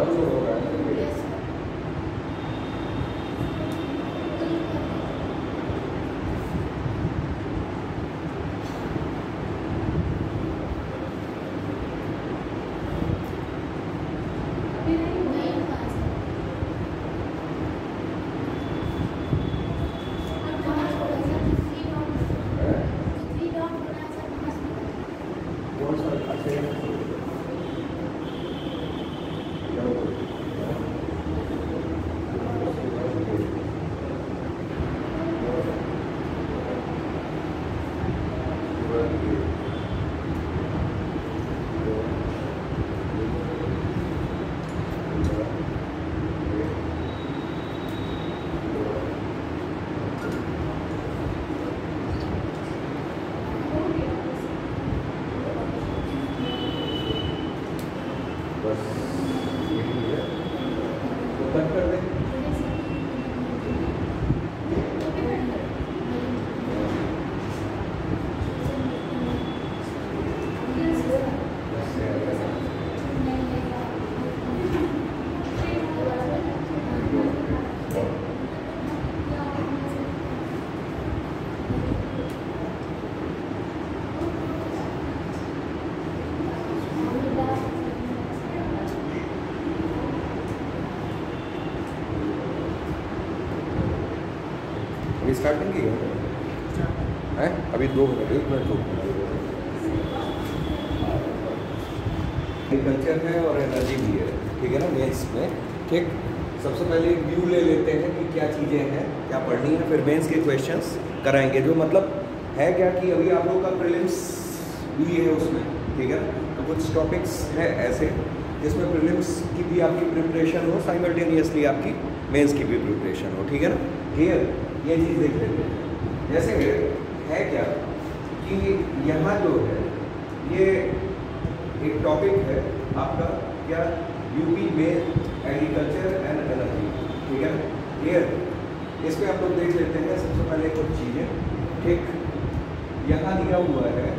बहुत शोर हो रहा है। स्टार्टिंग की है अभी 2 मिनट 1 मिनट 2 मिनट। एग्रीकल्चर है और एनर्जी भी है, ठीक है ना मेंस में। ठीक, सबसे पहले एक व्यू ले लेते हैं कि क्या चीज़ें हैं, क्या पढ़नी है, फिर मेंस के क्वेश्चंस कराएंगे। जो मतलब है क्या कि अभी आप लोग का प्रीलिम्स भी है उसमें, ठीक है ना। तो कुछ टॉपिक्स है ऐसे जिसमें प्रीलिम्स की भी आपकी प्रिपरेशन हो, साइमल्टेनियसली आपकी मेंस की भी प्रिपरेशन हो, ठीक है ना। क्लियर, ये चीज़ देख लेते हैं। जैसे है क्या कि यहाँ जो है ये एक टॉपिक है आपका क्या, यूपी में एग्रीकल्चर एंड एनर्जी, ठीक है ना। क्लियर, इसमें आप लोग देख लेते हैं सबसे पहले कुछ चीज़ें। ठीक, यहाँ दिया हुआ है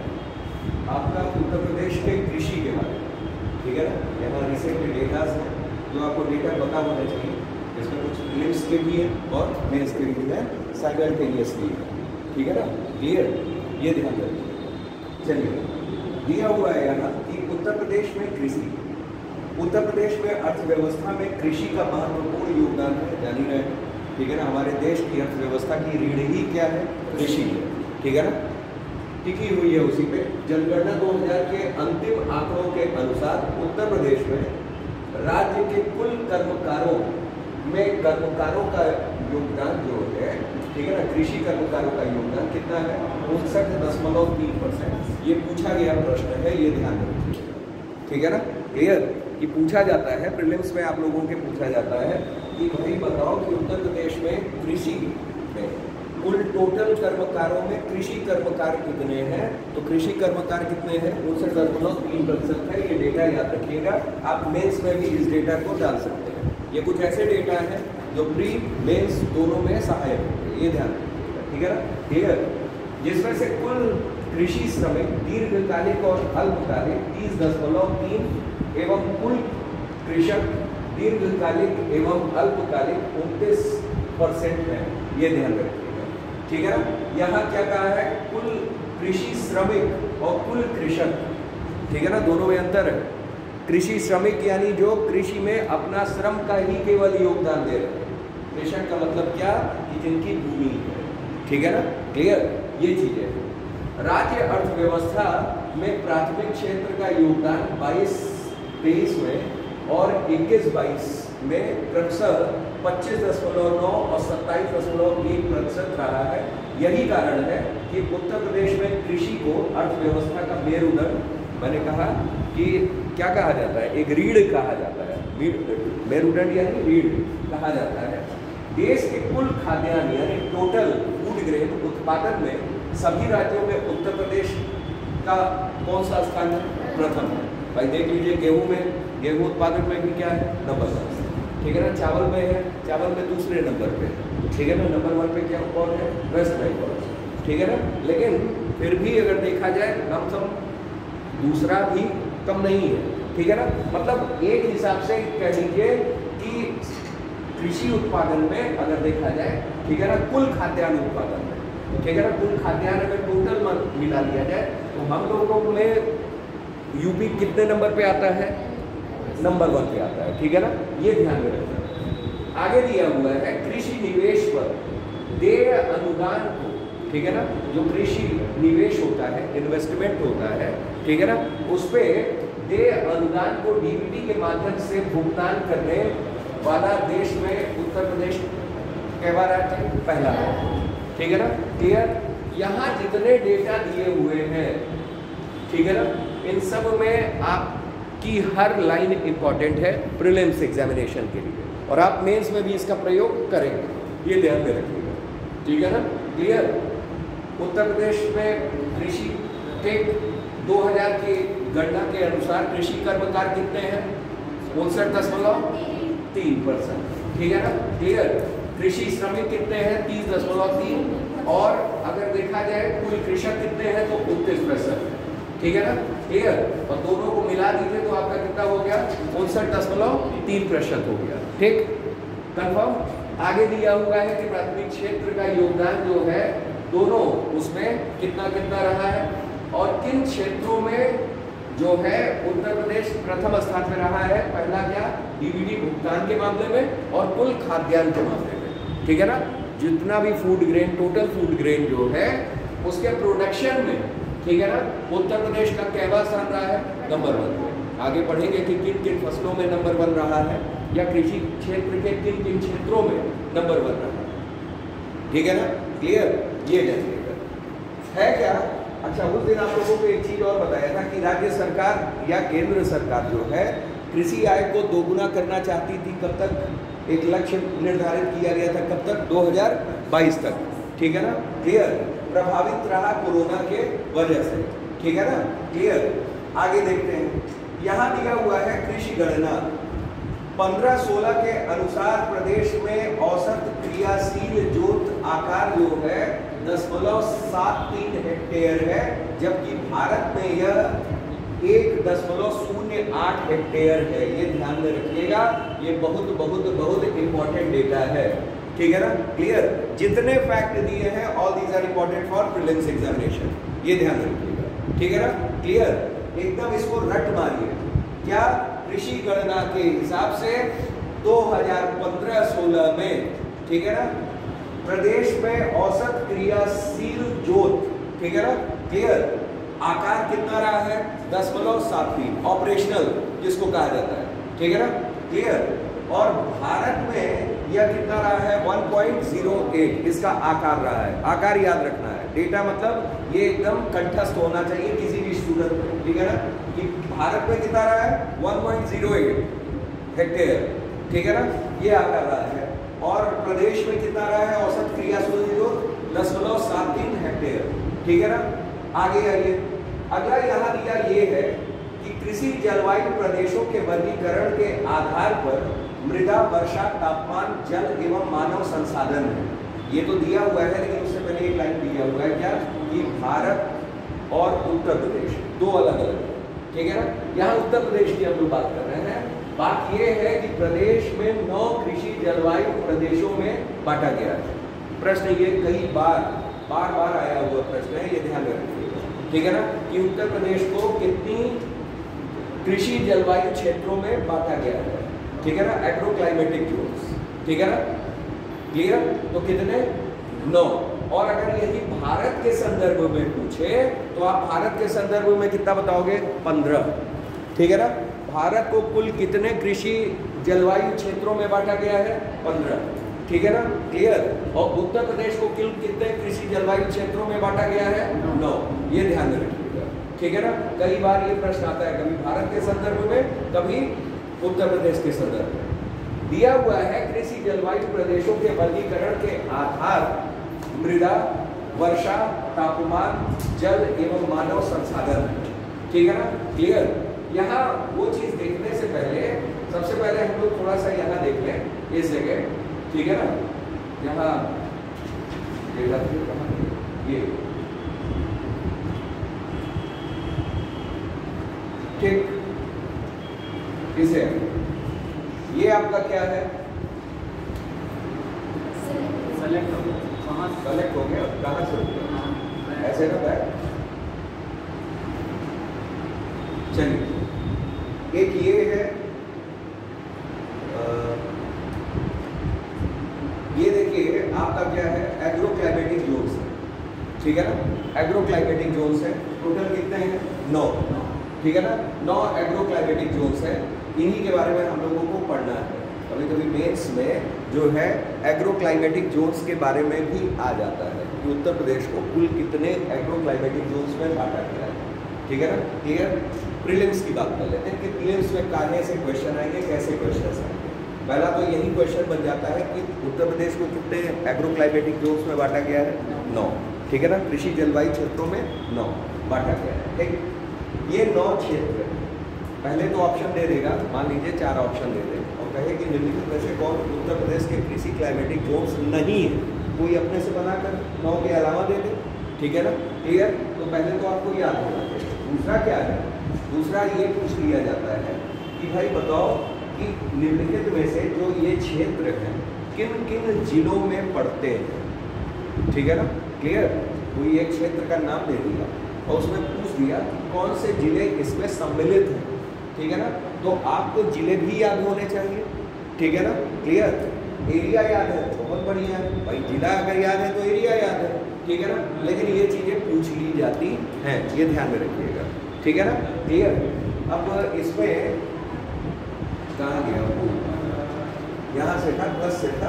आपका उत्तर प्रदेश के कृषि के बारे में, ठीक है ना। यहाँ रिसेंट डेटाज है जो आपको डेटा पता होना चाहिए। इसमें कुछ प्रीलिम्स के भी हैं और मेंस के भी हैं, साइमल्टेनियसली है, ठीक है ना। क्लियर, ये ध्यान रखिए। चलिए, दिया हुआ है यहाँ कि उत्तर प्रदेश में कृषि, उत्तर प्रदेश में अर्थव्यवस्था में कृषि का महत्वपूर्ण योगदान है, जानी रहे, ठीक है ना। हमारे देश की अर्थव्यवस्था की रीढ़ ही क्या है, कृषि है, ठीक है ना। टिकी हुई है उसी पे। जनगणना 2000 के अंतिम आंकड़ों के अनुसार उत्तर प्रदेश में राज्य के कुल कर्मकारों में कर्मकारों का योगदान जो है, ठीक है ना, कृषि कर्मकारों का योगदान कितना है, 59.3%। ये पूछा गया प्रश्न है, ये ध्यान रखिए, ठीक है ना। क्लियर, कि पूछा जाता है प्रीलिम्स में, आप लोगों के पूछा जाता है कि भाई बताओ कि उत्तर प्रदेश में कृषि में कुल टोटल कर्मकारों में कृषि कर्मकार कितने हैं, तो कृषि कर्मकार कितने हैं, 59.3% है। ये डेटा याद रखिएगा, आप मेंस में भी इस डेटा को डाल सकते हैं। ये कुछ ऐसे डेटा हैं जो प्री मेंस दोनों में सहायक होंगे, ये ध्यान रखिएगा, ठीक है ना। क्लियर, जिसमें से कुल कृषि श्रमिक दीर्घकालिक और अल्पकालिक 30.3 एवं कुल कृषक दीर्घकालिक एवं अल्पकालिक 29% है, ये ध्यान रखिएगा, ठीक है ना। यहाँ क्या कहा है, कुल कृषि श्रमिक और कुल कृषक, ठीक है ना, दोनों में अंतर है। कृषि श्रमिक यानी जो कृषि में अपना श्रम का ही केवल योगदान दे रहे हैं। कृषक का मतलब क्या, कि जिनकी भूमि है, ठीक है ना। क्लियर, ये चीजें हैं। राज्य अर्थव्यवस्था में प्राथमिक क्षेत्र का योगदान 22-23 में और 21-22 में क्रमशः 25.9 और 27.1% रहा है। यही कारण है कि उत्तर प्रदेश में कृषि को अर्थव्यवस्था का मेरुदंड, मैंने कहा कि क्या कहा जाता है, एक रीढ़ कहा जाता है, मेरुदंड यानी रीढ़ कहा जाता है। देश के कुल खाद्यान्न यानी टोटल फूड ग्रेन उत्पादन में सभी राज्यों में उत्तर प्रदेश का कौन सा स्थान है, प्रथम है। भाई देख लीजिए, गेहूं में, गेहूं उत्पादन में भी क्या है, नंबर 1, ठीक है ना। चावल में है, चावल में दूसरे नंबर पे, ठीक है ना। नंबर 1 पे क्या कौन है, वेस्ट बंगाल, ठीक है ना। लेकिन फिर भी अगर देखा जाए लमसम दूसरा भी कम नहीं है, ठीक है ना। मतलब एक हिसाब से कह लीजिए कि कृषि उत्पादन में अगर देखा जाए, ठीक है ना, कुल खाद्यान्न उत्पादन में, ठीक है ना, कुल खाद्यान्न में टोटल मिला लिया जाए तो हम लोगों में यूपी कितने नंबर पे आता है? नंबर 1 पे आता है, ठीक है ना, ये ध्यान में रखना। आगे दिया हुआ है कृषि निवेश पर देय अनुदान को, ठीक है ना, जो कृषि निवेश होता है, इन्वेस्टमेंट होता है, ठीक है ना, उस पे देय अनुदान को डीबीटी के माध्यम से भुगतान करने वाला देश में उत्तर प्रदेश कहवा रहा है, पहला है, ठीक है ना, क्लियर। यहाँ जितने डेटा दिए हुए हैं, ठीक है ना, इन सब में आपकी हर लाइन इंपॉर्टेंट है प्रीलिम्स एग्जामिनेशन के लिए, और आप मेंस में भी इसका प्रयोग करेंगे, ये ध्यान में रखिएगा, ठीक है ना, क्लियर। उत्तर प्रदेश में कृषि के 2000 की गणना के अनुसार कृषि कर्मकार कितने हैं? 59.3%, ठीक है ना, क्लियर। कृषि श्रमिक कितने हैं? 30.3, और अगर देखा जाए कुल कृषक कितने हैं तो 29%, ठीक है ना, क्लियर। और दोनों को मिला दीजिए तो आपका कितना हो गया? 59.3% हो गया, ठीक, कंफर्म। आगे दिया हुआ है कि प्राथमिक क्षेत्र का योगदान जो है दोनों उसमें कितना कितना रहा है, और किन क्षेत्रों में जो है उत्तर प्रदेश प्रथम स्थान पे रहा है। पहला क्या? डीबीटी भुगतान के मामले में और कुल खाद्यान्न के मामले में, ठीक है ना, जितना भी food grain, total food grain जो है उसके प्रोडक्शन में, ठीक है ना, उत्तर प्रदेश का कहवा स्थान रहा है? नंबर 1 पे। आगे पढ़ेंगे कि किन किन फसलों में नंबर 1 रहा है, या कृषि क्षेत्र के किन किन क्षेत्रों में नंबर 1 रहा है, ठीक है ना, क्लियर। ये जानिएगा है क्या। अच्छा, उस दिन आप लोगों को एक चीज और बताया था कि राज्य सरकार या केंद्र सरकार जो है कृषि आय को दोगुना करना चाहती थी। कब तक एक लक्ष्य निर्धारित किया गया था? कब तक? 2022 तक, ठीक है ना, क्लियर। प्रभावित रहा कोरोना के वजह से, ठीक है ना, क्लियर। आगे देखते हैं, यहाँ दिया हुआ है कृषि गणना 15-16 के अनुसार प्रदेश में औसत क्रियाशील जोत आकार जो है 0.73 हेक्टेयर है, जबकि भारत में यह 1.08 हेक्टेयर है। ये ध्यान में रखिएगा, ये बहुत बहुत बहुत इंपॉर्टेंट डेटा है, ठीक है ना, क्लियर। जितने फैक्ट दिए हैं all these are important for prelims examination, ये ध्यान रखिएगा, ठीक है ना, क्लियर। एकदम इसको रट मारिए। क्या? कृषि गणना के हिसाब से 2015-16 में, ठीक है ना, प्रदेश में औसत क्रियाशील जोत, ठीक है ना, क्लियर, आकार कितना रहा है? 10.73, ऑपरेशनल जिसको कहा जाता है, ठीक है ना, क्लियर। और भारत में यह कितना रहा है? 1.08 इसका आकार रहा है। आकार याद रखना है, डेटा मतलब ये एकदम कंठस्थ होना चाहिए किसी भी स्टूडेंट को, ठीक है ना, कि भारत में कितना रहा है? 1.08 हेक्टेयर, ठीक है ना, ये आकार रहा है। और प्रदेश में कितना रहा है औसत क्रियाशील जोत? 10.73 हेक्टेयर, ठीक है ना। आगे आइए, अगला यहाँ दिया ये है कि कृषि जलवायु प्रदेशों के वर्गीकरण के आधार पर मृदा, वर्षा, तापमान, जल एवं मानव संसाधन है। ये तो दिया हुआ है, लेकिन उससे पहले एक लाइन दिया हुआ है क्या? कि भारत और उत्तर प्रदेश दो अलग अलग, ठीक है ना। यहाँ उत्तर प्रदेश की हम लोग बात कर रहे हैं। बात ये है कि प्रदेश में 9 कृषि जलवायु प्रदेशों में बांटा गया है। प्रश्न ये कई बार आया हुआ प्रश्न है, ये ध्यान रखिएगा, ठीक है ना, कि उत्तर प्रदेश को कितनी कृषि जलवायु क्षेत्रों में बांटा गया है, ठीक है ना, एग्रोक्लाइमेटिक जोन्स, ठीक है ना, क्लियर। तो कितने? 9। और अगर यही भारत के संदर्भ में पूछे तो आप भारत के संदर्भ में कितना बताओगे? 15, ठीक है ना। भारत को कुल कितने कृषि जलवायु क्षेत्रों में बांटा गया है? 15, ठीक है ना, क्लियर। और उत्तर प्रदेश को कुल कितने कृषि जलवायु क्षेत्रों में बांटा गया है? 9। ये ध्यान में रखिएगा, ठीक है ना। कई बार ये प्रश्न आता है, कभी भारत के संदर्भ में, कभी उत्तर प्रदेश के संदर्भ में। दिया हुआ है कृषि जलवायु प्रदेशों के वर्गीकरण के आधार मृदा, वर्षा, तापमान, जल एवं मानव संसाधन, ठीक है ना, क्लियर। यहाँ वो चीज देखने से पहले सबसे पहले हम लोग थोड़ा सा यहाँ देख लें इस जगह, ठीक है ना। यहाँ ये ठीक किसे? ये आपका क्या है? सेलेक्ट हो गया। कहाँ से हो गया? ऐसे ना बैठ। चलिए, एक ये है, ये देखिए आपका क्या है, एग्रो क्लाइमेटिक जोन्स है, ठीक है ना। एग्रो क्लाइमेटिक जोन्स है, टोटल कितने हैं? 9, ठीक है ना। 9 एग्रो क्लाइमेटिक जोन्स है। इन्हीं के बारे में हम लोगों को पढ़ना है। कभी कभी मेंस में जो है एग्रो क्लाइमेटिक जोन्स के बारे में भी आ जाता है कि उत्तर प्रदेश को कुल कितने एग्रो क्लाइमेटिक जोन्स में बांटा गया है, ठीक है ना। क्लियर? प्रीलिम्स की बात कर लेते हैं कि प्रीलिम्स में कहाँ से क्वेश्चन आएंगे, कैसे क्वेश्चन आएंगे। पहला तो यही क्वेश्चन बन जाता है कि उत्तर प्रदेश को कितने एग्रो क्लाइमेटिक जोन्स में बांटा गया है? 9, ठीक है ना। कृषि जलवायु क्षेत्रों में 9 बांटा गया है, ठीक। ये 9 क्षेत्र है। पहले तो ऑप्शन दे देगा, मान लीजिए 4 ऑप्शन दे दे और कहे कि निम्नलिखित में से कौन उत्तर प्रदेश के कृषि क्लाइमेटिक जोन्स नहीं है, कोई अपने से बनाकर 9 के अलावा दे दे, ठीक है ना। क्लियर? तो पहले तो आपको याद होना चाहिए। दूसरा क्या है? दूसरा ये पूछ लिया जाता है कि भाई बताओ कि निम्नलिखित में से जो ये क्षेत्र हैं किन किन जिलों में पड़ते हैं, ठीक है ना। क्लियर? कोई एक क्षेत्र का नाम दे दिया और उसमें पूछ दिया कि कौन से जिले इसमें सम्मिलित हैं, ठीक है ना। तो आपको जिले भी याद होने चाहिए, ठीक है ना। क्लियर? एरिया याद है, बहुत बढ़िया है भाई। जिला अगर याद है तो एरिया याद है, ठीक है ना। लेकिन ये चीज़ें पूछ ली जाती हैं, ये ध्यान में रखिएगा, ठीक है ना। क्लियर? अब इसमें कहाँ गया वो? यहाँ से था, 10 से था,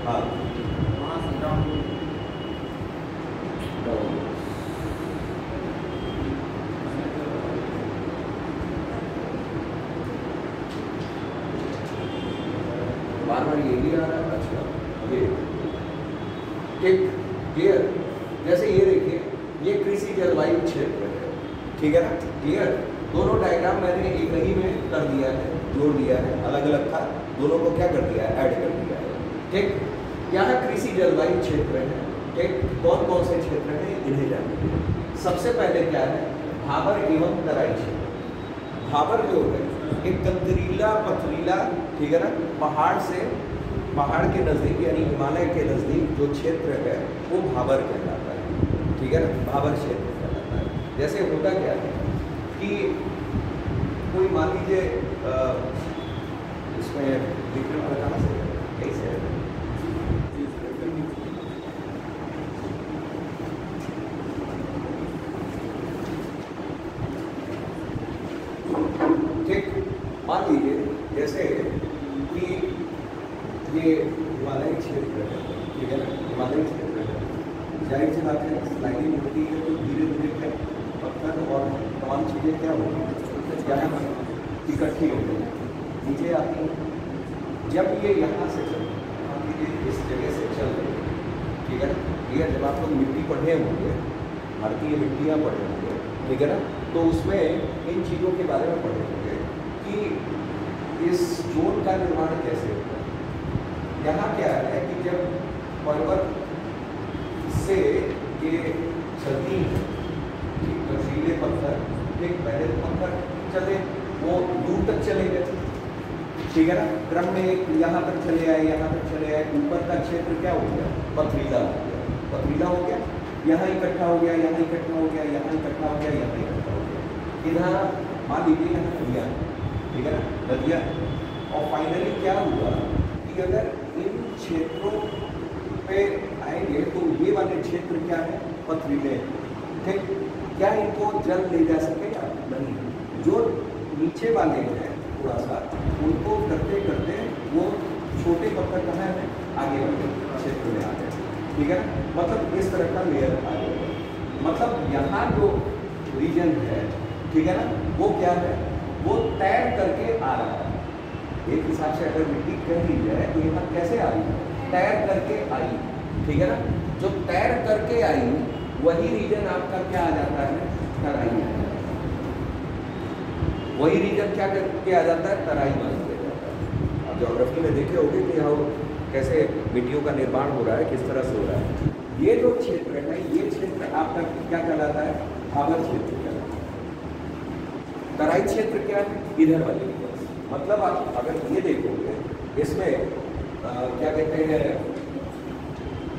हाँ वहाँ से डाउन। बार ये भी आ रहा है। अच्छा, ये ठीक। क्लियर? जैसे ये देखिए, ये कृषि जलवायु क्षेत्र है, ठीक है ना। क्लियर? दोनों डायग्राम मैंने एक ही में कर दिया है, जोड़ दिया है। अलग अलग था, दोनों को क्या कर दिया है? ऐड कर दिया है, ठीक। यहाँ कृषि जलवायु क्षेत्र है, ठीक। कौन कौन से क्षेत्र हैं इन्हें जानिए। सबसे पहले क्या है? भाबर एवं तराई क्षेत्र। भाबर जो है एक कंकरीला पथरीला, ठीक है ना, पहाड़ के नज़दीक यानी हिमालय के नज़दीक जो क्षेत्र है वो भाबर कहलाता है, ठीक है ना। भाबर क्षेत्र कहलाता है। जैसे होता क्या है कि कोई मान लीजिए इसमें विक्रम कहाँ से कैसे है? ठीक, मान लीजिए जैसे कि ये हिमालयी क्षेत्र है, ठीक है ना। हिमालयी क्षेत्र है, जाहिर सी बात है स्लाइडिंग होती है तो धीरे धीरे क्या पत्थर और तमाम चीज़ें क्या होगी, यहाँ इकट्ठी होती है, नीचे आती है। जब ये यहाँ से चल इस जगह से चल रही है, ठीक है ना। ये जब आप लोग मिट्टी पढ़े होंगे, भारतीय मिट्टियाँ पढ़े होंगे, ठीक है ना, तो उसमें इन चीज़ों के बारे में पढ़े होंगे कि इस जोन का निर्माण कैसे होता है। यहाँ क्या है कि जब पर्वत से ये चलती है, बर्फीले पत्थर, ठीक, पहले पत्थर चले वो दूर तक चले गए, ठीक है ना। क्रम में यहाँ तक चले आए, यहाँ तक चले आए, ऊपर का क्षेत्र क्या हो गया? पथरीला हो गया, पथरीला हो गया, यहाँ इकट्ठा हो गया, यहाँ इकट्ठा हो गया, यहाँ इकट्ठा हो गया, यहाँ इकट्ठा हो गया। इधर मान लीजिए यहाँ नदियाँ, ठीक है ना, नदियाँ। और फाइनली क्या हुआ कि अगर इन क्षेत्रों पे आएंगे तो ये वाले क्षेत्र क्या है? पथरीले, ठीक। क्या इनको जल ले जा सकेगा? नहीं। जो नीचे वाले हैं थोड़ा सा, उनको करते करते वो छोटे पत्थर कहाँ है? आगे वाले क्षेत्र में आ गए, ठीक है ना। मतलब इस तरह का लेयर आ गया। मतलब यहाँ जो रीजन है, ठीक है ना, वो क्या है? वो तैर करके आ रहा है। एक हिसाब से अगर मिट्टी कह दी जाए तो यहाँ कैसे आई? तैर करके आई, ठीक है ना। जो तैर करके आई वही रीजन आपका क्या आ जाता है? तराई। वही रीजन क्या करके आ जाता है? तराई मान लिया जाता है। आप ज्योग्राफी में देखे होंगे कि यहाँ कैसे मिट्टियों का निर्माण हो रहा है, किस तरह से हो रहा है। ये जो क्षेत्र है, ये क्षेत्र आपका क्या कहलाता है? भाबर क्षेत्र कहलाता है। तराई क्षेत्र क्या है? इधर वाले रीजन। मतलब आप अगर ये देखोगे इसमें क्या कहते हैं,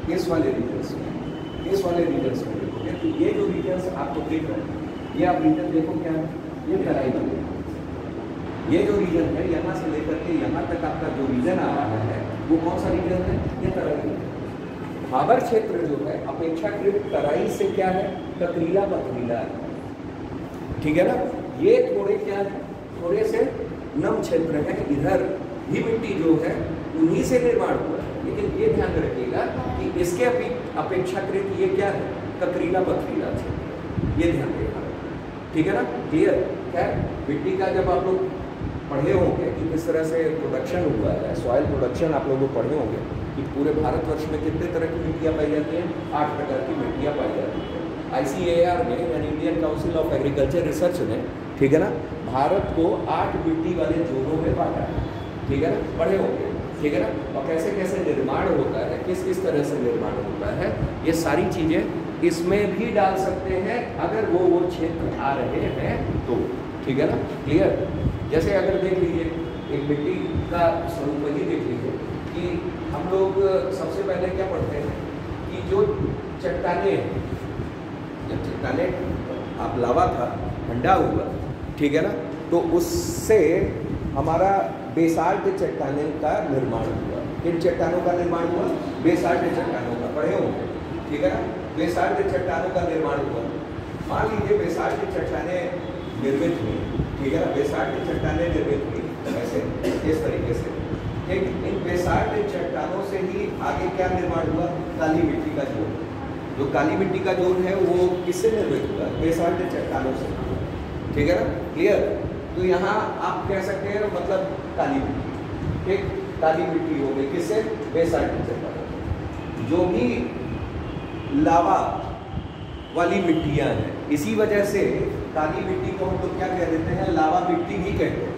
इस वाले रीजन्स में, इस वाले रीजन्स में देखोगे तो ये जो रीजन्स आपको दिख रहे हैं, ये आप रीजन देखो क्या है, ये तराई वाले। ये जो रीजन है यहाँ से लेकर के यहाँ तक आपका जो रीजन आ रहा है वो कौन सा रीजन है? ये तराई रीजन। भाबर क्षेत्र जो है अपेक्षाकृत तराई से क्या है? कतरीला पथरीला है, ठीक है ना। ये थोड़े क्या है, थोड़े से नम क्षेत्र है, इधर भी मिट्टी जो है उन्हीं से निर्माण हुआ है। लेकिन ये ध्यान रखिएगा कि इसके अपेक्षाकृत ये क्या है? कतरीला पथरीला क्षेत्र, ये ध्यान रखिएगा, ठीक है ना। क्लियर? खैर मिट्टी का जब आप लोग पढ़े होंगे कि किस तरह से प्रोडक्शन हुआ है, सॉइल प्रोडक्शन आप लोग पढ़े होंगे कि पूरे भारतवर्ष में कितने तरह की मिट्टियाँ पाई जाती हैं? 8 प्रकार की मिट्टियाँ पाई जाती हैं। ICAR ने यानी Indian council of agriculture research ने, ठीक है ना, भारत को 8 मिट्टी वाले जोनों में बांटा है, ठीक है ना, पढ़े होंगे, ठीक है ना। और कैसे कैसे निर्माण होता है, किस किस तरह से निर्माण होता है, ये सारी चीज़ें इसमें भी डाल सकते हैं अगर वो क्षेत्र आ रहे हैं तो, ठीक है ना। क्लियर? जैसे अगर देख लीजिए एक मिट्टी का स्वरूप ही देख लीजिए कि हम लोग सबसे पहले क्या पढ़ते हैं कि जो चट्टाने हैं, जब चट्टाने आप लावा था, ठंडा हुआ, ठीक है ना, तो उससे हमारा बेसाल्ट चट्टाने का निर्माण हुआ। किन चट्टानों का निर्माण हुआ? बेसाल्ट चट्टानों का, पढ़े होंगे, ठीक है ना। बेसाल्ट चट्टानों का निर्माण हुआ। मान लीजिए बेसाल्ट चट्टाने निर्मित हुई, ठीक है ना, बेसाल्ट चट्टाने निर्मित हुई ऐसे इस तरीके से, ठीक। इन बेसाल्ट चट्टानों से ही आगे क्या निर्माण हुआ? काली मिट्टी का जोन। जो काली मिट्टी का जोन है वो किससे निर्मित हुआ? बेसाल्ट चट्टानों से, ठीक है ना। क्लियर? तो यहाँ आप कह सकते हैं मतलब काली मिट्टी, ठीक, काली मिट्टी हो गई किससे? बेसाल्ट चट्टानों। जो भी लावा वाली मिट्टियाँ हैं, इसी वजह से काली मिट्टी को हम लोग क्या कह देते हैं? लावा मिट्टी भी कहते हैं।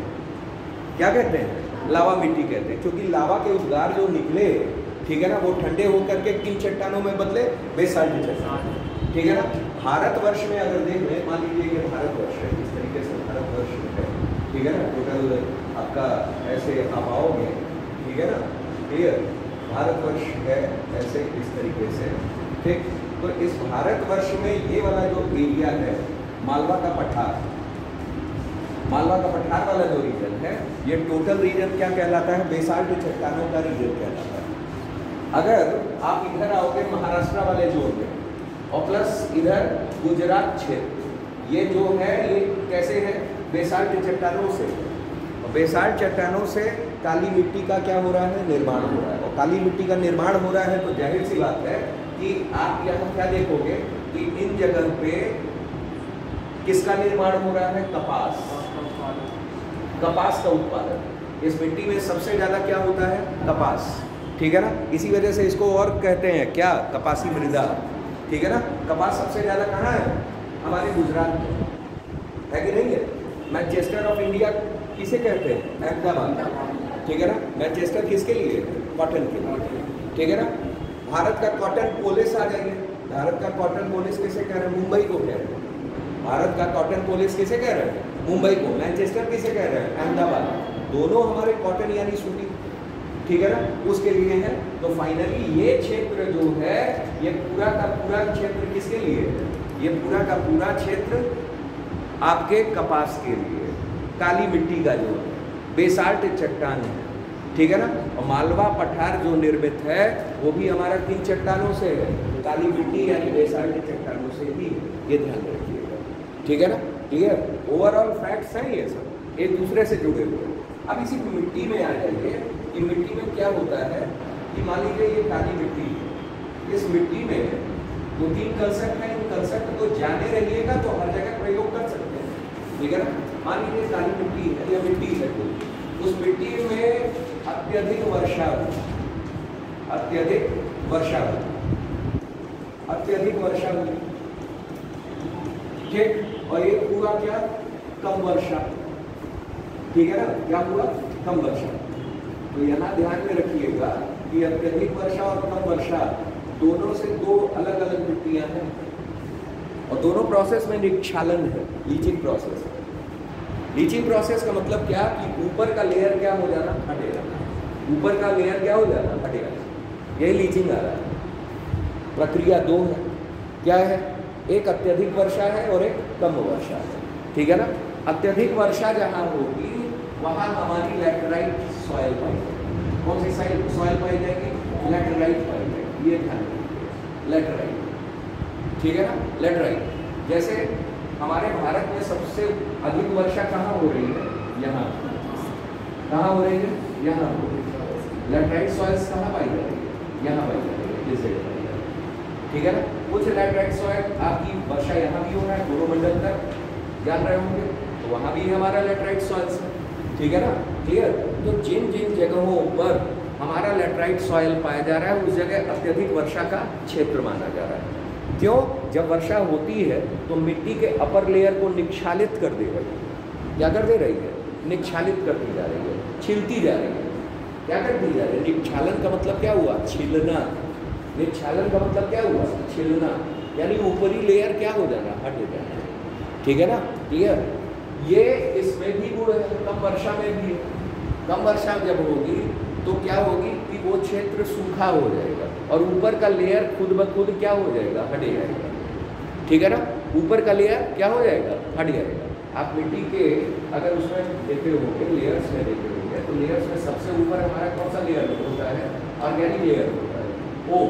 क्या कहते हैं? लावा मिट्टी कहते हैं, क्योंकि लावा के उद्गार जो निकले, ठीक है ना, वो ठंडे होकर के किन चट्टानों में बदले? बेसाल्ट चट्टान, ठीक है ना। भारतवर्ष में अगर देख लें, मान लीजिए कि भारतवर्ष है, इस तरीके से भारतवर्ष है, ठीक है ना, टोटल आपका ऐसे आप आओगे, ठीक है ना, क्लियर, भारतवर्ष है ऐसे इस तरीके से, ठीक। तो इस भारतवर्ष में ये वाला जो एरिया है मालवा का पठार, मालवा का पठार वाला जो रीजन है, ये टोटल रीजन क्या कहलाता है? बेसाल्ट चट्टानों का रीजन कहलाता है। अगर आप इधर आओगे महाराष्ट्र वाले जोन में और प्लस इधर गुजरात क्षेत्र, ये जो है ये कैसे है? बेसाल्ट चट्टानों से। और बेसाल्ट चट्टानों से काली मिट्टी का क्या हो रहा है? निर्माण हो रहा है। और काली मिट्टी का निर्माण हो रहा है तो जाहिर सी बात है कि आप यहाँ क्या देखोगे कि इन जगह पे किसका निर्माण हो रहा है? कपास, कपास का उत्पादन। इस मिट्टी में सबसे ज़्यादा क्या होता है? कपास, ठीक है ना। इसी वजह से इसको और कहते हैं क्या? कपासी मृदा, ठीक है ना। कपास सबसे ज़्यादा कहाँ है? हमारे गुजरात में है कि नहीं है? मैनचेस्टर ऑफ इंडिया किसे कहते हैं? अहमदाबाद, ठीक है ना। मैनचेस्टर किसके लिए? कॉटन के लिए, ठीक है ना। भारत का कॉटन पोलिस आ जाइए, भारत का कॉटन पोलिस किसे कह रहे हैं? मुंबई को कह रहे हैं। भारत का कॉटन पोलिस किसे कह रहे हैं? मुंबई को। मैनचेस्टर किसे कह रहे हैं? अहमदाबाद। दोनों हमारे कॉटन यानी सूती, ठीक है ना, उसके लिए है। तो फाइनली ये क्षेत्र जो है, ये पूरा का पूरा क्षेत्र किसके लिए है? ये पूरा का पूरा क्षेत्र आपके कपास के लिए, काली मिट्टी का जो बेसाल्ट चट्टान है, ठीक है ना। और मालवा पठार जो निर्मित है वो भी हमारा किन चट्टानों से है? काली मिट्टी यानी बेसाल्ट चट्टानों से ही। ये ध्यान रखिएगा, ठीक है ना। क्लियर? ओवरऑल फैक्ट्स हैं ये सब एक दूसरे से जुड़े हुए। अब इसी मिट्टी में आ जाइए कि मिट्टी में क्या होता है कि मान लीजिए ये काली मिट्टी है, इस मिट्टी में 2-3 कंसेप्ट हैं। इन कंसेप्ट को जाने रहिएगा तो हर जगह प्रयोग कर सकते हैं, ठीक है ना। मान लीजिए काली मिट्टी है या मिट्टी है, उस मिट्टी में अत्यधिक वर्षा हुई, अत्यधिक वर्षा हुई, अत्यधिक वर्षा हुई, ठीक। और ये पूरा क्या? कम वर्षा, ठीक है ना। क्या हुआ? कम वर्षा। तो यहाँ ध्यान में रखिएगा कि अत्यधिक वर्षा और कम वर्षा दोनों से दो अलग अलग मिट्टियाँ हैं और दोनों प्रोसेस में निक्षालन है, लीचिंग प्रोसेस है, लीचिंग प्रोसेस का मतलब क्या कि ऊपर का लेयर क्या हो जाना, हटेगा। ऊपर का लेयर क्या हो जाना, हटेगा। यही लीचिंग आ रहा है। प्रक्रिया दो है, क्या है, एक अत्यधिक वर्षा है और एक कम वर्षा है, ठीक है ना। अत्यधिक वर्षा जहाँ होगी वहाँ हमारी लैटेराइट सॉइल पाई जाएगी। कौन सी सॉइल पाई जाएगी, लैटेराइट पाई जाएगी, ये ध्यान रखिए, लैटेराइट, ठीक है ना, लैटेराइट। जैसे हमारे भारत में सबसे अधिक वर्षा कहाँ हो रही है, यहाँ। कहाँ हो रही है, यहाँ हो रही है। लैटेराइट सॉइल्स कहाँ पाई जा रही है, यहाँ पाई जा रही है, इस जगह पाई जा रही है, ठीक है ना। कुछ लैटेराइट सॉइल आपकी वर्षा यहाँ भी हो रहा है, गोरोमंडल तक जान रहे होंगे, तो वहाँ भी हमारा लैटेराइट सॉइल्स है, ठीक है ना, क्लियर। तो जिन जिन जगहों पर हमारा लैटेराइट सॉइल पाया जा रहा है उस जगह अत्यधिक वर्षा का क्षेत्र माना जा रहा है। क्यों, जब वर्षा होती है तो मिट्टी के अपर लेयर को निक्षालित कर दे रही है। क्या कर दे रही है, निक्षालित करती जा रही है, छिलती जा रही है। क्या करती जा रही है, निक्षालन का मतलब क्या हुआ, छिलना। निक्षालन का मतलब क्या हुआ, छिलना, यानी ऊपरी लेयर क्या हो जाना, हट जाना, ठीक है ना, क्लियर। ये इसमें भी गुण है, कम वर्षा में भी है। कम वर्षा जब होगी तो क्या होगी कि वो क्षेत्र सूखा हो जाएगा और ऊपर का लेयर खुद ब खुद क्या हो जाएगा, हट जाएगा, ठीक है ना। ऊपर का लेयर क्या हो जाएगा, हट जाएगा। आप मिट्टी के अगर उसमें देखे होंगे, लेयर्स में देखे होंगे, तो लेयर्स में सबसे ऊपर हमारा कौन सा लेयर होता है, ऑर्गेनिक लेयर होता है, ओ,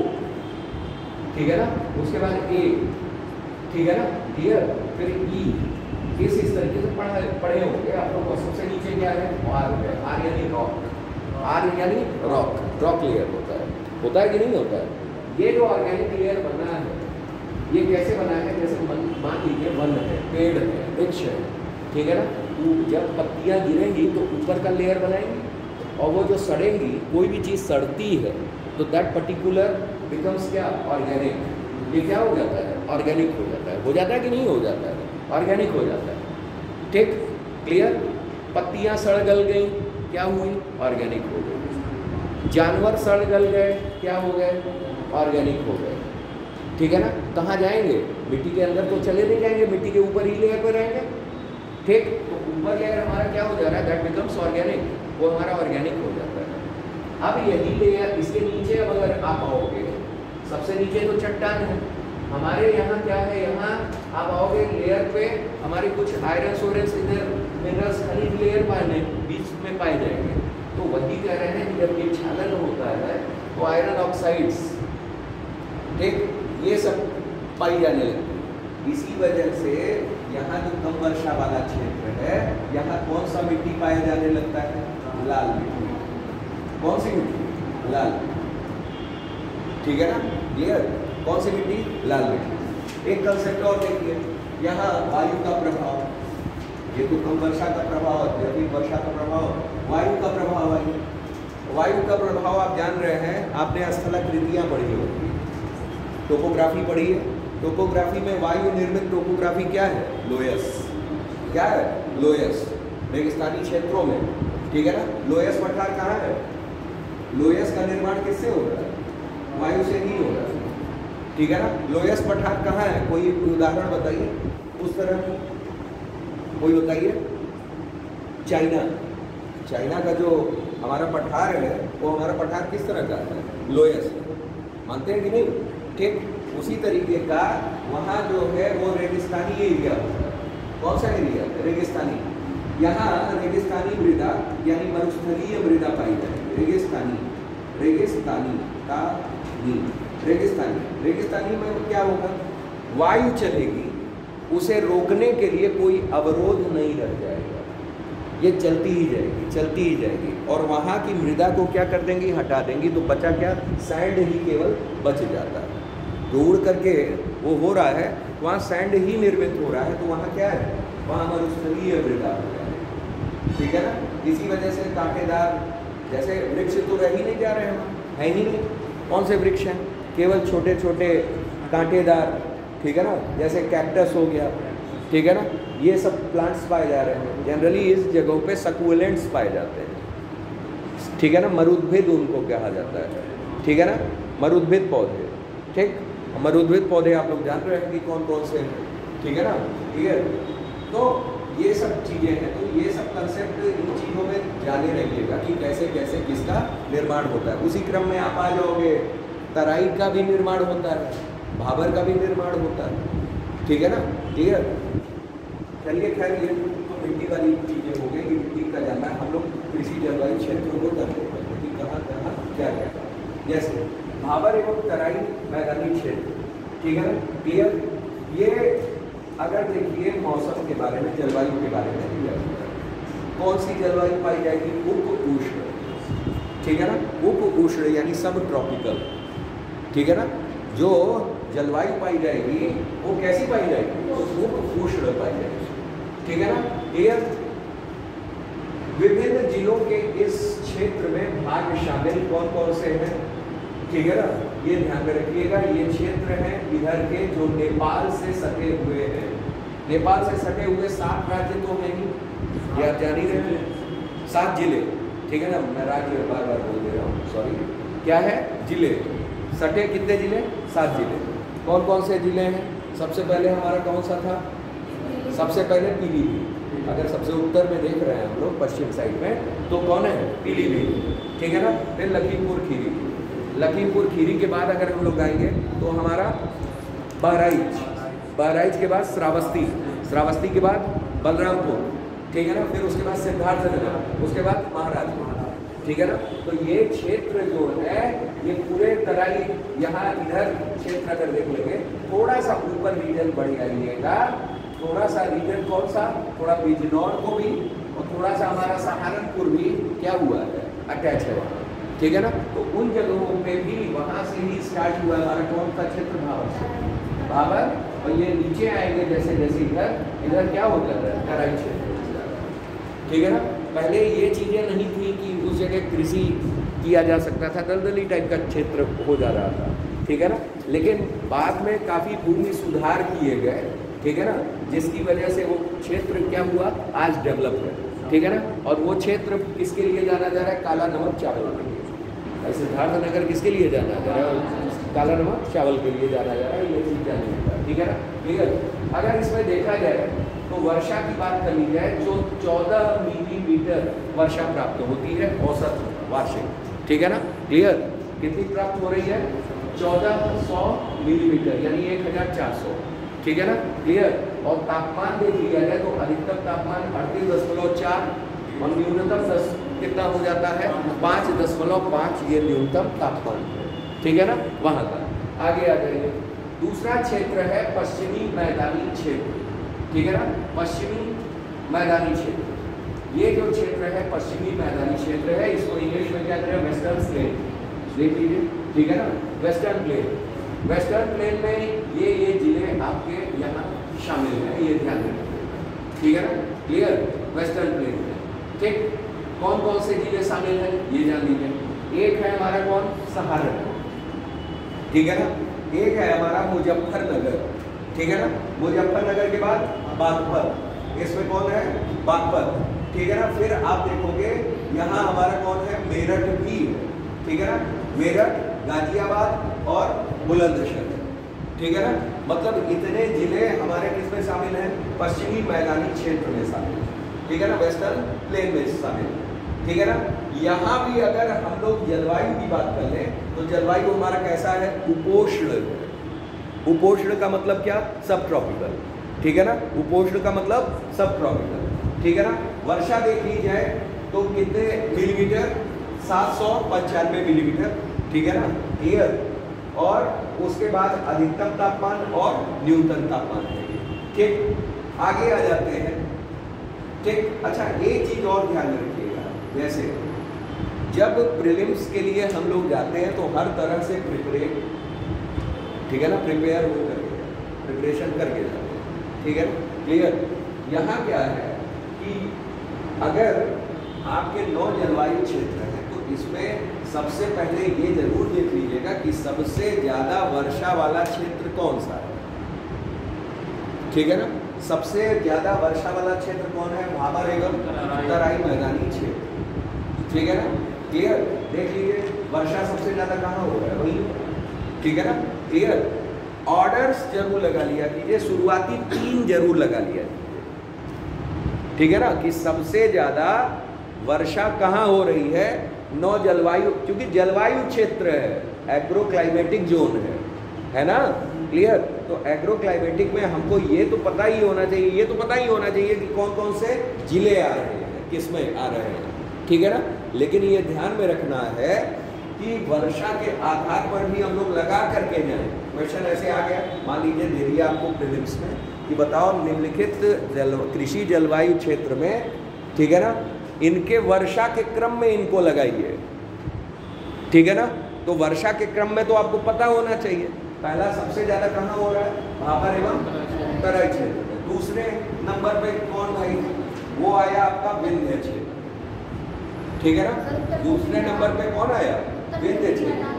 ठीक है ना। उसके बाद ए, ठीक है ना, क्लियर। फिर ई, इस तरीके से पढ़े होंगे आप लोग। सबसे नीचे क्या है, आर है, आर यानी रॉक, आर यानी रॉक लेयर होता है कि नहीं होता है। ये जो ऑर्गेनिक लेयर बना है ये कैसे बना है, जैसे मान लीजिए वन है, पेड़ है, वृक्ष है, ठीक है ना। जब पत्तियां गिरेंगी तो ऊपर का लेयर बनाएंगी और वो जो सड़ेंगी, कोई भी चीज़ सड़ती है तो दैट पर्टिकुलर बिकम्स क्या, ऑर्गेनिक। ये क्या हो जाता है, ऑर्गेनिक हो जाता है कि नहीं हो जाता है, ऑर्गेनिक हो जाता है, ठीक, क्लियर। पत्तियां सड़ गल गई, क्या हुई, ऑर्गेनिक हो गई। जानवर सड़ गल गए, क्या हो गए, ऑर्गेनिक हो गए, ठीक है ना। कहाँ जाएंगे, मिट्टी के अंदर तो चले नहीं जाएंगे, मिट्टी के ऊपर ही लेयर पर रहेंगे, ठीक। तो ऊपर लेयर हमारा क्या हो जा रहा है, दैट बिकम्स ऑर्गेनिक, वो हमारा ऑर्गेनिक हो जाता है। अब यही लेयर, इसके नीचे अब अगर आप आओगे, सबसे नीचे तो चट्टान है हमारे यहाँ, क्या है, यहाँ आप आओगे लेयर पे हमारे कुछ आयरन सोरेंस इधर मिनरल्स खनिज लेयर पाने बीच में पाए जाएंगे। तो वही कह रहे हैं कि जब ये क्षालन होता है तो आयरन ऑक्साइड्स, ठीक, ये सब पाई जाने लगती है। इसी वजह से यहाँ जो कम वर्षा वाला क्षेत्र है, यहाँ कौन सा मिट्टी पाया जाने लगता है, लाल मिट्टी। कौन सी मिट्टी, लाल, ठीक है ना, क्लियर। कौन सी मिट्टी, लाल मिट्टी। एक कंसेप्ट और देखिए, यहाँ वायु का प्रभाव, ये तो कम वर्षा का प्रभाव, अत्यधिक वर्षा का प्रभाव, वायु का प्रभाव है। वायु का प्रभाव आप जान रहे हैं, आपने स्थलाकृतियाँ पढ़ी होगी, टोपोग्राफी पढ़ी है। टोपोग्राफी में वायु निर्मित टोपोग्राफी क्या है, लोयस, क्या है, लोयस, रेगिस्तानी क्षेत्रों में, ठीक है ना। लोयस पठार कहाँ है, लोयस का निर्माण किससे हो रहा है, वायु से ही हो रहा है, ठीक है ना। लोयस पठार कहाँ है, कोई उदाहरण बताइए उस तरह की, कोई बताइए। चाइना, चाइना का जो हमारा पठार है वो हमारा पठार किस तरह का है, लोयस, मानते हैं कि नहीं, ठीक। उसी तरीके का वहाँ जो है वो रेगिस्तानी एरिया होता है। कौन सा एरिया, रेगिस्तानी। यहाँ रेगिस्तानी मृदा यानी मरुस्थलीय मृदा पाई जाएगी, रेगिस्तानी, रेगिस्तानी का रेगिस्तानी में क्या होगा, वायु चलेगी, उसे रोकने के लिए कोई अवरोध नहीं रह जाएगा, ये चलती ही जाएगी, चलती ही जाएगी। और वहाँ की मृदा को क्या कर देंगी, हटा देंगी, तो बचा क्या, सैंड ही केवल बच जाता है। जो उड़ करके वो हो रहा है, वहाँ सैंड ही निर्मित हो रहा है, तो वहाँ क्या है, वहाँ मरुस्थलीय मृदा हो रहा है, ठीक है ना। इसी वजह से कांटेदार, जैसे वृक्ष तो रह ही नहीं जा रहे हैं, है ही नहीं। कौन से वृक्ष हैं, केवल छोटे छोटे कांटेदार, ठीक है ना, जैसे कैक्टस हो गया, ठीक है ना, ये सब प्लांट्स पाए जा रहे हैं। जनरली इस जगहों पे सक्यूलेंट्स पाए जाते हैं, ठीक है ना, मरुद्भिद उनको कहा जाता है, ठीक है ना, मरुद्भिद पौधे, ठीक। मरुद्भिद पौधे आप लोग जान रहे हैं कि कौन कौन से हैं, ठीक है ना, ठीक है। तो ये सब चीज़ें हैं, तो ये सब कंसेप्ट इन चीज़ों में जाने रहिएगा कि कैसे कैसे किसका निर्माण होता है। उसी क्रम में आप आ जाओगे, तराई का भी निर्माण होता है, भाबर का भी निर्माण होता है, ठीक है ना, क्लियर। चलिए खैर ये तो मिट्टी वाली चीज़ें हो गई कि मिट्टी का जानना है। हम लोग कृषि जलवायु क्षेत्रों को करते हैं कि कहाँ कहाँ क्या क्या, जैसे भाबर एवं तराई मैदानी क्षेत्र, ठीक है ना, क्लियर। ये अगर देखिए मौसम के बारे में, जलवायु के बारे में दिया गया है, कौन सी जलवायु पाई जाएगी? उप उष्ण, ठीक है ना, उप उष्ण यानी सब ट्रॉपिकल, ठीक है ना। जो जलवायु पाई जाएगी वो कैसी पाई जाएगी? उप उष्ण पाई जाएगी, ठीक है ना, क्लियर। विभिन्न जिलों के इस क्षेत्र में भाग शामिल कौन कौन से हैं? ठीक है ना, ये ध्यान में रखिएगा। ये क्षेत्र हैं इधर के जो नेपाल से सटे हुए हैं। नेपाल से सटे हुए 7 राज्य तो हैं ही, ये आप जान ही रहे हैं, 7 जिले, ठीक है ना। मैं राज्य बार बार बोल दे रहा हूँ, सॉरी। क्या है? जिले। सटे कितने जिले? 7 जिले। कौन कौन से जिले हैं? सबसे पहले हमारा कौन सा था? सबसे पहले पीलीभीत। अगर सबसे उत्तर में देख रहे हैं हम लोग पश्चिम साइड में, तो कौन है? पीलीभीत, ठीक है ना। फिर लखीमपुर खीरी, लखीमपुर खीरी के बाद अगर हम लोग आएंगे तो हमारा बहराइच, बहराइच के बाद श्रावस्ती, श्रावस्ती के बाद बलरामपुर, ठीक है ना। फिर उसके बाद सिद्धार्थनगर, उसके बाद महाराज, ठीक है ना। तो ये क्षेत्र जो है ये पूरे तराई, यहाँ इधर क्षेत्र अगर देख लेंगे, थोड़ा सा ऊपर रीजन बढ़ जाइएगा, थोड़ा सा रीजन कौन सा? थोड़ा बिजनौर को भी और थोड़ा सा हमारा सहारनपुर भी क्या हुआ है? अटैच है वहाँ, ठीक है ना। तो उन जगहों पे भी वहाँ से ही स्टार्ट हुआ हमारा कौन सा क्षेत्र? भाबर से, भाबर। और ये नीचे आएंगे जैसे जैसे इधर, इधर क्या हो जाता है? तराई क्षेत्र, ठीक है ना। पहले ये चीज़ें नहीं थी कि उस जगह कृषि किया जा सकता था, दलदली टाइप का क्षेत्र हो जा रहा था, ठीक है ना। लेकिन बाद में काफ़ी भूमि सुधार किए गए, ठीक है ना, जिसकी वजह से वो क्षेत्र क्या हुआ? आज डेवलप है, ठीक है ना। और वो क्षेत्र किसके लिए जाना जा रहा है? काला नमक चावल के लिए। सिद्धार्थनगर किसके लिए जाना जा रहा है? काला नमक चावल के लिए जाना जा रहा है, ये चीज़ जानिएगा, ठीक है ना, क्लियर। अगर इसमें देखा जाए तो वर्षा की बात कर ली जाए, जो 14 मिलीमीटर वर्षा प्राप्त होती है औसत वार्षिक, ठीक है ना, क्लियर। कितनी प्राप्त हो रही है? 1400 मिलीमीटर यानी 1400, ठीक है ना, क्लियर। और तापमान देख लिया जाए तो अधिकतम तापमान 38.4 और न्यूनतम कितना हो जाता है? 5.5, ये न्यूनतम तापमान है, ठीक है ना, वहाँ का। आगे आ जाइए, दूसरा क्षेत्र है पश्चिमी मैदानी क्षेत्र, ठीक है ना, पश्चिमी मैदानी क्षेत्र। ये जो क्षेत्र है पश्चिमी मैदानी क्षेत्र है, इसको इंग्लिश में क्या कहते हैं? वेस्टर्न प्लेन, देख लीजिए, ठीक है ना, वेस्टर्न प्लेन। वेस्टर्न प्लेन में ये जिले आपके यहाँ शामिल हैं, ये ध्यान रखिए, ठीक है ना, क्लियर। वेस्टर्न प्लेन में, ठीक, कौन कौन से जिले शामिल हैं ये जान लीजिए। एक है हमारा कौन? सहारनपुर, ठीक है ना। एक है हमारा मुजफ्फरनगर, ठीक है ना। मुजफ्फरनगर के बाद बागपत, इसमें कौन है? बागपत, ठीक है ना। फिर आप देखोगे यहाँ हमारा कौन है? मेरठ भी, ठीक है ना, मेरठ, गाजियाबाद और बुलंदशहर, ठीक है ना। मतलब इतने जिले हमारे किसमें शामिल हैं? पश्चिमी मैदानी क्षेत्र में शामिल, ठीक है ना, वेस्टर्न प्लेन में शामिल, ठीक है ना। यहाँ भी अगर हम लोग जलवायु की बात कर लें तो जलवायु हमारा कैसा है? उपोष्ण। उपोष्ण का मतलब क्या? सब ट्रॉपिकल, ठीक है ना। उपोष्ण का मतलब सब ट्रॉपिकल, ठीक है ना। वर्षा देख ली जाए तो कितने मिलीमीटर? 795 मिलीमीटर, ठीक है ना, क्लियर। और उसके बाद अधिकतम तापमान और न्यूनतम तापमान है, ठीक। आगे आ जाते हैं, ठीक। अच्छा, एक चीज और ध्यान रखिएगा, जैसे जब प्रीलिम्स के लिए हम लोग जाते हैं तो हर तरह से ठीक है ना, प्रिपेयर हो करके, प्रिपरेशन करके जाते हैं, ठीक है ना, क्लियर। यहाँ क्या है कि अगर आपके 9 जलवायु क्षेत्र हैं तो इसमें सबसे पहले ये जरूर देख लीजिएगा कि सबसे ज़्यादा वर्षा वाला क्षेत्र कौन सा है, ठीक है ना। सबसे ज़्यादा वर्षा वाला क्षेत्र कौन है? भाबर एवं तराई मैदानी क्षेत्र, ठीक है ना, क्लियर। देख लीजिए वर्षा सबसे ज़्यादा कहाँ हो रहा है? वही, ठीक है ना, क्लियर। ऑर्डर्स जरूर लगा लिया कीजिए, शुरुआती 3 जरूर लगा लिया कीजिए, ठीक है ना, कि सबसे ज़्यादा वर्षा कहाँ हो रही है, 9 जलवायु, क्योंकि जलवायु क्षेत्र है, एग्रो क्लाइमेटिक जोन है ना, क्लियर। तो एग्रो क्लाइमेटिक में हमको ये तो पता ही होना चाहिए, कि कौन कौन से जिले आ रहे हैं, किस में आ रहे हैं, ठीक है ना। लेकिन ये ध्यान में रखना है कि वर्षा के आधार पर भी हम लोग लगा करके जाएं। क्वेश्चन ऐसे आ गया, मान लीजिए दे दिया आपको प्रीलिम्स में कि बताओ निम्नलिखित कृषि जलवायु क्षेत्र में, ठीक है ना, इनके वर्षा के क्रम में इनको लगाइए, ठीक है ना। तो वर्षा के क्रम में तो आपको पता होना चाहिए, पहला सबसे ज़्यादा कहाँ हो रहा है, भाबर एवं तराई क्षेत्र में। दूसरे नंबर पे कौन भाई, वो आया आपका विंध्य क्षेत्र, ठीक है ना। दूसरे नंबर पे कौन आया, विंध्य क्षेत्र।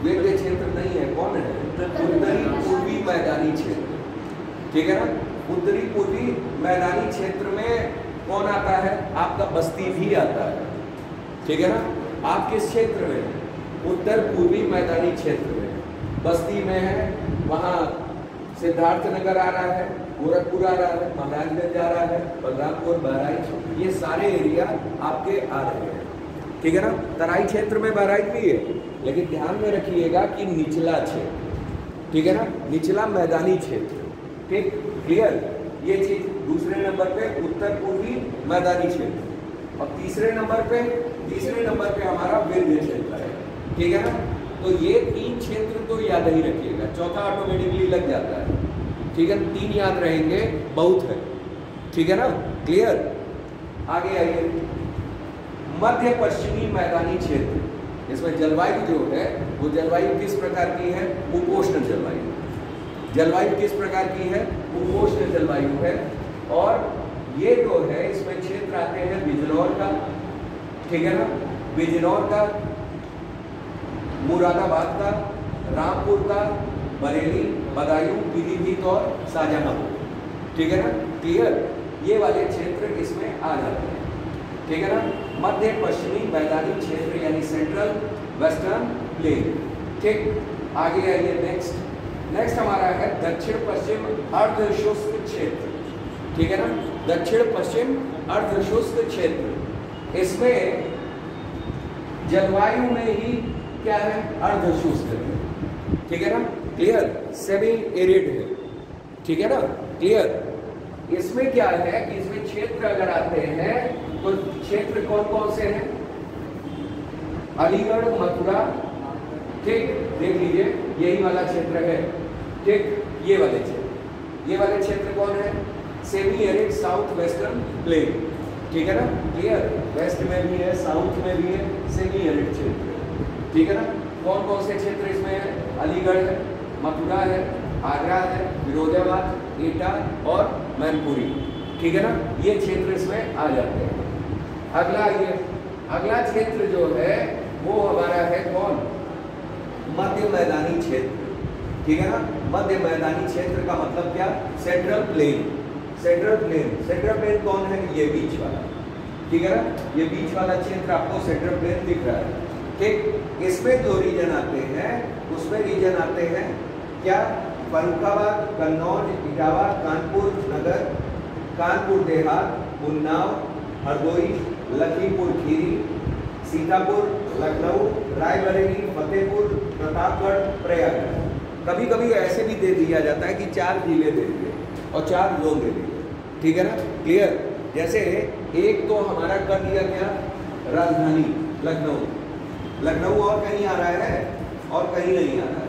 विंध्य क्षेत्र नहीं है, कौन है, उत्तरी पूर्वी मैदानी क्षेत्र, ठीक है ना। उत्तरी पूर्वी मैदानी क्षेत्र में कौन आता है, आपका बस्ती भी आता है, ठीक है ना। आप किस क्षेत्र में, उत्तर पूर्वी मैदानी क्षेत्र में, बस्ती में है, वहाँ सिद्धार्थ नगर आ रहा है, गोरखपुर आ रहा है, महाराजगंज आ रहा है, बलरामपुर, बहराइच, ये सारे एरिया आपके आ रहे हैं, ठीक है ना। तराई क्षेत्र में बहराइच भी है, लेकिन ध्यान में रखिएगा कि निचला क्षेत्र, ठीक है ना, निचला मैदानी क्षेत्र, ठीक, क्लियर, ये चीज। दूसरे नंबर पे उत्तर पूर्वी मैदानी क्षेत्र, और तीसरे नंबर पे हमारा विंध्य क्षेत्र है, ठीक है ना। तो ये 3 क्षेत्र तो याद ही रखिएगा, चौथा ऑटोमेटिकली लग जाता है, ठीक है। 3 याद रहेंगे बहुत है, ठीक है ना, क्लियर। आगे आइए, मध्य पश्चिमी मैदानी क्षेत्र, इसमें जलवायु जो है वो जलवायु किस प्रकार की है, उपोष्ण जलवायु। जलवायु किस प्रकार की है, उपोष्ण जलवायु है। और ये जो है इसमें क्षेत्र आते हैं बिजनौर का, ठीक है ना, बिजनौर का, मुरादाबाद का, रामपुर का, बरेली, बदायूं, पीलीभीत और शाहजहांपुर, ठीक है ना, क्लियर। ये वाले क्षेत्र इसमें आ जाते हैं, ठीक है ना। मध्य पश्चिमी मैदानी क्षेत्र यानी सेंट्रल वेस्टर्न प्लेन, ठीक। आगे आइए, नेक्स्ट हमारा है दक्षिण पश्चिम अर्धशुष्क क्षेत्र, ठीक है ना, दक्षिण पश्चिम अर्धशुष्क क्षेत्र। इसमें जलवायु में ही क्या है, अर्धशुष्क है, ठीक है ना, क्लियर, सेमी एरिड है, ठीक है ना, क्लियर। इसमें क्या है कि इसमें क्षेत्र अगर आते हैं तो क्षेत्र कौन कौन से हैं, अलीगढ़, मथुरा, ठीक, देख लीजिए यही वाला क्षेत्र है, ठीक। ये वाले क्षेत्र कौन है, semi arid south western plain, ठीक है ना, क्लियर। वेस्ट में भी है, साउथ में भी है, सेमी एरिड क्षेत्र, ठीक है ना। कौन कौन से क्षेत्र इसमें है, अलीगढ़ है, मथुरा है, आगरा है, फिरोजाबाद, एटा और मैनपुरी, ठीक है ना, ये क्षेत्र इसमें आ जाते हैं। अगला क्षेत्र जो है वो हमारा है कौन, मध्य मैदानी क्षेत्र, ठीक है ना। मध्य मैदानी क्षेत्र का मतलब क्या, सेंट्रल प्लेन। सेंट्रल प्लेन कौन है, ये बीच वाला, ठीक है ना, ये बीच वाला क्षेत्र आपको सेंट्रल प्लेन दिख रहा है, ठीक। इसमें जो रीजन आते हैं उसमें रीजन आते हैं क्या, फर्रुखाबाद, कन्नौज, इटावा, कानपुर नगर, कानपुर देहात, उन्नाव, हरदोई, लखीमपुर खीरी, सीतापुर, लखनऊ, रायबरेली, फतेहपुर, प्रतापगढ़, प्रयागराज। कभी कभी ऐसे भी दे दिया जाता है कि 4 जिले दे दिए और 4 जोन दे दिए, ठीक है ना, क्लियर। जैसे एक तो हमारा कर दिया क्या, राजधानी लखनऊ और कहीं आ रहा है और कहीं नहीं आ रहा है,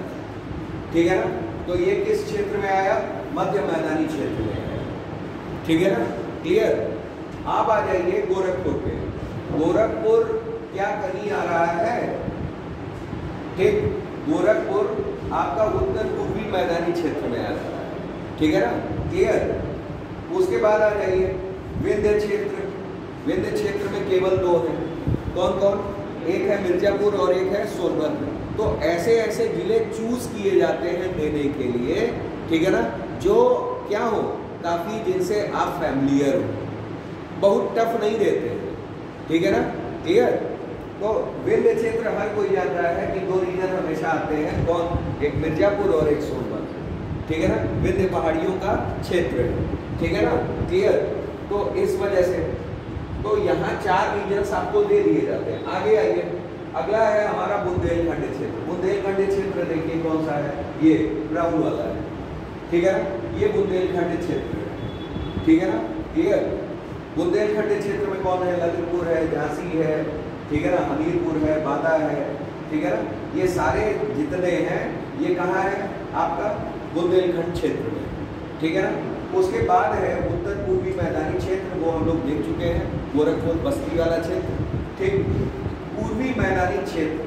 ठीक है ना। तो ये किस क्षेत्र में आया, मध्य मैदानी क्षेत्र में है, ठीक है ना, क्लियर। आप आ जाइए गोरखपुर पे, गोरखपुर क्या कहीं आ रहा है, ठीक, गोरखपुर आपका उत्तर पूर्वी मैदानी क्षेत्र में आ रहा है, ठीक है ना, क्लियर। उसके बाद आ जाइए विंध्य क्षेत्र। विंध्य क्षेत्र में केवल 2 हैं, कौन कौन, एक है मिर्जापुर और एक है सोनभद्र। तो ऐसे ऐसे जिले चूज किए जाते हैं देने के लिए, ठीक है ना, जो क्या हो, काफ़ी जिनसे आप फैमिलियर हो, बहुत टफ नहीं देते हैं, ठीक है ना, क्लियर। तो विंध्य क्षेत्र हर कोई जानता है कि 2 रीजन हमेशा आते हैं, कौन, एक मिर्जापुर और एक सोनभद्र, ठीक है ना, विंध्य पहाड़ियों का क्षेत्र है, ठीक है ना, क्लियर। तो इस वजह से तो यहाँ 4 रीजन्स आपको दे दिए जाते हैं। आगे आइए, अगला है हमारा बुंदेलखंड क्षेत्र। बुंदेलखंड क्षेत्र देखिए कौन सा है, ये ब्राउन वाला है, ठीक है ना, ये बुंदेलखंड क्षेत्र है, ठीक है ना, क्लियर। बुंदेलखंड क्षेत्र में कौन है, ललितपुर है, झांसी है, ठीक है ना, हमीरपुर है, बांदा है, ठीक है ना, ये सारे जितने हैं ये कहाँ है आपका बुंदेलखंड क्षेत्र में, ठीक है ना। उसके बाद है उत्तर पूर्वी मैदानी क्षेत्र, वो हम लोग देख चुके हैं, गोरखपुर बस्ती वाला क्षेत्र, ठीक। पूर्वी मैदानी क्षेत्र,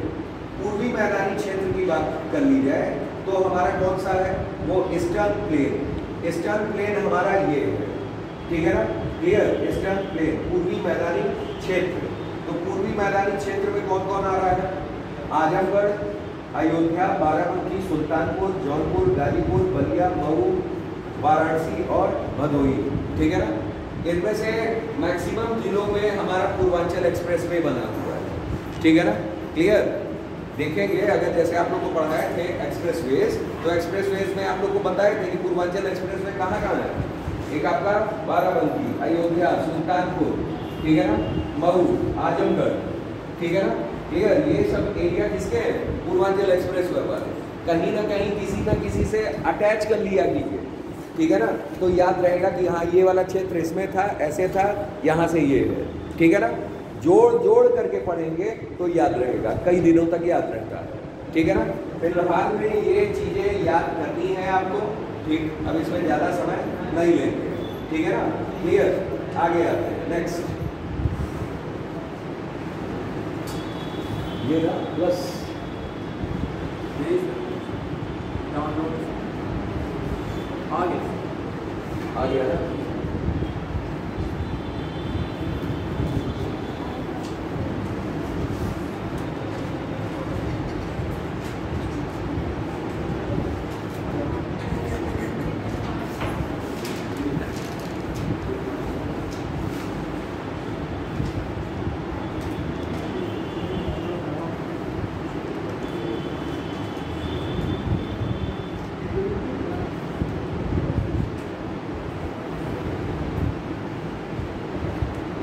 पूर्वी मैदानी क्षेत्र की बात कर ली जाए तो हमारा कौन सा है, वो ईस्टर्न प्लेन। ईस्टर्न प्लेन हमारा ये है, ठीक है ना, क्लियर। ईस्टर्न प्लेन पूर्वी मैदानी क्षेत्र। तो पूर्वी मैदानी क्षेत्र में कौन कौन आ रहा है, आजमगढ़, अयोध्या, बाराबंकी, सुल्तानपुर, जौनपुर, गाजीपुर, बलिया, मऊ, वाराणसी और भदोही, ठीक है ना। इनमें से मैक्सिमम जिलों में हमारा पूर्वांचल एक्सप्रेसवे बना हुआ है, ठीक है ना, क्लियर। देखेंगे अगर जैसे आप लोग को पढ़ाए थे एक्सप्रेसवेज, तो एक्सप्रेसवेज में आप लोग को बताए थे कि पूर्वांचल एक्सप्रेसवे कहाँ कहाँ है। एक आपका बाराबंकी, अयोध्या, सुल्तानपुर, ठीक है ना, मऊ, आजमगढ़, ठीक है ना, क्लियर। ये सब एरिया किसके हैं, पूर्वांचल एक्सप्रेसवे वाले। कहीं ना कहीं किसी न किसी से अटैच कर लिया कीजिए, ठीक है ना, तो याद रहेगा कि हाँ ये वाला क्षेत्र इसमें था, ऐसे था, यहाँ से ये है, ठीक है ना। जोड़ जोड़ करके पढ़ेंगे तो याद रहेगा, कई दिनों तक याद रहता है, ठीक है ना। फिलहाल में ये चीज़ें याद करनी है आपको, ठीक। अब इसमें ज़्यादा समय नहीं लेंगे, ठीक है ना, क्लियर। आगे आते हैं, नेक्स्ट ये ना प्लस डाउनलोड आगे आगे आ रहा।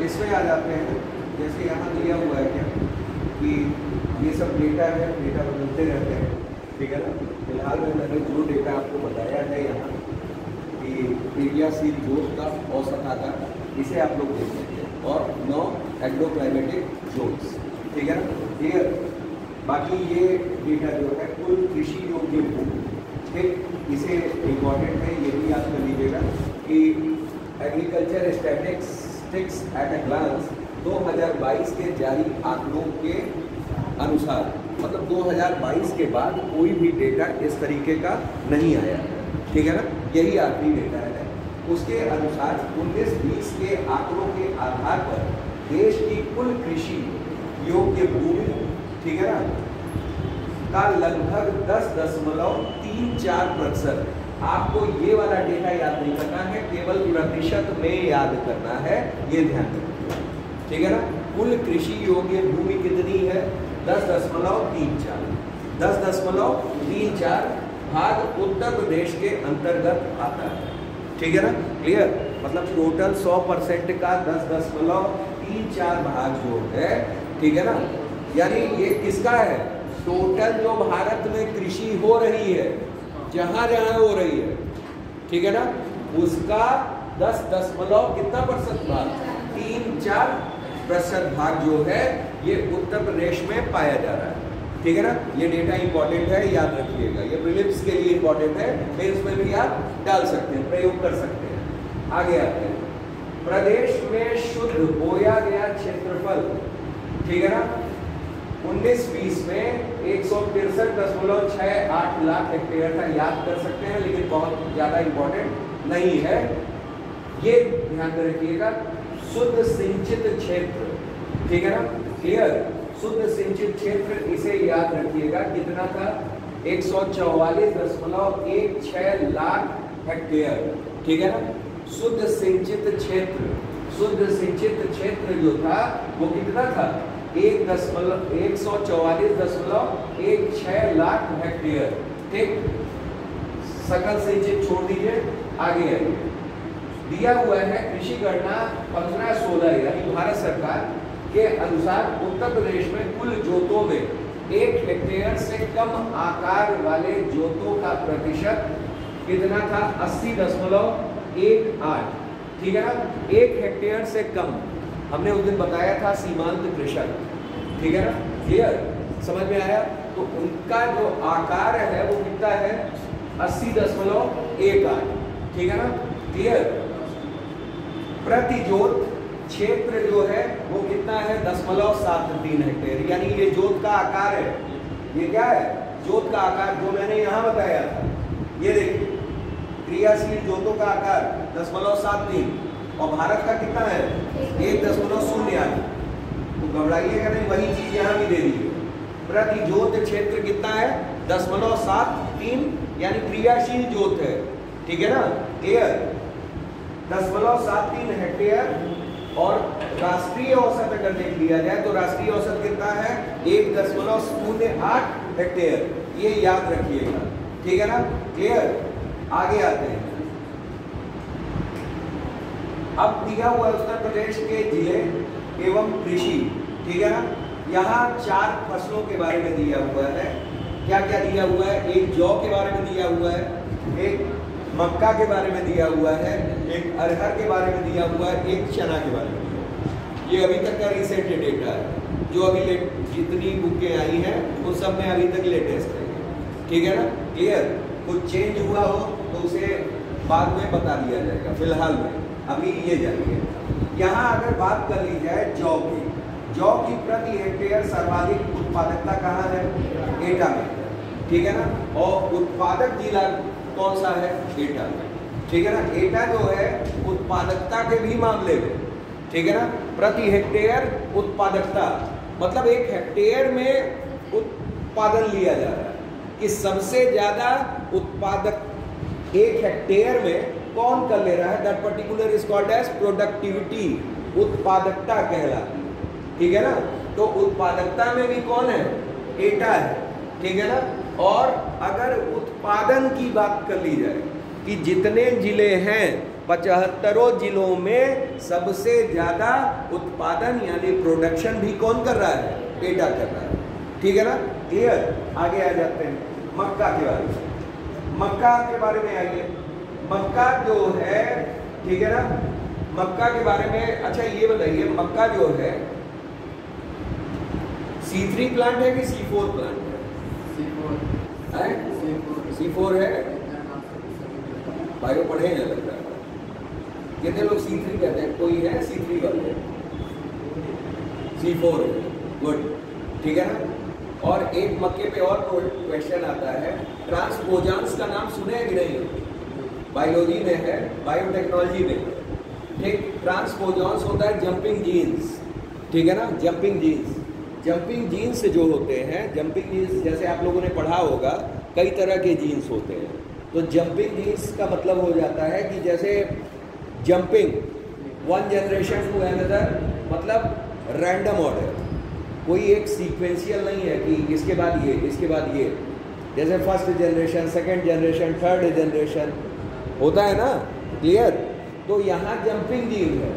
इसमें आ जाते हैं, जैसे यहाँ दिया हुआ है क्या कि ये सब डेटा है, डेटा बदलते रहते हैं, ठीक है ना। फिलहाल में मैंने जो डेटा आपको बताया है यहाँ कि एरिया सी जोन का औसत आकार, इसे आप लोग देख सकते हैं, और 9 एग्रो क्लाइमेटिक जोन्स, ठीक है ना, क्लियर। बाकी ये डेटा जो है कुल कृषि योग्य भूमि, ठीक, इसे इम्पॉर्टेंट है, ये भी याद कर लीजिएगा कि agriculture statistics at a glance 2022 के जारी आंकड़ों के अनुसार, मतलब 2022 के बाद कोई भी डेटा इस तरीके का नहीं आया है, ठीक है ना, यही आखिरी डेटा है। उसके अनुसार 19-20 के आंकड़ों के आधार पर देश की कुल कृषि योग्य भूमि, ठीक है ना, का लगभग 10.34%। आपको ये वाला डेटा याद नहीं करना है, केवल प्रतिशत में याद करना है, ये ध्यान रखिए, ठीक है ना। कुल कृषि योग्य भूमि कितनी है, 10.34। 10.34 भाग उत्तर प्रदेश के अंतर्गत आता है, ठीक है ना, क्लियर। मतलब टोटल 100% का 10.34 भाग जो है, ठीक है ना, यानी ये किसका है, टोटल जो भारत में कृषि हो रही है, जहां जहां हो रही है, ठीक है ना, उसका 10 कितना % भाग, 34% भाग जो है ये उत्तर प्रदेश में पाया जा रहा है, ठीक है ना। ये डेटा इंपॉर्टेंट है, याद रखिएगा, ये प्रीलिम्स के लिए इंपॉर्टेंट है, मेंस में भी आप डाल सकते हैं, प्रयोग कर सकते हैं। आगे आते हैं, प्रदेश में शुद्ध बोया गया क्षेत्रफल, ठीक है ना, 19-20 में 163.68 लाख हेक्टेयर था, याद कर सकते हैं, लेकिन बहुत ज्यादा इंपॉर्टेंट नहीं है, ये ध्यान में रखिएगा। शुद्ध सिंचित क्षेत्र, ठीक है ना, क्लियर। शुद्ध सिंचित क्षेत्र इसे याद रखिएगा, कितना था, 144.16 लाख हेक्टेयर, ठीक है ना। शुद्ध सिंचित क्षेत्र, शुद्ध सिंचित क्षेत्र जो था वो कितना था, 144.16 लाख हेक्टेयर, ठीक। सकल सिंचित छोड़ दीजिए, आगे आइए। दिया हुआ है कृषि गणना 1516 यानी भारत सरकार के अनुसार उत्तर प्रदेश में कुल जोतों में 1 हेक्टेयर से कम आकार वाले जोतों का प्रतिशत कितना था? 80.18। ठीक है ना? 1 हेक्टेयर से कम हमने उस दिन बताया था सीमांत कृषक। ठीक है ना? क्लियर? समझ में आया? तो उनका जो आकार है वो कितना है? 80.18। ठीक है ना? क्लियर? प्रति जोत क्षेत्र जो है वो कितना है? 0.73 हेक्टेयर। यानी ये जोत का आकार है। ये क्या है? जोत का आकार जो मैंने यहाँ बताया था। ये देखिए क्रियाशील जोतों का आकार 10.73 और भारत का कितना है? 1.08। तो घबराइएगा नहीं, वही चीज यहाँ भी दे दी है। प्रति जोत क्षेत्र कितना है? 10.73 यानी क्रियाशील जोत है। ठीक है ना? क्लियर? 10.73 हेक्टेयर और राष्ट्रीय औसत अगर देख लिया जाए तो राष्ट्रीय औसत कितना है? 1.08 हेक्टेयर। ये याद रखिएगा। ठीक है ना? क्लियर? आगे आते हैं। अब दिया हुआ उत्तर प्रदेश के जिले एवं कृषि। ठीक है ना? यहाँ 4 फसलों के बारे में दिया हुआ है। क्या क्या दिया हुआ है? एक जौ के बारे में दिया हुआ है, एक मक्का के बारे में दिया हुआ है, एक अरहर के बारे में दिया हुआ है, एक चना के बारे में दिया हुआ है। ये अभी तक का रिसेंट डेटा है। जो अभी जितनी बुकें आई हैं उन सब में अभी तक लेटेस्ट है। ठीक है ना? क्लियर? कुछ चेंज हुआ हो तो उसे बाद में बता दिया जाएगा। फिलहाल में अभी ये जानिए। यहाँ अगर बात कर ली जाए जौ की, जौ की प्रति हेक्टेयर सर्वाधिक उत्पादकता कहाँ है? एटा में। ठीक है ना? और उत्पादक जिला कौन सा है? एटा में। ठीक है ना? एटा जो है उत्पादकता के भी मामले में, ठीक है ना, प्रति हेक्टेयर उत्पादकता मतलब 1 हेक्टेयर में उत्पादन लिया जा रहा है कि सबसे ज्यादा उत्पादक 1 हेक्टेयर में कौन कर ले रहा है? That particular is called as productivity, उत्पादकता कहलाती है। ठीक है ना? तो उत्पादकता में भी कौन है? एटा है। ठीक है ना? और अगर उत्पादन की बात कर ली जाए कि जितने जिले हैं 75 जिलों में सबसे ज्यादा उत्पादन यानी प्रोडक्शन भी कौन कर रहा है? एटा कर रहा है। ठीक है ना? क्लियर? आगे आ जाते हैं मक्का के बारे में। मक्का के बारे में आइए। मक्का जो है, ठीक है ना, मक्का के बारे में अच्छा ये बताइए, मक्का जो है C3 प्लांट है कि C4 प्लांट है? C4 है। बायो पढ़े हैं लगता है। कितने लोग C3 कहते हैं? कोई है C3 वाले? C4 है। गुड। ठीक है ना? और एक मक्के पे और क्वेश्चन आता है, ट्रांसपोजांस का नाम सुने हैं कि नहीं? बायोलॉजी में है, बायोटेक्नोलॉजी में। ठीक, ट्रांसपोजांस होता है जंपिंग जीन्स। ठीक है ना? Jumping jeans. जंपिंग जीन्स जो होते हैं, जंपिंग जीन्स जैसे आप लोगों ने पढ़ा होगा कई तरह के जीन्स होते हैं। तो जंपिंग जीन्स का मतलब हो जाता है कि जैसे जंपिंग 1 जनरेशन टू अनदर, मतलब रैंडम ऑर्डर, कोई एक सीक्वेंशियल नहीं है कि इसके बाद ये, इसके बाद ये, जैसे first generation, second generation, third generation होता है ना। क्लियर? तो यहाँ जंपिंग जीन है,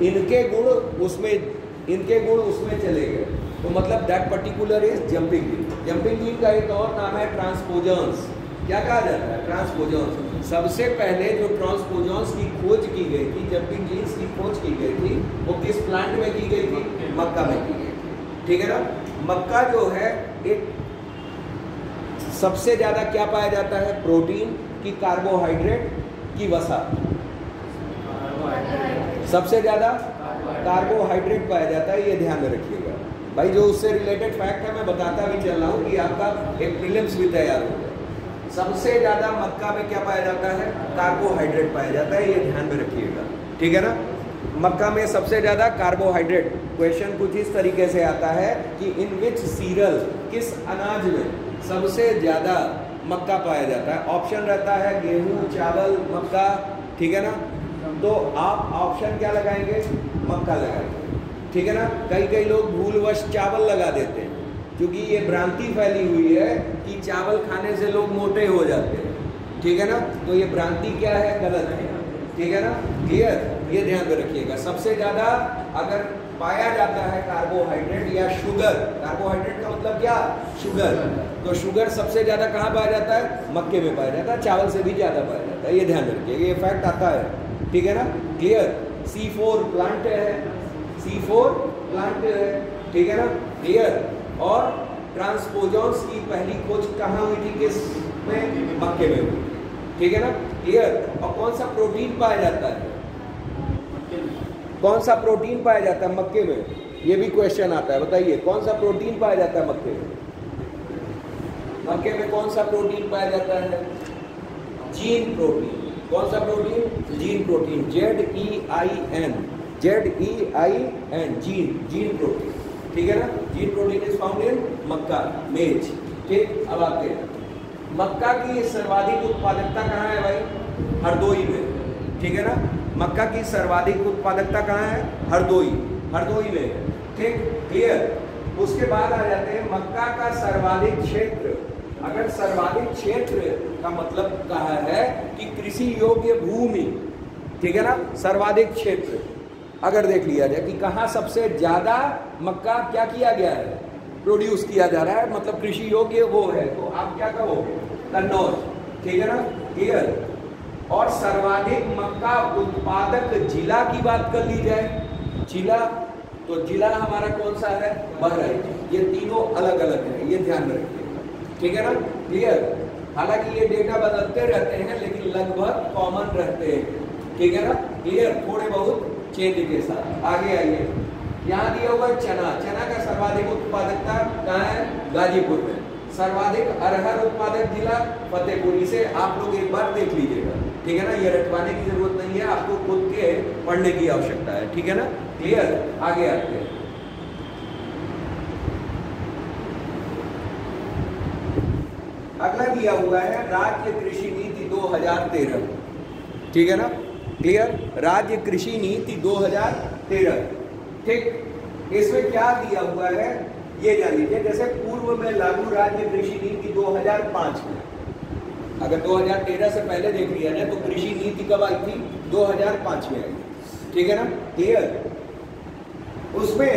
इनके गुण उसमें, इनके गुण उसमें चले गए, तो मतलब that particular is jumping gene. Jumping gene का एक और नाम है ट्रांसपोजन्स। क्या कहा जाता है? ट्रांसपोजन्स। सबसे पहले जो ट्रांसपोजन्स की खोज की गई थी, जंपिंग जीन्स की खोज की गई थी, वो किस प्लांट में की गई थी? मक्का में की गई थी। ठीक है ना? मक्का जो है एक सबसे ज्यादा क्या पाया जाता है? प्रोटीन की, कार्बोहाइड्रेट की, वसा। सबसे ज्यादा कार्बोहाइड्रेट पाया जाता है, ये ध्यान में रखिएगा भाई। जो उससे रिलेटेड फैक्ट है मैं बताता भी चल रहा हूँ कि आपका एक प्रीलिम्स भी तैयार हो जाए। सबसे ज्यादा मक्का में क्या पाया जाता है? कार्बोहाइड्रेट पाया जाता है, ये ध्यान में रखिएगा। ठीक है ना? मक्का में सबसे ज्यादा कार्बोहाइड्रेट। क्वेश्चन कुछ इस तरीके से आता है कि इन विच सीरियल, किस अनाज में सबसे ज्यादा मक्का पाया जाता है? ऑप्शन रहता है गेहूं, चावल, मक्का। ठीक है ना? तो आप ऑप्शन क्या लगाएंगे? मक्का लगाएंगे। ठीक है ना? कई लोग भूलवश चावल लगा देते हैं, क्योंकि ये भ्रांति फैली हुई है कि चावल खाने से लोग मोटे हो जाते हैं। ठीक है ना? तो ये भ्रांति क्या है? गलत है। ठीक है ना, क्लियर। ये ध्यान में रखिएगा, सबसे ज्यादा अगर पाया जाता है कार्बोहाइड्रेट या शुगर, कार्बोहाइड्रेट का मतलब क्या, शुगर, तो शुगर सबसे ज्यादा कहाँ पाया जाता है, मक्के में पाया जाता है, चावल से भी ज्यादा पाया जाता है, ये ध्यान रखिएगा, ये फैक्ट आता है, ठीक है ना, क्लियर। C4 प्लांट है, C4 प्लांट है, ठीक है ना, क्लियर। और ट्रांसपोजॉन्स की पहली खोज कहाँ हुई थी, किस में, मक्के में हुई, ठीक है ना, क्लियर। और कौन सा प्रोटीन पाया जाता है, कौन सा प्रोटीन पाया जाता है मक्के में, ये भी क्वेश्चन आता है, बताइए कौन सा प्रोटीन पाया जाता है मक्के में, मक्के में कौन सा प्रोटीन पाया जाता है, जीन प्रोटीन, कौन सा protein, zein protein, ZEIN, ZEIN, zein protein, ठीक है ना, zein protein is found in मक्का, मेज, ठीक। अब आते हैं, मक्का की सर्वाधिक उत्पादकता कहाँ है भाई, हरदोई में, ठीक है ना, मक्का की सर्वाधिक उत्पादकता कहाँ है, हरदोई, हरदोई में, ठीक, क्लियर। उसके बाद आ जाते हैं मक्का का सर्वाधिक क्षेत्र, अगर सर्वाधिक क्षेत्र का मतलब कहा है कि कृषि योग्य भूमि, ठीक है ना, सर्वाधिक क्षेत्र अगर देख लिया जाए कि कहाँ सबसे ज्यादा मक्का क्या किया गया है, प्रोड्यूस किया जा रहा है, मतलब कृषि योग्य वो है, तो आप क्या कहोगे, कन्नौज, ठीक है ना, क्लियर। और सर्वाधिक मक्का उत्पादक जिला की बात कर ली जाए, जिला, तो जिला हमारा कौन सा है, बहराइच, ये तीनों अलग अलग है, ये ध्यान में रखिएगा, ठीक है ना, क्लियर। हालांकि ये डेटा बदलते रहते हैं लेकिन लगभग कॉमन रहते हैं, ठीक है ना, क्लियर, थोड़े बहुत चेंज के साथ। आगे आइए, यहाँ दिया हुआ चना, चना का सर्वाधिक उत्पादकता कहाँ है, गाजीपुर में। सर्वाधिक अरहर उत्पादक जिला फतेहपुर, इसे आप लोग एक बार देख लीजिएगा, ठीक है ना, ये रटवाने की जरूरत नहीं है, आपको खुद के पढ़ने की आवश्यकता है, ठीक है ना, क्लियर। आगे आते हैं, अगला दिया हुआ है राज्य कृषि नीति 2013, ठीक है ना, क्लियर, राज्य कृषि नीति 2013, ठीक। इसमें क्या दिया हुआ है ये जान लीजिए, जैसे पूर्व में लागू राज्य कृषि नीति 2005 में, अगर 2013 से पहले देख लिया जाए तो कृषि नीति कब आई थी, 2005 में आई, ठीक है ना, क्लियर। उसमें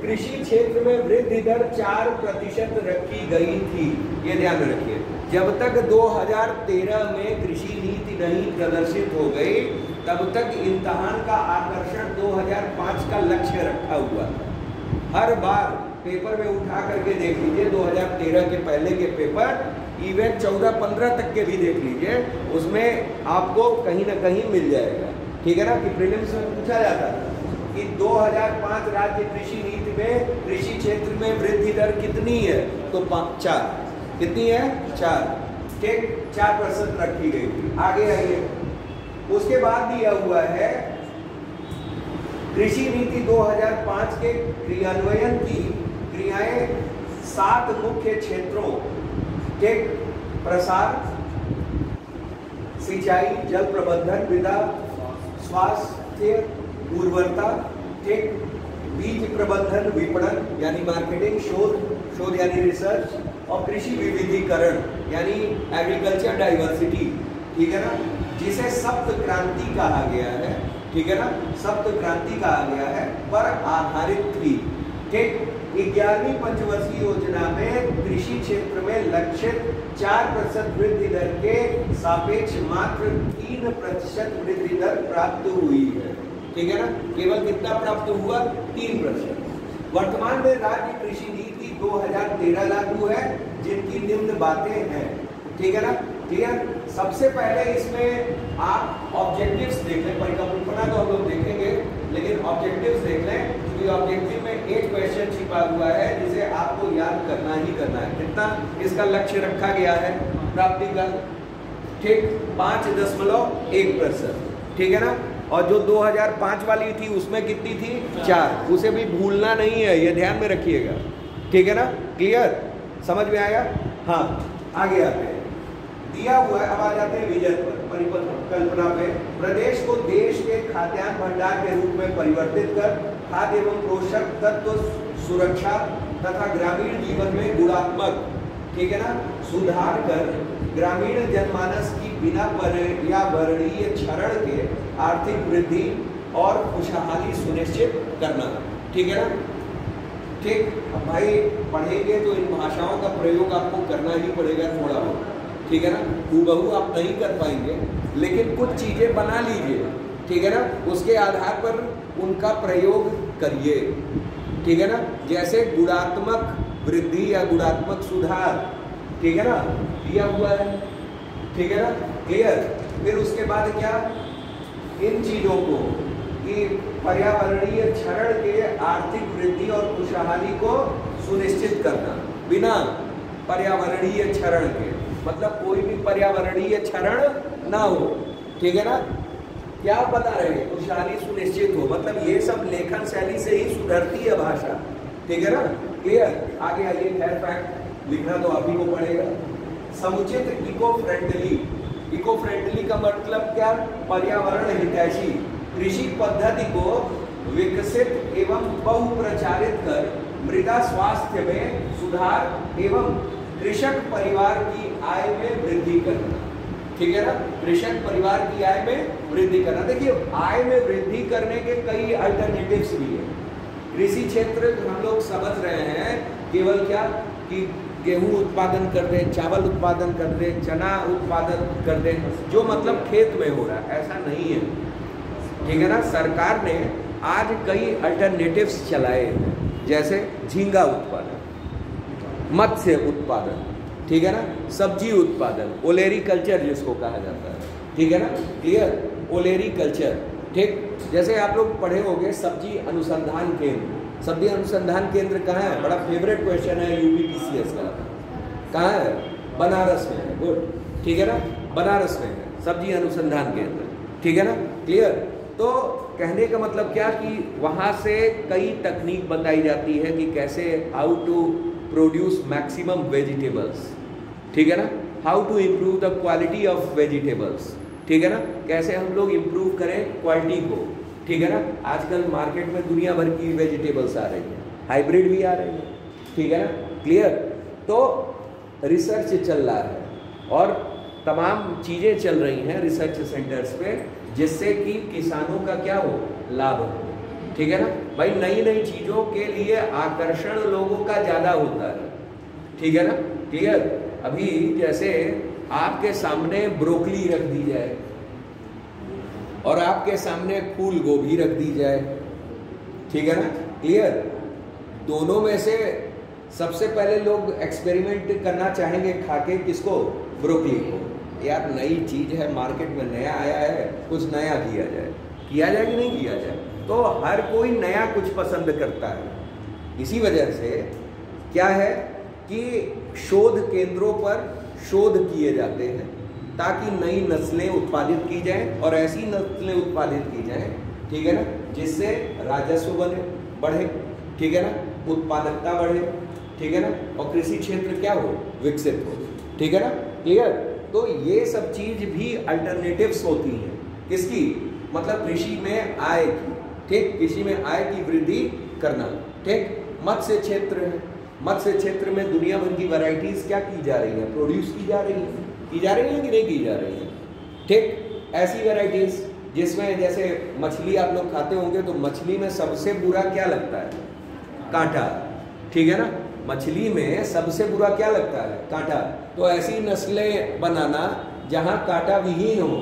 कृषि क्षेत्र में वृद्धि दर 4% रखी गई थी, ये ध्यान में रखिए। जब तक 2013 में कृषि नीति नहीं प्रदर्शित हो गई तब तक इम्तहान का आकर्षण 2005 का लक्ष्य रखा हुआ था। हर बार पेपर में उठा करके देख लीजिए, 2013 के पहले के पेपर, इवन 14-15 तक के भी देख लीजिए, उसमें आपको कहीं ना कहीं मिल जाएगा, ठीक है ना, कि प्रीलिम्स में पूछा जाता है कि 2005 राज्य कृषि नीति में कृषि क्षेत्र में वृद्धि दर कितनी है, तो 4, कितनी है, 4, ठीक, 4% रखी गई थी। आगे आइए, उसके बाद दिया हुआ है कृषि नीति 2005 के क्रियान्वयन की क्रियाएं 7 मुख्य क्षेत्रों के प्रसार, सिंचाई, जल प्रबंधन, विधा, स्वास्थ्य, उर्वरता, ठीक, बीज प्रबंधन, विपणन यानी मार्केटिंग, शोध यानी रिसर्च, और कृषि विविधीकरण यानी एग्रीकल्चर डाइवर्सिटी, ठीक है ना, जिसे सप्त क्रांति कहा गया है, ठीक है ना, सप्त क्रांति कहा गया है, पर आधारित थी, ठीक। 11वीं पंचवर्षीय योजना में कृषि क्षेत्र में लक्षित 4% वृद्धि दर के सापेक्ष मात्र 3% वृद्धि दर प्राप्त हुई है, ठीक है ना, केवल कितना प्राप्त हुआ, 3%। वर्तमान में राज्य कृषि नीति 2013 लागू है, जिनकी निम्न बातें हैं, ठीक है ना, क्लियर। सबसे पहले इसमें आप ऑब्जेक्टिव्स देख लें, परिकल्पना तो हम लोग देखेंगे, लेकिन ऑब्जेक्टिव्स देख लें, क्योंकि ऑब्जेक्टिव में एक क्वेश्चन छिपा हुआ है जिसे आपको याद करना ही करना है। कितना इसका लक्ष्य रखा गया है प्राप्ति का, ठीक, 5.1%, ठीक है ना, और जो 2005 वाली थी उसमें कितनी थी, 4, उसे भी भूलना नहीं है, ये ध्यान में रखिएगा, ठीक है ना, क्लियर, समझ में आया। हाँ, आगे आते हैं, दिया हुआ है, अब आ जाते हैं विजन पर, परिकल्पना पे। प्रदेश को देश के खाद्यान्न भंडार के रूप में परिवर्तित कर खाद्य एवं पोषक तत्व सुरक्षा तथा ग्रामीण जीवन में गुणात्मक, ठीक है ना, सुधार कर ग्रामीण जनमानस की बिना पर्यावरणीय क्षरण के आर्थिक वृद्धि और खुशहाली सुनिश्चित करना। ठीक है ना? ठीक, अब भाई पढ़ेंगे तो इन भाषाओं का प्रयोग आपको करना ही पड़ेगा थोड़ा बहुत। ठीक है ना? हूबहू आप नहीं कर पाएंगे, लेकिन कुछ चीजें बना लीजिए। ठीक है ना? उसके आधार पर उनका प्रयोग करिए। ठीक है ना? जैसे गुणात्मक वृद्धि या गुणात्मक सुधार, ठीक है ना, दिया हुआ है। ठीक है ना? क्लियर? फिर उसके बाद क्या, इन चीजों को कि पर्यावरणीय क्षरण के आर्थिक वृद्धि और खुशहाली को सुनिश्चित करना बिना पर्यावरणीय क्षरण के, मतलब कोई भी पर्यावरणीय क्षरण ना हो। ठीक है ना? क्या बता रहे हैं, खुशहाली सुनिश्चित हो, मतलब ये सब लेखन शैली से ही सुधरती है भाषा। ठीक है ना? क्लियर? आगे आइए, खैर फैक्ट लिखना तो आप ही को पड़ेगा। समुचित इको फ्रेंडली, इको फ्रेंडली का मतलब क्या, पर्यावरण हितैषी कृषि पद्धति को विकसित एवं बहुप्रचारित कर मृदा स्वास्थ्य में सुधार एवं कृषक परिवार की आय में वृद्धि करना। ठीक है ना? कृषक परिवार की आय में वृद्धि करना। देखिए, आय में वृद्धि करने के कई अल्टरनेटिव्स भी है। कृषि क्षेत्र हम लोग समझ रहे हैं केवल क्या कि गेहूं उत्पादन कर दें, चावल उत्पादन कर दें, चना उत्पादन कर दें, जो मतलब खेत में हो रहा है, ऐसा नहीं है। ठीक है ना? सरकार ने आज कई अल्टरनेटिव्स चलाए हैं, जैसे झींगा उत्पादन, मत्स्य उत्पादन, ठीक है ना, सब्जी उत्पादन, ओलेरी कल्चर जिसको कहा जाता है। ठीक है ना? क्लियर? ओलेरी कल्चर। ठीक, जैसे आप लोग पढ़े होंगे सब्जी अनुसंधान केंद्र। सब्जी अनुसंधान केंद्र कहाँ है? बड़ा फेवरेट क्वेश्चन है यूपीपीसीएस का। कहाँ है? बनारस में है। गुड। ठीक है ना? बनारस में है सब्जी अनुसंधान केंद्र। ठीक है ना? क्लियर? तो कहने का मतलब क्या कि वहाँ से कई तकनीक बताई जाती है कि कैसे how to produce maximum vegetables. ठीक है ना? How to improve the quality of vegetables. ठीक है ना? कैसे हम लोग इम्प्रूव करें क्वालिटी को। ठीक है ना? आजकल मार्केट में दुनिया भर की वेजिटेबल्स आ रही हैं, हाइब्रिड भी आ रही हैं। ठीक है ना? क्लियर? तो रिसर्च चल रहा है और तमाम चीज़ें चल रही हैं रिसर्च सेंटर्स पे, जिससे कि किसानों का क्या हो, लाभ हो। ठीक है ना भाई? नई नई चीज़ों के लिए आकर्षण लोगों का ज़्यादा होता है। ठीक है ना? क्लियर? अभी जैसे आपके सामने ब्रोकली रख दी जाए और आपके सामने फूल गोभी रख दी जाए, ठीक है ना? क्लियर? दोनों में से सबसे पहले लोग एक्सपेरिमेंट करना चाहेंगे खाके किसको? ब्रोकली को। यार नई चीज़ है, मार्केट में नया आया है, कुछ नया किया जाए। किया जाए कि नहीं किया जाए? तो हर कोई नया कुछ पसंद करता है। इसी वजह से क्या है कि शोध केंद्रों पर शोध किए जाते हैं ताकि नई नस्लें उत्पादित की जाएं और ऐसी नस्लें उत्पादित की जाएं, ठीक है ना, जिससे राजस्व बढ़े, ठीक है ना, उत्पादकता बढ़े, ठीक है ना, और कृषि क्षेत्र क्या हो, विकसित हो। ठीक है ना? क्लियर? तो ये सब चीज भी अल्टरनेटिव्स होती हैं किसकी? मतलब कृषि में आय की। ठीक, कृषि में आय की वृद्धि करना। ठीक, मत्स्य क्षेत्र है, मत्स्य क्षेत्र में दुनिया भर की वैरायटीज क्या की जा रही है, प्रोड्यूस की जा रही है कि नहीं की जा रही है। ठीक, ऐसी वैरायटीज जिसमें जैसे मछली आप लोग खाते होंगे तो मछली में सबसे बुरा क्या लगता है? कांटा। ठीक है ना? मछली में सबसे बुरा क्या लगता है? कांटा। तो ऐसी नस्लें बनाना जहां कांटा विहीन हो,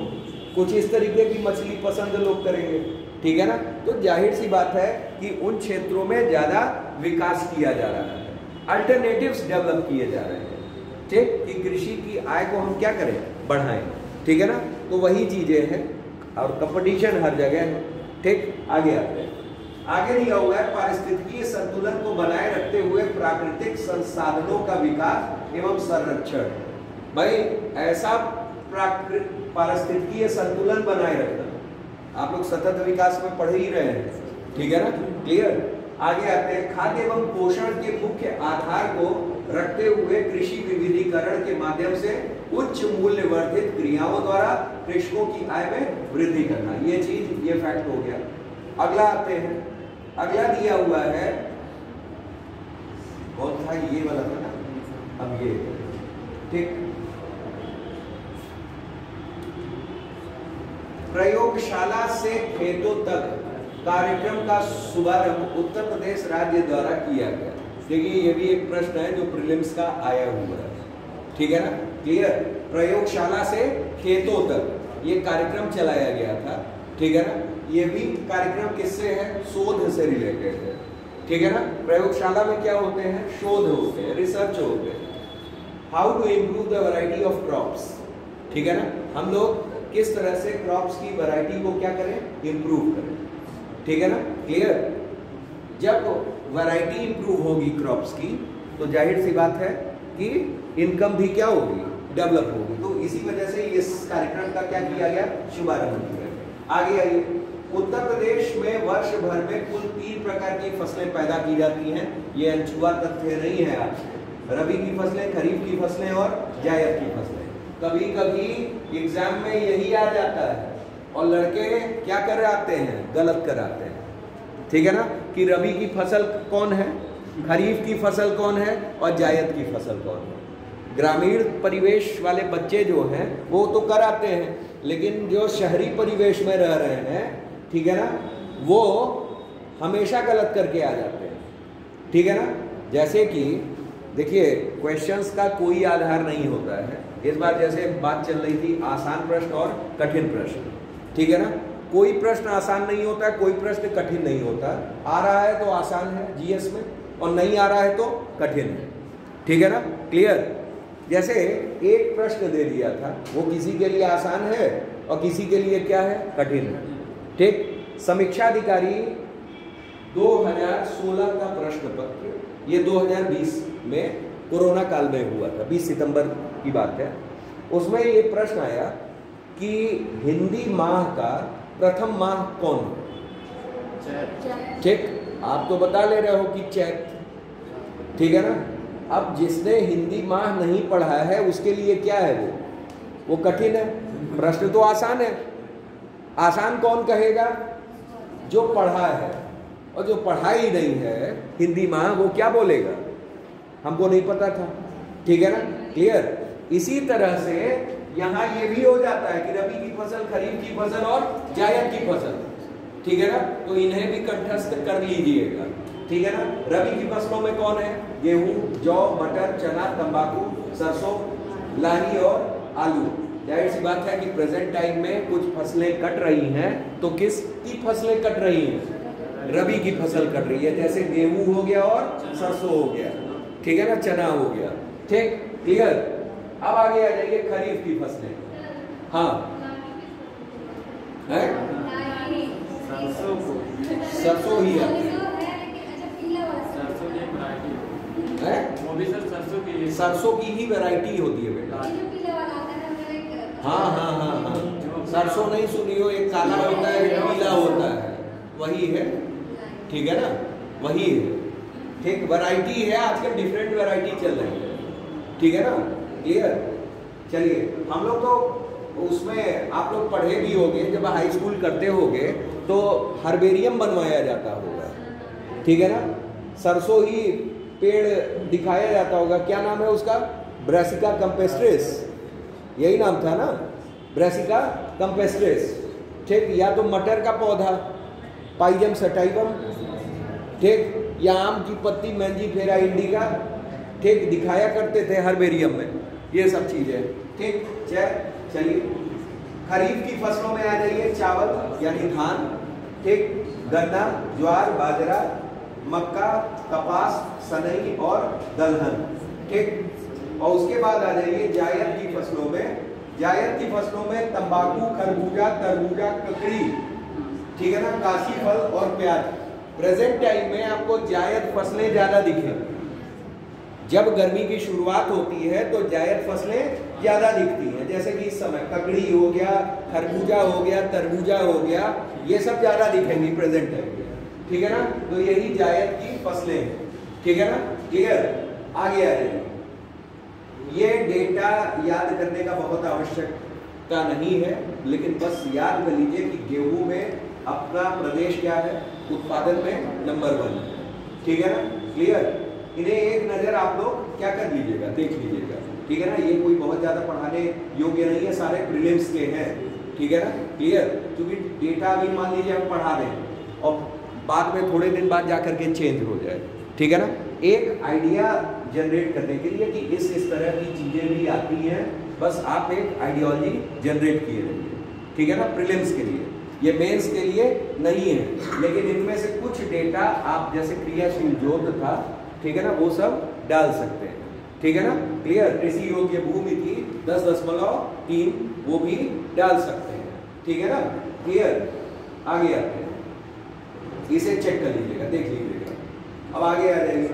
कुछ इस तरीके की मछली पसंद लोग करेंगे। ठीक है ना? तो जाहिर सी बात है कि उन क्षेत्रों में ज़्यादा विकास किया जा रहा है, अल्टरनेटिव्स डेवलप किए जा रहे हैं। ठीक, कि कृषि की आय को हम क्या करें? बढ़ाएं। ठीक है ना? तो वही चीज़ें हैं और कंपटीशन हर जगह है। ठीक, आगे आते हैं। आगे दिया हुआ है पारिस्थितिकीय संतुलन को बनाए रखते हुए प्राकृतिक संसाधनों का विकास एवं संरक्षण। भाई ऐसा पारिस्थितिकीय संतुलन बनाए रखना, आप लोग सतत विकास में पढ़ ही रहे हैं। ठीक है ना? क्लियर? आगे आते हैं। खाद्य एवं पोषण के मुख्य आधार को रखते हुए कृषि विविधीकरण के माध्यम से उच्च मूल्य वर्धित क्रियाओं द्वारा कृषकों की आय में वृद्धि करना। ये चीज, ये फैक्ट हो गया। अगला आते हैं। अगला दिया हुआ है, कौन था? ये वाला था ना, अब ये। ठीक, प्रयोगशाला से खेतों तक कार्यक्रम का शुभारंभ उत्तर प्रदेश राज्य द्वारा किया गया। देखिए ये भी एक प्रश्न है जो प्रीलिम्स का आया हुआ है, ठीक है ना, क्लियर। प्रयोगशाला से खेतों तक ये कार्यक्रम चलाया गया था, ठीक है ना। ये भी कार्यक्रम किससे है? शोध से रिलेटेड है, ठीक है ना। प्रयोगशाला में क्या होते हैं? शोध होते हैं, रिसर्च होते हैं। How to improve the variety of crops, ठीक है ना। हम लोग किस तरह से क्रॉप्स की वैरायटी को क्या करें? इम्प्रूव करें, ठीक है ना, क्लियर। जब वैरायटी इम्प्रूव होगी क्रॉप्स की तो जाहिर सी बात है कि इनकम भी क्या होगी? डेवलप होगी। तो इसी वजह से इस कार्यक्रम का क्या किया गया? शुभारंभ किया गया। आगे आइए। उत्तर प्रदेश में वर्ष भर में कुल 3 प्रकार की फसलें पैदा की जाती हैं। ये अनछुआ तथ्य नहीं है आज। रबी की फसलें, खरीफ की फसलें और जायद की फसलें। कभी कभी एग्जाम में यही आ जाता है और लड़के क्या कर आते हैं? गलत कर आते हैं, ठीक है ना, कि रबी की फसल कौन है, खरीफ की फसल कौन है और जायद की फसल कौन है। ग्रामीण परिवेश वाले बच्चे जो हैं वो तो कर आते हैं, लेकिन जो शहरी परिवेश में रह रहे हैं, ठीक है ना, वो हमेशा गलत करके आ जाते हैं, ठीक है ना। जैसे कि देखिए क्वेश्चंस का कोई आधार नहीं होता है। इस बार जैसे बात चल रही थी आसान प्रश्न और कठिन प्रश्न, ठीक है ना। कोई प्रश्न आसान नहीं होता, कोई प्रश्न कठिन नहीं होता। आ रहा है तो आसान है जीएस में और नहीं आ रहा है तो कठिन है, ठीक है ना, क्लियर। जैसे एक प्रश्न दे दिया था, वो किसी के लिए आसान है और किसी के लिए क्या है? कठिन है, ठीक। समीक्षा अधिकारी 2016 का प्रश्न पत्र, ये 2020 में कोरोना काल में हुआ था, 20 सितंबर की बात है। उसमें ये प्रश्न आया कि हिंदी माह का प्रथम माह कौन है? ठीक, आप तो बता ले रहे हो कि चैत, ठीक है ना। अब जिसने हिंदी माह नहीं पढ़ा है उसके लिए क्या है? वो कठिन है। प्रश्न तो आसान है। आसान कौन कहेगा? जो पढ़ा है, और जो पढ़ा ही नहीं है हिंदी माह, वो क्या बोलेगा? हमको नहीं पता था, ठीक है ना, क्लियर। इसी तरह से यहाँ ये भी हो जाता है कि रबी की फसल, खरीफ की फसल और जायद की फसल, ठीक है ना। तो इन्हें भी कंठस्थ कर लीजिएगा, ठीक है ना। रबी की फसलों में कौन है? गेहूं, जौ, मटर, चना, तंबाकू, सरसों, लाही और आलू। जाहिर सी बात है कि प्रेजेंट टाइम में कुछ फसलें कट रही हैं, तो किस की फसलें कट रही हैं? रबी की फसल कट रही है। जैसे गेहूं हो गया और सरसों हो गया, ठीक है ना, चना हो गया, ठीक, क्लियर। अब आगे आ जाइए खरीफ की फसलें। हाँ है? सरसों ही है, सरसों की ही वैरायटी होती है बेटा। हाँ हाँ हाँ हाँ, सरसों नहीं सुनी हो, एक काला होता है एक पीला होता है, वही है, ठीक है ना, वही है, ठीक। वैरायटी है, आजकल डिफरेंट वैरायटी चल रही है, ठीक है ना, क्लियर। चलिए, हम लोग तो उसमें आप लोग पढ़े भी होंगे, जब हाई स्कूल करते होंगे तो हर्बेरियम बनवाया जाता होगा, ठीक है ना। सरसों ही पेड़ दिखाया जाता होगा, क्या नाम है उसका? ब्रासिका कैम्पेस्ट्रिस, यही नाम था ना, ब्रासिका कैम्पेस्ट्रिस, ठीक। या तो मटर का पौधा पाइजम सटाइवम, ठीक, या आम की पत्ती मैंजीफेरा इंडिका, ठीक, दिखाया करते थे हर्बेरियम में, ये सब चीजें, ठीक। चलिए खरीफ की फसलों में आ जाइए। चावल यानी धान, ठीक, गन्ना, ज्वार, बाजरा, मक्का, कपास, सनई और दलहन, ठीक। और उसके बाद आ जाइए जायद की फसलों में। जायद की फसलों में तंबाकू, खरबूजा, तरबूजा, ककड़ी, ठीक है ना, काशी फल और प्याज। प्रेजेंट टाइम में आपको जायद फसलें ज्यादा दिखेंगी। जब गर्मी की शुरुआत होती है तो जायद फसलें ज्यादा दिखती हैं, जैसे कि इस समय ककड़ी हो गया, खरबूजा हो गया, तरबूजा हो गया, ये सब ज्यादा दिखेंगी प्रेजेंट टाइम में, ठीक है ना। तो यही जायद की फसलें हैं, ठीक है ना, क्लियर। आगे आ जाइए। ये डेटा याद करने का बहुत आवश्यकता नहीं है, लेकिन बस याद कर लीजिए कि गेहूं में अपना प्रदेश क्या है? उत्पादन में नंबर 1, ठीक है ना, क्लियर। इन्हें एक नजर आप लोग क्या कर लीजिएगा, देख लीजिएगा, ठीक है ना। ये कोई बहुत ज्यादा पढ़ाने योग्य नहीं है, सारे प्रीलिम्स के हैं, ठीक है ना, क्लियर। क्योंकि डेटा अभी मान लीजिए हम पढ़ा रहे हैं और बाद में थोड़े दिन बाद जाकर के चेंज हो जाए, ठीक है ना। एक आइडिया जनरेट करने के लिए कि इस तरह की चीजें भी आती हैं, बस आप एक आइडियोलॉजी जनरेट किए रहिए, ठीक है ना, प्रीलिम्स के लिए। ये मेंस के लिए नहीं है, लेकिन इनमें से कुछ डेटा आप जैसे क्रियाशील जोत था, ठीक है ना, वो सब डाल सकते हैं, ठीक है ना, क्लियर। कृषि योग्य भूमि थी 10.3, वो भी डाल सकते हैं, ठीक है ना, क्लियर। आगे आते हैं, इसे चेक कर लीजिएगा, देख लीजिएगा। अब आगे आ जाइए,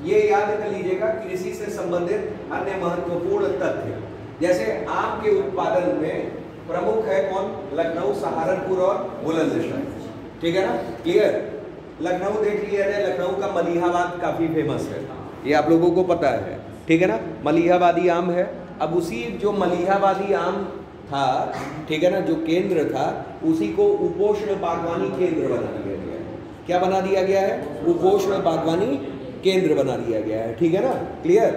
ये याद कर लीजिएगा कृषि से संबंधित अन्य महत्वपूर्ण तथ्य, जैसे आम के उत्पादन में प्रमुख है कौन, लखनऊ, सहारनपुर और बुलंदशहर, ठीक है ना, क्लियर। लखनऊ देख लिया जाए, लखनऊ का मलिहाबाद काफी फेमस है, ये आप लोगों को पता है, ठीक है ना, मलिहाबादी आम है। अब उसी जो मलिहाबादी आम था, ठीक है ना, जो केंद्र था, उसी को उपोष्ण बागवानी केंद्र बना दिया गया है। क्या बना दिया गया है, उपोष्ण बागवानी केंद्र बना दिया गया है, ठीक है ना, क्लियर,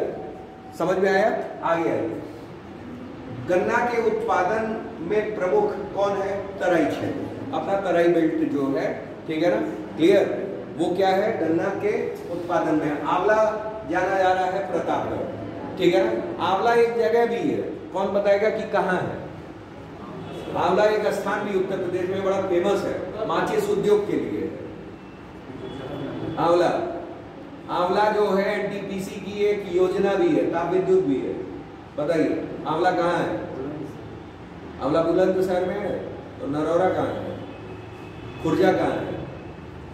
समझ में आया। आगे आइए, गन्ना के उत्पादन में प्रमुख कौन है, तराई क्षेत्र, अपना तराई बेल्ट जो है, ठीक है ना, क्लियर। वो क्या है, गन्ना के उत्पादन में आंवला जाना जा रहा है प्रतापगढ़, ठीक है ना। आंवला एक जगह भी है, कौन बताएगा कि कहाँ है। आंवला एक स्थान भी उत्तर प्रदेश में बड़ा फेमस है, माचिस उद्योग के लिए। आंवला, आंवला जो है एनटीपीसी की एक योजना भी है, ताप विद्युत भी है। बताइए आंवला कहाँ है, आंवला बुलंदशहर में है, तो नरौरा कहाँ है, खुर्जा कहाँ है।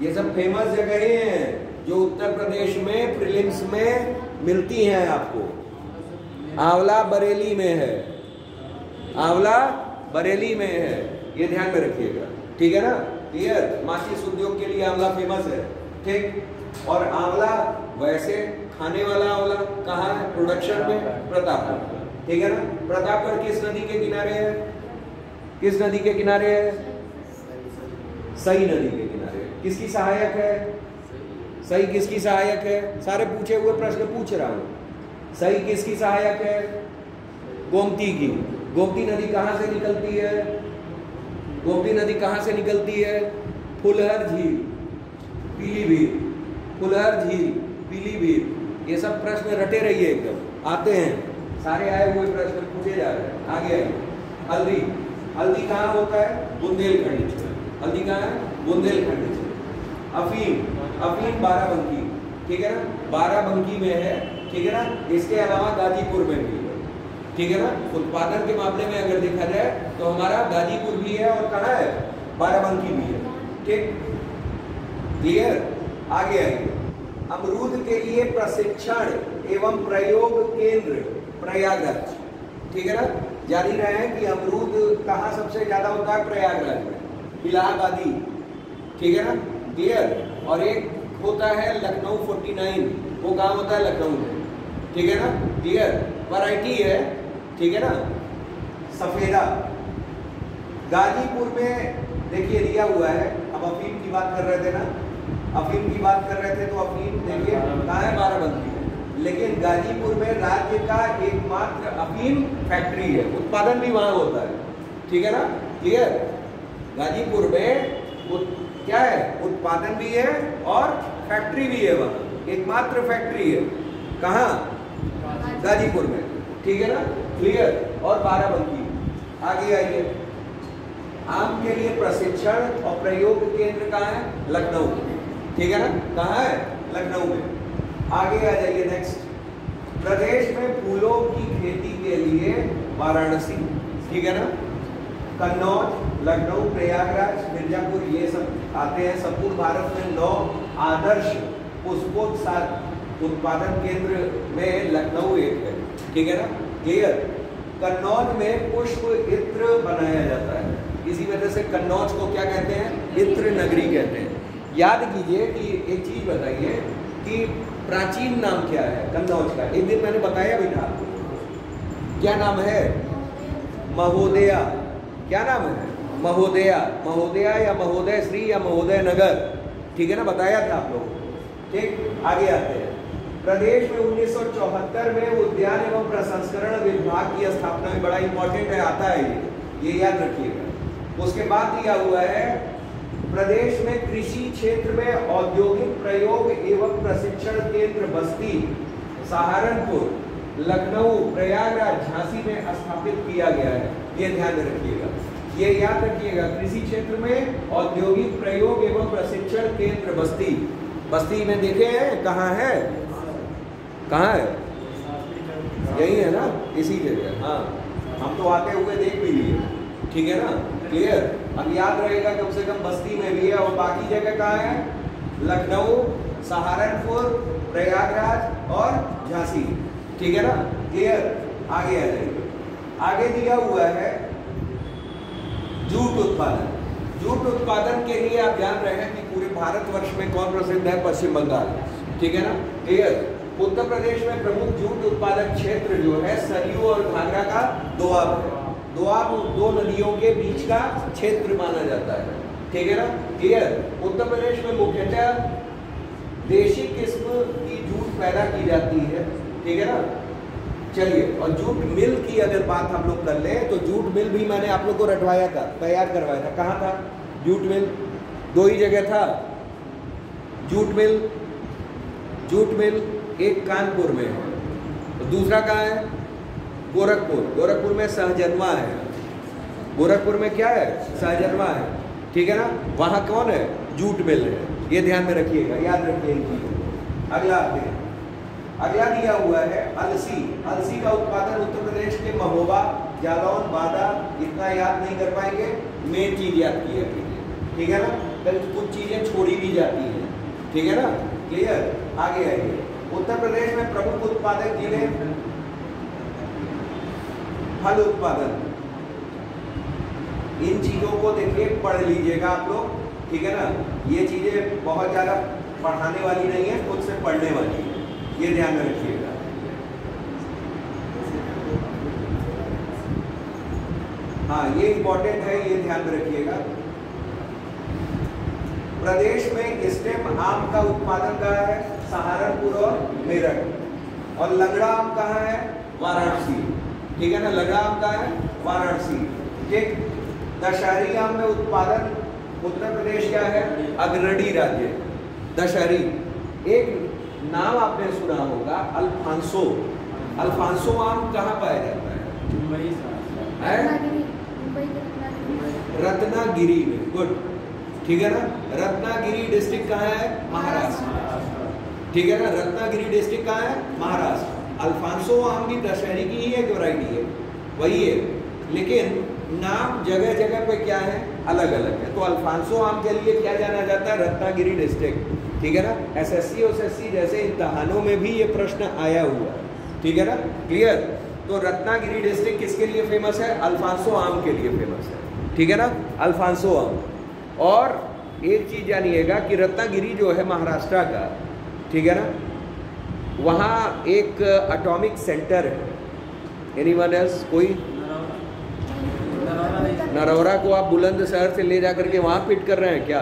ये सब फेमस जगहें हैं जो उत्तर प्रदेश में प्रीलिम्स में मिलती हैं आपको। आंवला बरेली में है, आंवला बरेली में है, ये ध्यान में रखिएगा, ठीक है ना, क्लियर। माचिस उद्योग के लिए आंवला फेमस है, ठीक। और आंवला वैसे खाने वाला आंवला कहाँ है, प्रोडक्शन में प्रतापगढ़, ठीक है ना। प्रतापगढ़ किस नदी के किनारे है, किस नदी के किनारे है, सई नदी के किनारे। किसकी सहायक है, सई किसकी सहायक है, सारे पूछे हुए प्रश्न पूछ रहा हूं। सई किसकी सहायक है, गोमती की। गोमती नदी कहाँ से निकलती है, गोमती नदी कहाँ से निकलती है, फुलहर झील, पीलीभीत, फुलहर झील, पीलीभीत। ये सब प्रश्न रटे रहिए, एकदम आते हैं, सारे आए हुए प्रश्न पूछे जा रहे हैं। आगे आइए, हल्दी, हल्दी कहाँ होता है, बुंदेलखंड से। हल्दी कहाँ है, बुंदेलखंड से। अफीम, अफीम बाराबंकी, ठीक है ना, बाराबंकी में है, ठीक है ना। इसके अलावा गाजीपुर में भी है, ठीक है ना। उत्पादन के मामले में अगर देखा जाए तो हमारा गाजीपुर भी है और कहाँ है, बाराबंकी भी है, ठीक, क्लियर। आगे आइए, अमरूद के लिए प्रशिक्षण एवं प्रयोग केंद्र प्रयागराज, ठीक है ना। जान ही रहे हैं कि अमरूद कहाँ सबसे ज्यादा होता है, प्रयागराज में, इलाहाबादी, ठीक है ना, क्लियर। और एक होता है लखनऊ 49, वो कहाँ होता है, लखनऊ में, ठीक है ना, क्लियर। वैरायटी है, ठीक है ना, सफेदा। गाजीपुर में देखिए दिया हुआ है, अब अफीम की बात कर रहे थे ना, अफीम की बात कर रहे थे, तो अफीम देखिए कहाँ है, बाराबंकी है। लेकिन गाजीपुर में राज्य का एकमात्र अफीम फैक्ट्री है, उत्पादन भी वहां होता है, ठीक है ना, क्लियर। गाजीपुर में क्या है, उत्पादन भी है और फैक्ट्री भी है, वहां एकमात्र फैक्ट्री है, कहाँ, गाजीपुर में, ठीक है ना, क्लियर। और बाराबंकी। आगे आइए, आम के लिए प्रशिक्षण और प्रयोग केंद्र कहाँ है, लखनऊ, ठीक है ना, कहाँ है, लखनऊ में। आगे आ जाइए, नेक्स्ट, प्रदेश में फूलों की खेती के लिए वाराणसी, ठीक है ना, कन्नौज, लखनऊ, प्रयागराज, मिर्जापुर, ये सब आते हैं। संपूर्ण भारत में 9 आदर्श पुष्पोत्पादन उत्पादन केंद्र में लखनऊ एक है, ठीक है ना, क्लियर। कन्नौज में पुष्प इत्र बनाया जाता है, इसी वजह से कन्नौज को क्या कहते हैं, इत्र नगरी कहते हैं। याद कीजिए कि एक चीज बताइए कि प्राचीन नाम क्या है कन्नौज का, एक दिन मैंने बताया भी था, क्या नाम है, महोदया। क्या नाम है, महोदया, महोदया या महोदय श्री या महोदय नगर, ठीक है ना, बताया था आप लोग, ठीक। आगे आते हैं, प्रदेश में 1974 में उद्यान एवं प्रसंस्करण विभाग की स्थापना में, बड़ा इंपॉर्टेंट है, आता है ये याद रखिएगा। उसके बाद दिया हुआ है प्रदेश में कृषि क्षेत्र में औद्योगिक प्रयोग एवं प्रशिक्षण केंद्र बस्ती सहारनपुर, लखनऊ, प्रयागराज, झांसी में स्थापित किया गया है। ये ध्यान में रखिएगा, ये याद रखिएगा। कृषि क्षेत्र में औद्योगिक प्रयोग एवं प्रशिक्षण केंद्र बस्ती, बस्ती में देखे हैं कहाँ है, कहाँ है, यही है ना, इसी जगह। हाँ, हम तो आते हुए देख भी लिए, ठीक है ना, क्लियर। अब याद रहेगा कम से कम बस्ती में भी है, और बाकी जगह कहाँ है, लखनऊ, सहारनपुर, प्रयागराज और झांसी, ठीक है ना, क्लियर। आगे आ जाएंगे। आगे दिया हुआ है जूट उत्पादन। जूट उत्पादन के लिए आप जान रहे हैं कि पूरे भारतवर्ष में कौन प्रसिद्ध है, पश्चिम बंगाल, ठीक है ना, क्लियर। उत्तर प्रदेश में प्रमुख जूट उत्पादक क्षेत्र जो है सरयू और घाघरा का दोआब है। दोआब दो नदियों के बीच का क्षेत्र माना जाता है, ठीक है ना, क्लियर। उत्तर प्रदेश में मुख्यतः देशी किस्म की जूट पैदा की जाती है, ठीक है ना। चलिए, और जूट मिल की अगर बात हम लोग कर लें तो जूट मिल भी मैंने आप लोग को रटवाया था, तैयार करवाया था। कहाँ था जूट मिल? दो ही जगह था जूट मिल। जूट मिल एक कानपुर में है, तो दूसरा कहाँ है, गोरखपुर। गोरखपुर में सहजनवा है। गोरखपुर में क्या है, सहजनवा है, ठीक है ना। वहाँ कौन है, जूट मिल है। ये ध्यान में रखिएगा, याद रखिए इन चीजों को। अगला अगला दिया हुआ है अलसी। अलसी का उत्पादन उत्तर प्रदेश के महोबा, जालौन, बादा, इतना याद नहीं कर पाएंगे, मेन चीज याद किया कीजिए, ठीक है ना। कल कुछ चीजें छोड़ी भी जाती हैं, ठीक है ना, क्लियर। आगे आइए। उत्तर प्रदेश में प्रमुख उत्पादक जिले, फल उत्पादन। इन चीजों को देखिए, पढ़ लीजिएगा आप लोग, ठीक है ना। ये चीजें बहुत ज्यादा पढ़ाने वाली नहीं है, खुद से पढ़ने वाली है, ये ध्यान में रखिएगा। हाँ, ये इंपॉर्टेंट है, ये ध्यान में रखिएगा। प्रदेश में स्टेम आम का उत्पादन कहाँ है, सहारनपुर और मेरठ। और लंगड़ा आम कहाँ है, वाराणसी, ठीक है ना। लंगड़ा आम कहाँ है, वाराणसी, ठीक। दशहरी आम में उत्पादन उत्तर प्रदेश क्या है, अग्रणी राज्य। दशहरी, एक नाम आपने सुना होगा अल्फांसो। अल्फांसो आम कहाँ पाया जाता है, रत्नागिरी में, गुड, ठीक है ना। रत्नागिरी डिस्ट्रिक्ट कहाँ है, महाराष्ट्र, ठीक है ना। रत्नागिरी डिस्ट्रिक्ट कहाँ है, महाराष्ट्र। अल्फांसो आम भी दशहरी की ही एक वैरायटी है, वही है, लेकिन नाम जगह जगह पे क्या है, अलग अलग है। तो अल्फांसो आम के लिए क्या जाना जाता है, रत्नागिरी डिस्ट्रिक्ट, ठीक है ना। एसएससी और एसएससी जैसे इम्तहानों में भी ये प्रश्न आया हुआ है, ठीक है ना, क्लियर। तो रत्नागिरी डिस्ट्रिक्ट किसके लिए फेमस है, अल्फांसो आम के लिए फेमस है, ठीक है ना, अल्फांसो आम। और एक चीज जानिएगा कि रत्नागिरी जो है महाराष्ट्र का, ठीक है ना, वहाँ एक एटॉमिक सेंटर है। एनीवन एल्स, कोई? नरौरा को आप बुलंदशहर से ले जाकर के वहाँ फिट कर रहे हैं क्या?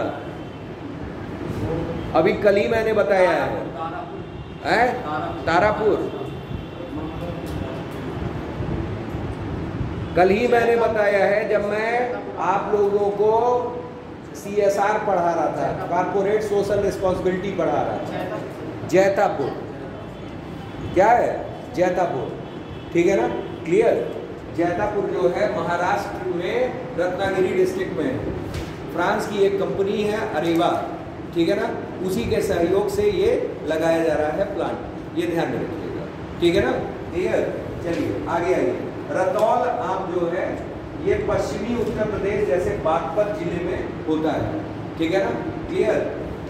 अभी कल ही मैंने बताया है, तारापुर। कल ही मैंने बताया है जब मैं आप लोगों को CSR पढ़ा रहा था, कॉर्पोरेट सोशल रिस्पॉन्सिबिलिटी पढ़ा रहा था। जैतापुर, क्या है, जैतापुर, ठीक है ना, क्लियर। जैतापुर जो है महाराष्ट्र में रत्नागिरी डिस्ट्रिक्ट में है। फ्रांस की एक कंपनी है अरेवा, ठीक है ना, उसी के सहयोग से ये लगाया जा रहा है प्लांट, ये ध्यान में रखिएगा, ठीक है ना, क्लियर। चलिए आगे आइए। रतौल आम जो है ये पश्चिमी उत्तर प्रदेश जैसे बागपत जिले में होता है, ठीक है ना, क्लियर।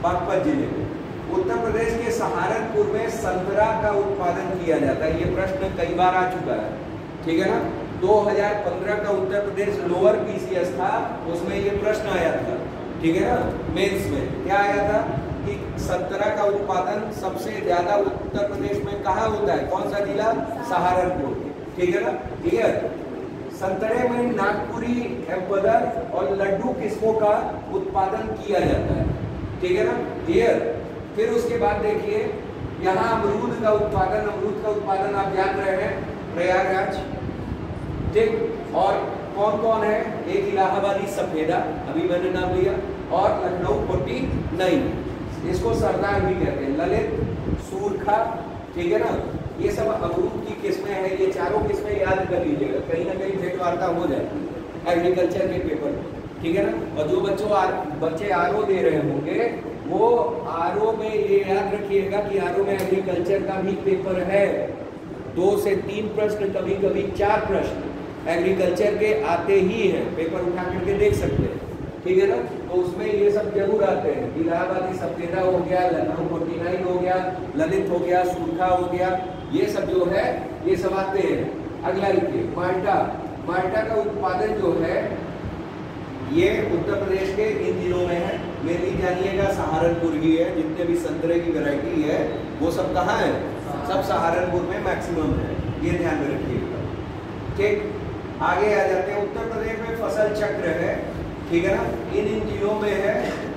बागपत जिले में उत्तर प्रदेश के सहारनपुर में संतरा का उत्पादन किया जाता है। ये प्रश्न कई बार आ चुका है, ठीक है ना। 2015 का उत्तर प्रदेश लोअर PCS था, उसमें ये प्रश्न आया था, ठीक है ना। मेंस में क्या आया था कि संतरा का उत्पादन सबसे ज्यादा उत्तर प्रदेश में कहाँ होता है, कौन सा जिला, सहारनपुर, ठीक है ना, क्लियर। संतरे में नागपुरी, एम्पदर और लड्डू किस्मों का उत्पादन किया जाता है, ठीक है ना, क्लियर। फिर उसके बाद देखिए यहाँ अमरूद का उत्पादन आप जान रहे हैं, प्रयागराज, ठीक। और कौन कौन है? एक इलाहाबादी सफेदा, अभी मैंने नाम लिया, और लखनऊ 49, इसको सरदार भी कहते हैं, ललित, सूरखा, ठीक है ना। ये सब अमरूद की किस्में हैं, ये चारों किस्में याद कर लीजिएगा, कहीं ना कहीं भेंट वार्ता हो जाती है एग्रीकल्चर के पेपर में, ठीक है ना। और जो बच्चे आरओ दे रहे होंगे वो आरओ में ये याद रखिएगा कि आरओ में एग्रीकल्चर का भी पेपर है, 2 से 3 प्रश्न, कभी कभी 4 प्रश्न एग्रीकल्चर के आते ही हैं, पेपर उठा करके देख सकते हैं, ठीक है ना। तो उसमें ये सब जरूर आते हैं, इलाहाबादी सफेदा हो गया, लखनऊ 49 हो गया, ललित हो गया, सूरखा हो गया, ये सब जो है ये सब आते हैं। अगला लिखिए माल्टा। माल्टा का उत्पादन जो है ये उत्तर प्रदेश के इन जिलों में है, मेनली जानिएगा सहारनपुर ही है, जितने भी संतरे की वैरायटी है वो सब कहाँ है? सब सहारनपुर में मैक्सिमम है, ये ध्यान में रखिएगा, ठीक। आगे आ जाते हैं, उत्तर प्रदेश में फसल चक्र है, ठीक है ना, इन जिलों में है,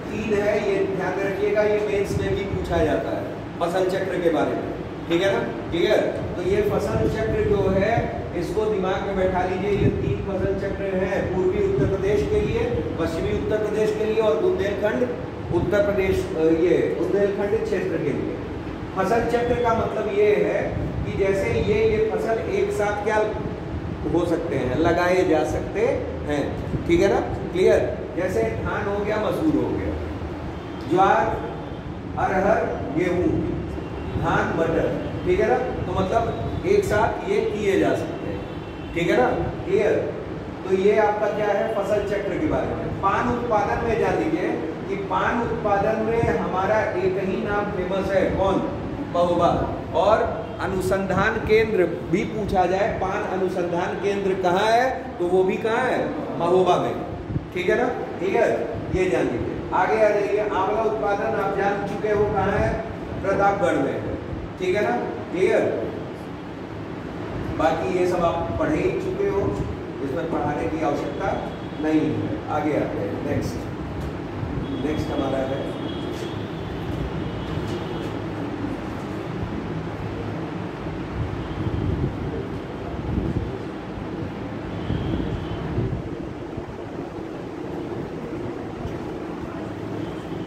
3 है, ये ध्यान में रखिएगा, ये मेंस में भी पूछा जाता है फसल चक्र के बारे में, ठीक है ना, क्लियर। तो ये फसल चक्र जो है इसको दिमाग में बैठा लीजिए, ये 3 फसल चक्र हैं, पूर्वी उत्तर प्रदेश के लिए, पश्चिमी उत्तर प्रदेश के लिए और बुंदेलखंड उत्तर प्रदेश, ये बुंदेलखंड क्षेत्र के लिए। फसल चक्र का मतलब ये है कि जैसे ये फसल एक साथ क्या हो सकते हैं, लगाए जा सकते हैं, ठीक है ना, क्लियर। जैसे धान हो गया, मसूर हो गया, ज्वार, अरहर, गेहूं, धान, मटर, ठीक है ना। तो मतलब एक साथ ये किए जा सकते हैं, ठीक है ना, क्लियर। तो ये आपका क्या है फसल चक्र के बारे में। पान उत्पादन में जान लीजिए कि पान उत्पादन में हमारा एक ही नाम फेमस है, कौन? महोबा। और अनुसंधान केंद्र भी पूछा जाए, पान अनुसंधान केंद्र कहाँ है, तो वो भी कहाँ है? महोबा में, ठीक है ना, ठीक है, ये जान लीजिए। आगे आ जाइए, आंवला उत्पादन आप जान चुके हो कहाँ है? प्रतापगढ़ में, ठीक है ना, क्लियर। बाकी ये सब आप पढ़े ही चुके हो, इसमें पढ़ाने की आवश्यकता नहीं है। आगे आते हैं, नेक्स्ट हमारा है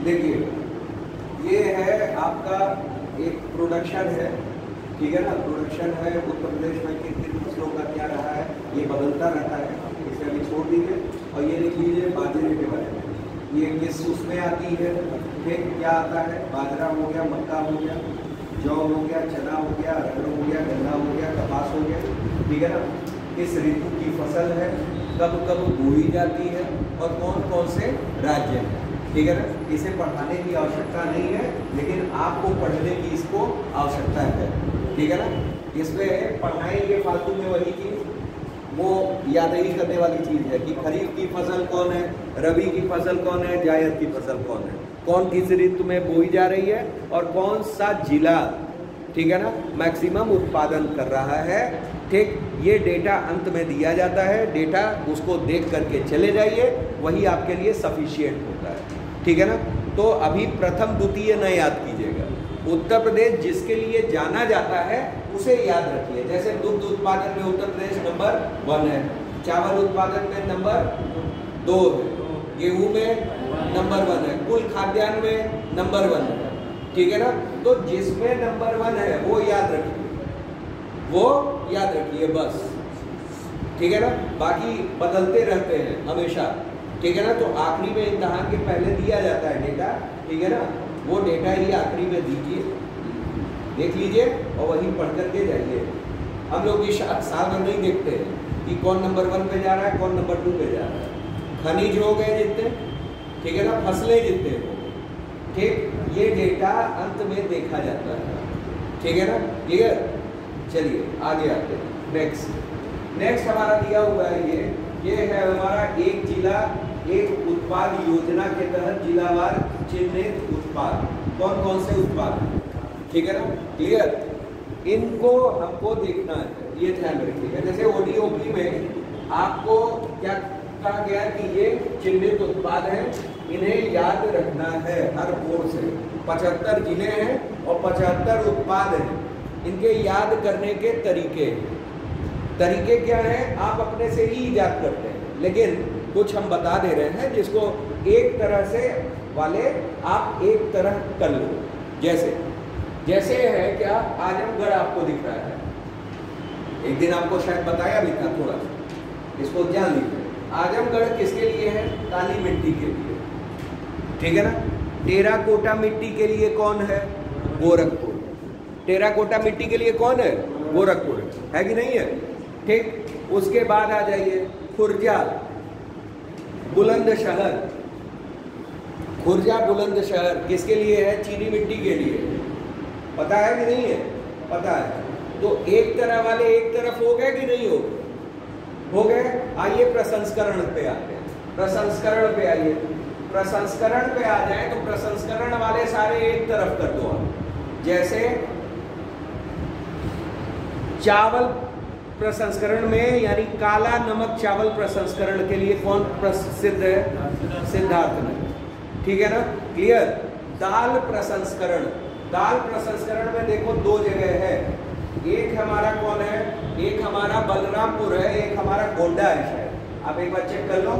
देखिए, ये है आपका एक प्रोडक्शन है, ठीक है ना, प्रोडक्शन है उत्तर प्रदेश में किन फसलों का क्या रहा है, ये बदलता रहता है, इसे अभी छोड़ दीजिए। और ये देख लीजिए बाजरे के बारे में, ये किस उसमें आती है, फिर क्या आता है? बाजरा हो गया, मक्का हो गया, जौ हो गया, चना हो गया, अरहर हो गया, गन्ना हो गया, कपास हो गया, ठीक है ना। किस ऋतु की फसल है, कब कब बोई जाती है और कौन कौन से राज्य हैं, ठीक है ना। इसे पढ़ाने की आवश्यकता नहीं है, लेकिन आपको पढ़ने की इसको आवश्यकता है, ठीक है ना। इसमें पढ़ाएंगे फालतू में वही चीज़, वो याद ही करने वाली चीज़ है कि खरीफ की फसल कौन है, रबी की फसल कौन है, जायद की फसल कौन है, कौन किस ऋतु में बोई जा रही है और कौन सा जिला, ठीक है ना, मैक्सिमम उत्पादन कर रहा है, ठीक। ये डेटा अंत में दिया जाता है, डेटा उसको देख करके चले जाइए, वही आपके लिए सफिशिएंट होता है, ठीक है ना। तो अभी प्रथम द्वितीय न याद कीजिएगा, उत्तर प्रदेश जिसके लिए जाना जाता है उसे याद रखिए। जैसे दुग्ध उत्पादन में उत्तर प्रदेश नंबर 1 है, चावल उत्पादन में नंबर 2 है, गेहूं में नंबर 1 है, कुल खाद्यान्न में नंबर 1 है, ठीक है ना। तो जिसमें नंबर 1 है वो याद रखिए, वो याद रखिए बस, ठीक है ना। बाकी बदलते रहते हैं हमेशा, ठीक है ना। तो आखिरी में इम्तहान के पहले दिया जाता है डेटा, ठीक है ना, वो डेटा ही आखिरी में दीजिए, देख लीजिए और वही पढ़ करके जाइए। हम लोग ये साल भर नहीं देखते हैं कि कौन नंबर 1 पे जा रहा है, कौन नंबर 2 पे जा रहा है। खनिज हो गए जितने, ठीक है ना, फसलें जितने हो गए, ठीक, ये डेटा अंत में देखा जाता है, ठीक है ना, क्लियर। चलिए आगे आते हैं, नेक्स्ट हमारा दिया हुआ है ये है हमारा एक जिला एक उत्पाद योजना के तहत जिलावार चिन्हित उत्पाद, कौन कौन से उत्पाद, ठीक है ना, क्लियर। इनको हमको देखना है, ये ध्यान रखिएगा। जैसे ओडीओपी में आपको क्या कहा गया कि ये चिन्हित उत्पाद हैं, इन्हें याद रखना है हर बोर्ड से। 75 जिले हैं और 75 उत्पाद हैं, इनके याद करने के तरीके क्या हैं, आप अपने से ही ईजाद करते हैं। लेकिन कुछ हम बता दे रहे हैं जिसको एक तरह से वाले आप एक तरह कर लो। जैसे है क्या, आजमगढ़ आपको दिख रहा है, एक दिन आपको शायद बताया भी था थोड़ा सा, इसको जान लीजिए। आजमगढ़ किसके लिए है? काली मिट्टी के लिए, ठीक है ना। टेराकोटा मिट्टी के लिए कौन है? गोरखपुर। टेराकोटा मिट्टी के लिए कौन है? गोरखपुर है कि नहीं है? ठीक। उसके बाद आ जाइए खुर्जा, बुलंदशहर। खुर्जा बुलंदशहर किसके लिए है? चीनी मिट्टी के लिए। पता है कि नहीं है? पता है। तो एक तरह वाले एक तरफ हो गए कि नहीं हो गए? हो गए। आइए प्रसंस्करण पे आते हैं। प्रसंस्करण पे आइए। प्रसंस्करण पे आ जाए तो प्रसंस्करण वाले सारे एक तरफ कर दो आप। जैसे चावल प्रसंस्करण में, यानी काला नमक चावल प्रसंस्करण के लिए कौन प्रसिद्ध है? सिद्धार्थनगर, ठीक है ना। क्लियर। दाल प्रसंस्करण, दाल प्रसंस्करण में देखो दो जगह है, एक हमारा कौन है? एक हमारा बलरामपुर है, एक हमारा गोंडा है शायद, आप एक बार चेक कर लो,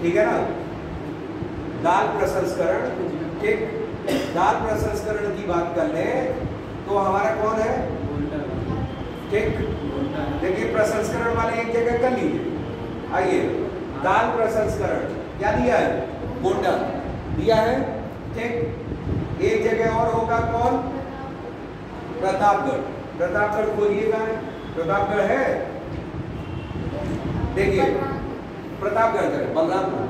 ठीक है ना। दाल प्रसंस्करण, ठीक। दाल प्रसंस्करण की बात कर ले तो हमारा कौन है? ठीक। देखिए प्रसंस्करण वाले एक जगह कर लीजिए। आइए दाल प्रसंस्करण क्या दिया है? गोंडा दिया है, ठीक। एक जगह और होगा कौन? प्रतापगढ़। प्रतापगढ़ खोलिएगा, प्रतापगढ़ है, देखिए प्रतापगढ़ है, बलरामपुर,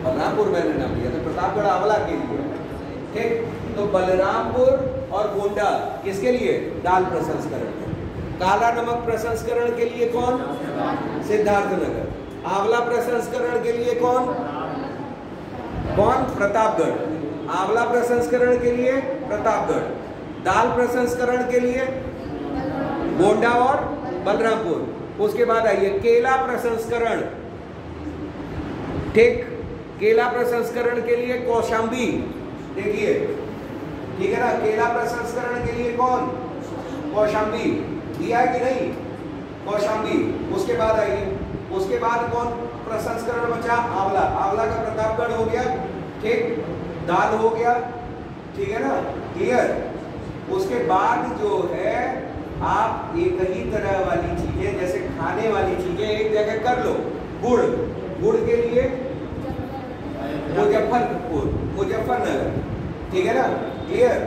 बलरामपुर मैंने नाम लिया था, प्रतापगढ़ आंवला के लिए, ठीक। तो बलरामपुर और गोंडा किसके लिए? दाल प्रसंस्करण। काला नमक प्रसंस्करण के लिए कौन? सिद्धार्थनगर। आंवला प्रसंस्करण के लिए कौन? प्रतापगढ़। आंवला प्रसंस्करण के लिए प्रतापगढ़। दाल प्रसंस्करण के लिए गोंडा और बलरामपुर। उसके बाद आइए केला प्रसंस्करण, ठीक। केला प्रसंस्करण के लिए कौशाम्बी, देखिए, ठीक है ना। केला प्रसंस्करण के लिए कौन? कौशाम्बी दिया है कि नहीं? कौशाम्बी। उसके बाद आइए, उसके बाद कौन प्रसंस्करण बचा? आंवला। आंवला का प्रतापगढ़ हो गया, ठीक। दाल हो गया, ठीक है ना, क्लियर। उसके बाद जो है आप एक ही तरह वाली चीजें, जैसे खाने वाली चीजें एक जगह कर लो। गुड़, गुड़ के लिए मुजफ्फरनगर, ठीक है ना, क्लियर।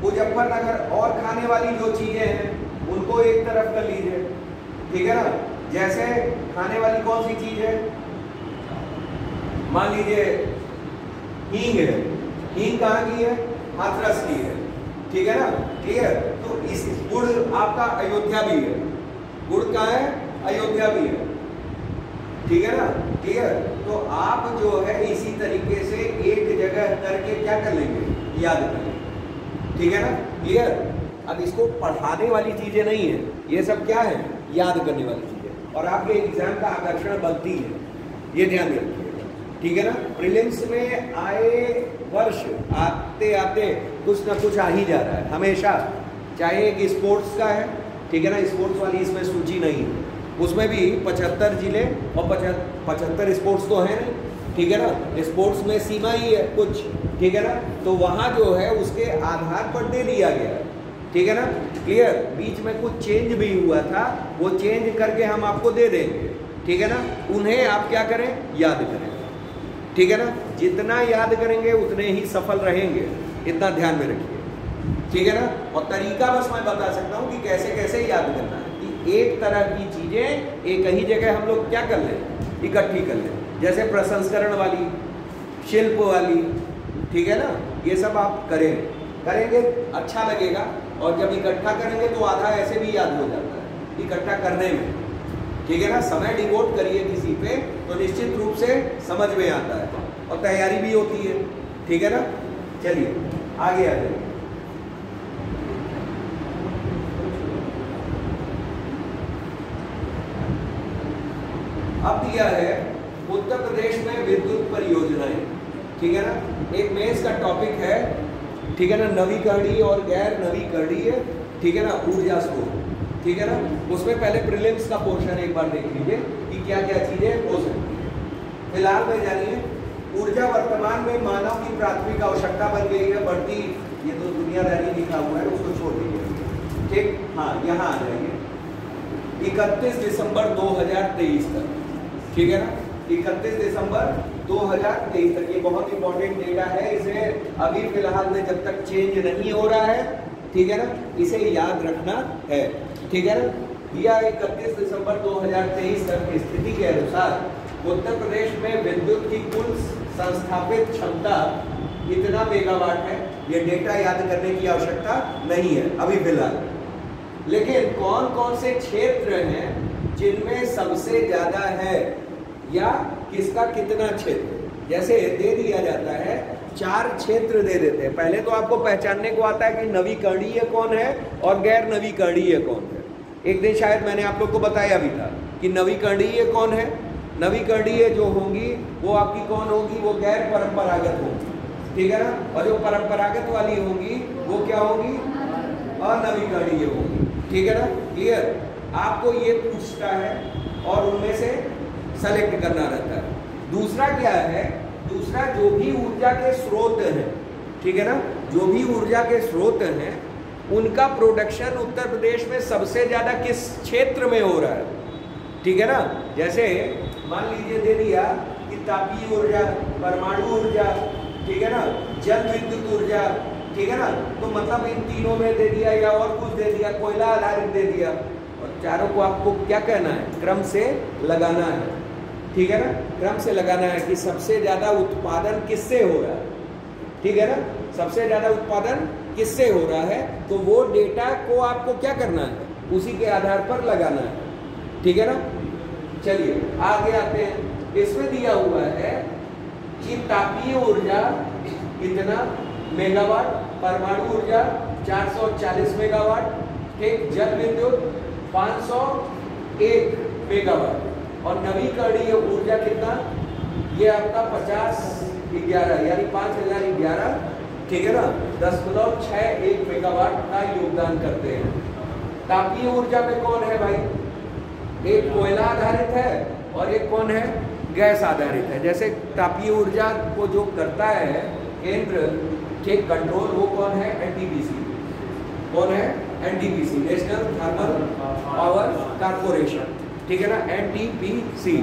मुजफ्फरनगर। और खाने वाली जो चीजें हैं उनको एक तरफ कर लीजिए, ठीक है ना। जैसे खाने वाली कौन सी चीज है? मान लीजिए हींग है, हींग कहाँ की है? हाथरस की है, ठीक है ना, क्लियर। तो इस गुड़ आपका अयोध्या भी है, गुड़ कहाँ है? अयोध्या भी है, ठीक है ना, क्लियर। तो आप जो है इसी तरीके से एक जगह करके क्या कर लेंगे? याद कर लेंगे, ठीक है ना, क्लियर। अब इसको पढ़ाने वाली चीजें नहीं है, ये सब क्या है? याद करने वाली चीजें, और आपके एग्जाम का आकर्षण बनती है, ये ध्यान रखिएगा, ठीक है ना। प्रीलिम्स में आए वर्ष आते आते कुछ ना कुछ आ ही जा रहा है हमेशा, चाहे एक स्पोर्ट्स का है, ठीक है ना। स्पोर्ट्स वाली इसमें सूची नहीं है, उसमें भी 75 जिले और 75 स्पोर्ट्स तो है नहीं, ठीक है ना। स्पोर्ट्स में सीमा ही है कुछ, ठीक है ना। तो वहाँ जो है उसके आधार पर दे दिया गया है, ठीक है ना, क्लियर। बीच में कुछ चेंज भी हुआ था, वो चेंज करके हम आपको दे देंगे, ठीक है ना। उन्हें आप क्या करें? याद करें, ठीक है ना। जितना याद करेंगे उतने ही सफल रहेंगे, इतना ध्यान में रखिए, ठीक है ना। और तरीका बस मैं बता सकता हूँ कि कैसे कैसे याद करना है, कि एक तरह की चीजें एक ही जगह हम लोग क्या कर लें? इकट्ठी कर लें। जैसे प्रसंस्करण वाली, शिल्प वाली, ठीक है ना, ये सब आप करेंगे अच्छा लगेगा। और जब इकट्ठा करेंगे तो आधा ऐसे भी याद हो जाता है इकट्ठा करने में, ठीक है ना। समय डिवोट करिए किसी पे तो निश्चित रूप से समझ में आता है और तैयारी भी होती है, ठीक है ना। चलिए आगे आ जाइए। अब दिया है उत्तर प्रदेश में विद्युत परियोजनाएं, ठीक है ना। एक मेंस का टॉपिक है, ठीक है ना, नवीकरणीय और गैर नवीकरणीय, ठीक है ना, ऊर्जा स्रोत। ठीक है ना। उसमें पहले प्रीलिम्स का पोर्शन एक बार देख लीजिए कि क्या क्या चीजें हो सकती है। फिलहाल में जानिए, ऊर्जा वर्तमान में मानव की प्राथमिक आवश्यकता बन गई है। बढ़ती, ये तो दुनियादारी लिखा हुआ है, उसको छोड़ दीजिए, ठीक। हाँ, यहाँ आ जाइए 31 दिसंबर 2023 तक, ठीक है ना। 31 दिसंबर 2023 तक ये बहुत इंपॉर्टेंट डेटा है। इसे अभी फिलहाल में जब तक चेंज नहीं हो रहा है, ठीक है ना, इसे याद रखना है, ठीक है ना। दिया 31 दिसंबर 2023 तक की स्थिति के अनुसार उत्तर प्रदेश में विद्युत की कुल संस्थापित क्षमता इतना मेगावाट है। ये डेटा याद करने की आवश्यकता नहीं है अभी फिलहाल। लेकिन कौन कौन से क्षेत्र हैं जिनमें सबसे ज्यादा है या किसका कितना क्षेत्र, जैसे दे दिया जाता है 4 क्षेत्र दे देते हैं। पहले तो आपको पहचानने को आता है कि नवीकरणीय कौन है और गैर नवीकरणीय कौन है। एक दिन शायद मैंने आप लोग को बताया भी था कि नवीकरणीय कौन है। नवीकरणीय जो होंगी वो आपकी कौन होगी, वो गैर परंपरागत होंगी, ठीक है ना। और जो परंपरागत वाली होंगी वो क्या होंगी, अनवीकरणीय होंगी, ठीक है ना। क्लियर। आपको ये पूछता है और उनमें से सेलेक्ट करना रहता है। दूसरा क्या है, दूसरा जो भी ऊर्जा के स्रोत हैं, ठीक है ना, जो भी ऊर्जा के स्रोत हैं उनका प्रोडक्शन उत्तर प्रदेश में सबसे ज्यादा किस क्षेत्र में हो रहा है, ठीक है ना। जैसे मान लीजिए दे दिया कि तापीय ऊर्जा, परमाणु ऊर्जा, ठीक है ना, जल विद्युत ऊर्जा, ठीक है ना। तो मतलब इन तीनों में दे दिया या और कुछ दे दिया, कोयला आधारित दे दिया, और चारों को आपको क्या कहना है, क्रम से लगाना है, ठीक है ना। क्रम से लगाना है कि सबसे ज्यादा उत्पादन किससे हो रहा है, ठीक है ना। सबसे ज्यादा उत्पादन किससे हो रहा है, तो वो डेटा को आपको क्या करना है, उसी के आधार पर लगाना है, ठीक है ना। चलिए आगे आते हैं। इसमें दिया हुआ है कि तापीय ऊर्जा इतना मेगावाट, परमाणु ऊर्जा 440 मेगावाट, ठीक, जल विद्युत 501 मेगावाट, और नवीकरणीय ऊर्जा कितना, ये आपका 5011 यानी 5011, ठीक है ना, 10.61 मेगावाट का योगदान करते हैं। तापीय ऊर्जा में कौन है भाई, एक कोयला आधारित है और एक कौन है, गैस आधारित है। जैसे तापीय ऊर्जा को जो करता है केंद्र, ठीक, कंट्रोल, वो कौन है, एनटीपीसी। कौन है, NTPC, national thermal power corporation, ठीक है ना, एनटीपीसी,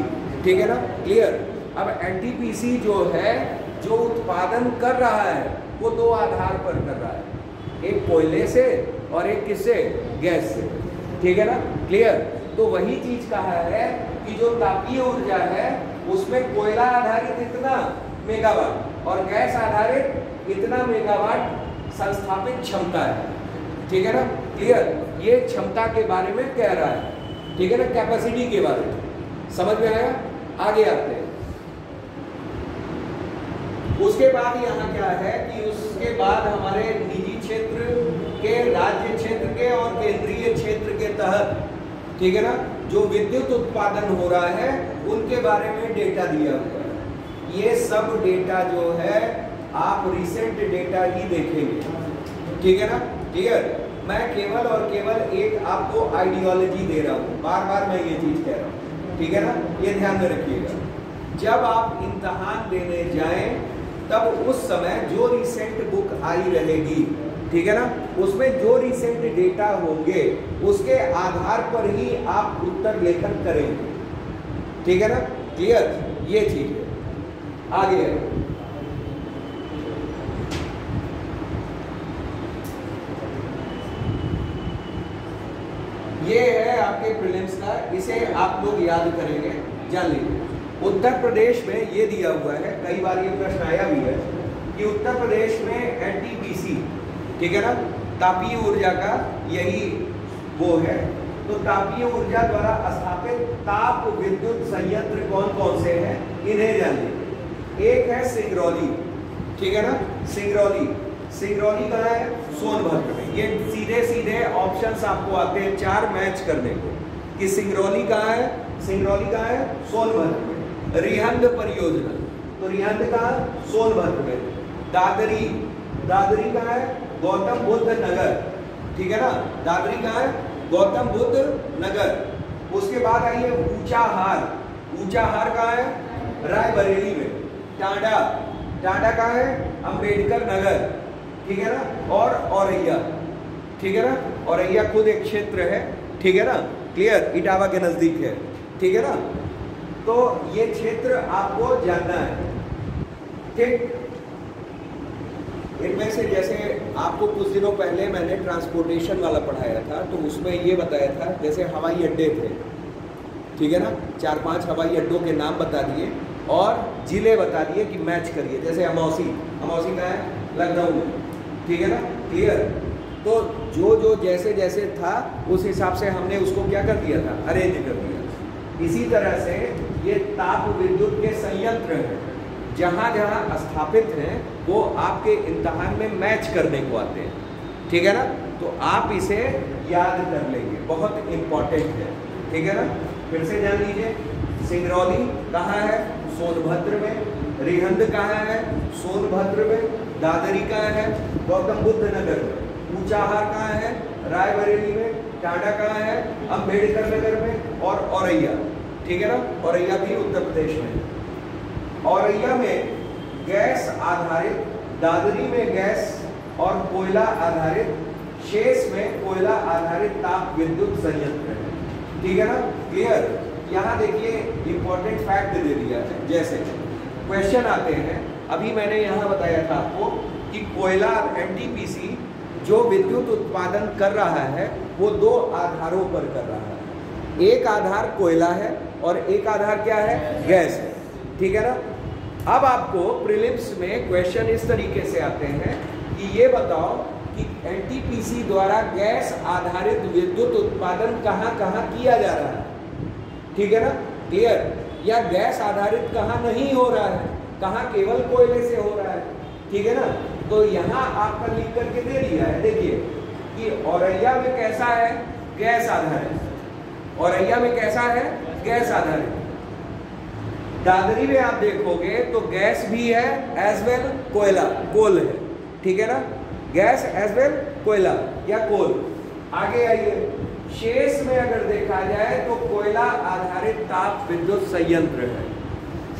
ठीक है ना। क्लियर। अब एनटीपीसी जो है, जो उत्पादन कर रहा है वो 2 आधार पर कर रहा है, एक कोयले से और एक किससे, गैस से, ठीक है ना। क्लियर। तो वही चीज कहा है कि जो तापीय ऊर्जा है उसमें कोयला आधारित इतना मेगावाट और गैस आधारित इतना मेगावाट संस्थापित क्षमता है, ठीक है ना। क्लियर। ये क्षमता के बारे में कह रहा है, ठीक है ना, कैपेसिटी के बारे में। समझ में आया। आगे आते हैं। उसके बाद यहाँ क्या है कि उसके बाद हमारे निजी क्षेत्र के, राज्य क्षेत्र के और केंद्रीय क्षेत्र के तहत, ठीक है ना, जो विद्युत उत्पादन हो रहा है उनके बारे में डेटा दिया हुआ है। ये सब डेटा जो है आप रिसेंट डेटा ही देखेंगे, ठीक है ना। क्लियर। मैं केवल और केवल एक आपको आइडियोलॉजी दे रहा हूँ, बार बार मैं ये चीज कह रहा हूँ, ठीक है ना। ये ध्यान में रखिएगा, जब आप इम्तहान देने जाएं तब उस समय जो रिसेंट बुक आई रहेगी, ठीक है ना, उसमें जो रिसेंट डेटा होंगे उसके आधार पर ही आप उत्तर लेखन करेंगे, ठीक है ना। क्लियर। ये चीज है। आगे ये है आपके प्रीलिम्स का, इसे आप लोग याद करेंगे, जान लीजिए। उत्तर प्रदेश में ये दिया हुआ है, कई बार ये प्रश्न आया भी है कि उत्तर प्रदेश में एनटीपीसी, ठीक है ना, तापीय ऊर्जा का यही वो है। तो तापीय ऊर्जा द्वारा स्थापित ताप विद्युत संयंत्र कौन कौन से हैं, इन्हें जान लीजिए। एक है सिंगरौली, ठीक है ना, सिंगरौली। सिंगरौली कहाँ है, सोनभद्र में। ये सीधे सीधे ऑप्शंस आपको आते हैं 4 मैच करने को कि सिंगरौली कहाँ है, सिंगरौली कहाँ है, सोनभद्र में। रिहंद परियोजना, तो रिहंद कहाँ, सोनभद्र में। दादरी, दादरी कहाँ है, गौतम बुद्ध नगर, ठीक है ना, दादरी कहाँ है, गौतम बुद्ध नगर। उसके बाद आइए ऊंचाहार। ऊंचाहार कहाँ है? रायबरेली में। टांडा, टांडा कहाँ है? अंबेडकर नगर, ठीक है ना। और औरैया, ठीक है ना। औरैया खुद एक क्षेत्र है, ठीक है ना, क्लियर, इटावा के नजदीक है, ठीक है ना। तो ये क्षेत्र आपको जानना है, ठीक। इनमें से जैसे आपको कुछ दिनों पहले मैंने ट्रांसपोर्टेशन वाला पढ़ाया था, तो उसमें ये बताया था जैसे हवाई अड्डे थे, ठीक है ना, 4-5 हवाई अड्डों के नाम बता दिए और जिले बता दिए कि मैच करिए। जैसे अमौसी, अमौसी का है लखनऊ में, ठीक है ना, क्लियर। तो जो जो जैसे जैसे था उस हिसाब से हमने उसको क्या कर दिया था, अरेंज कर दिया। इसी तरह से ये ताप विद्युत के संयंत्र हैं, जहाँ जहाँ स्थापित हैं वो आपके इम्तहान में मैच करने को आते हैं, ठीक है ना। तो आप इसे याद कर लेंगे, बहुत इम्पॉर्टेंट है, ठीक है ना। फिर से जान लीजिए, सिंगरौली कहाँ है? सोनभद्र में। रिहंद कहाँ है? सोनभद्र में। दादरी कहाँ है? गौतम बुद्ध नगर में। ऊंचाहार कहाँ है? रायबरेली में। टांडा कहाँ है? अंबेडकर नगर में। और औरैया, ठीक है ना, औरैया भी उत्तर प्रदेश में। औरैया में गैस आधारित, दादरी में गैस और कोयला आधारित, शेष में कोयला आधारित ताप विद्युत संयंत्र है, ठीक है ना, क्लियर। यहाँ देखिए इंपॉर्टेंट फैक्ट दे दिया है, जैसे क्वेश्चन आते हैं। अभी मैंने यहाँ बताया था आपको कि कोयला एनटीपीसी जो विद्युत उत्पादन कर रहा है वो 2 आधारों पर कर रहा है। एक आधार कोयला है और एक आधार क्या है? गैस है, ठीक है ना। अब आपको प्रीलिम्स में क्वेश्चन इस तरीके से आते हैं कि ये बताओ कि एनटीपीसी द्वारा गैस आधारित विद्युत उत्पादन कहाँ कहाँ किया जा रहा है, ठीक है ना, क्लियर। या गैस आधारित कहाँ नहीं हो रहा है, कहाँ केवल कोयले से हो रहा है, ठीक है ना। तो यहाँ आपका लिख करके दे दिया है, देखिए कि औरैया में कैसा है? गैस आधारित। औरैया में कैसा है? गैस आधारित। दादरी में आप देखोगे तो गैस भी है एज वेल कोयला, कोल है, ठीक है ना, गैस एज वेल कोयला या कोल। आगे आइए, शेष में अगर देखा जाए तो कोयला आधारित ताप विद्युत संयंत्र है।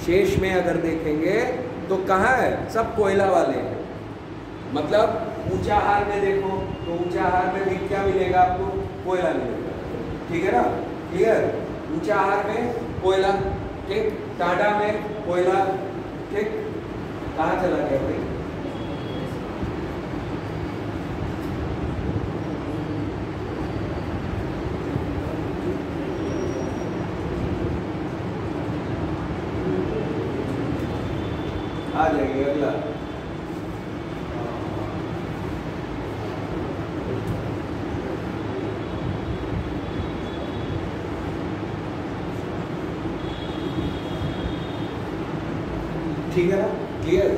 शेष में अगर देखेंगे तो कहाँ है? सब कोयला वाले हैं। मतलब ऊंचाहार में देखो तो ऊंचाहार में भी क्या मिलेगा आपको? कोयला मिलेगा, ठीक है ना, क्लियर। ऊंचाहार में कोयला, ठीक। टांडा में कोयला, ठीक। कहाँ चला गया भाई? आ जाइए अगला। ठीक है ना, क्लियर।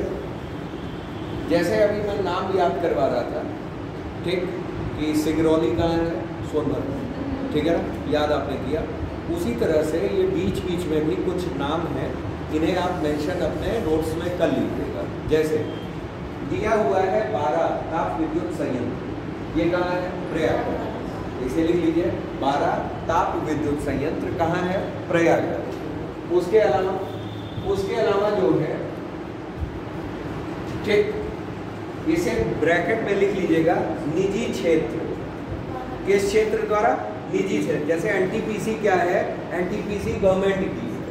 जैसे अभी मैं नाम याद करवा रहा था, ठीक, कि सिंगरौली कहाँ है? सोनभद्र, ठीक है ना, याद आपने किया। उसी तरह से ये बीच बीच में भी कुछ नाम हैं, इन्हें आप मेंशन अपने नोट्स में कर लीजिएगा। जैसे दिया हुआ है 12 ताप विद्युत संयंत्र, ये कहाँ है? प्रयागराज। इसे लिख लीजिए, 12 ताप विद्युत संयंत्र कहाँ है? प्रयागराज। उसके अलावा जो है, ठीक, इसे ब्रैकेट में लिख लीजिएगा, निजी क्षेत्र। किस क्षेत्र द्वारा? निजी क्षेत्र। जैसे एनटीपीसी क्या है? एनटीपीसी गवर्नमेंट की है,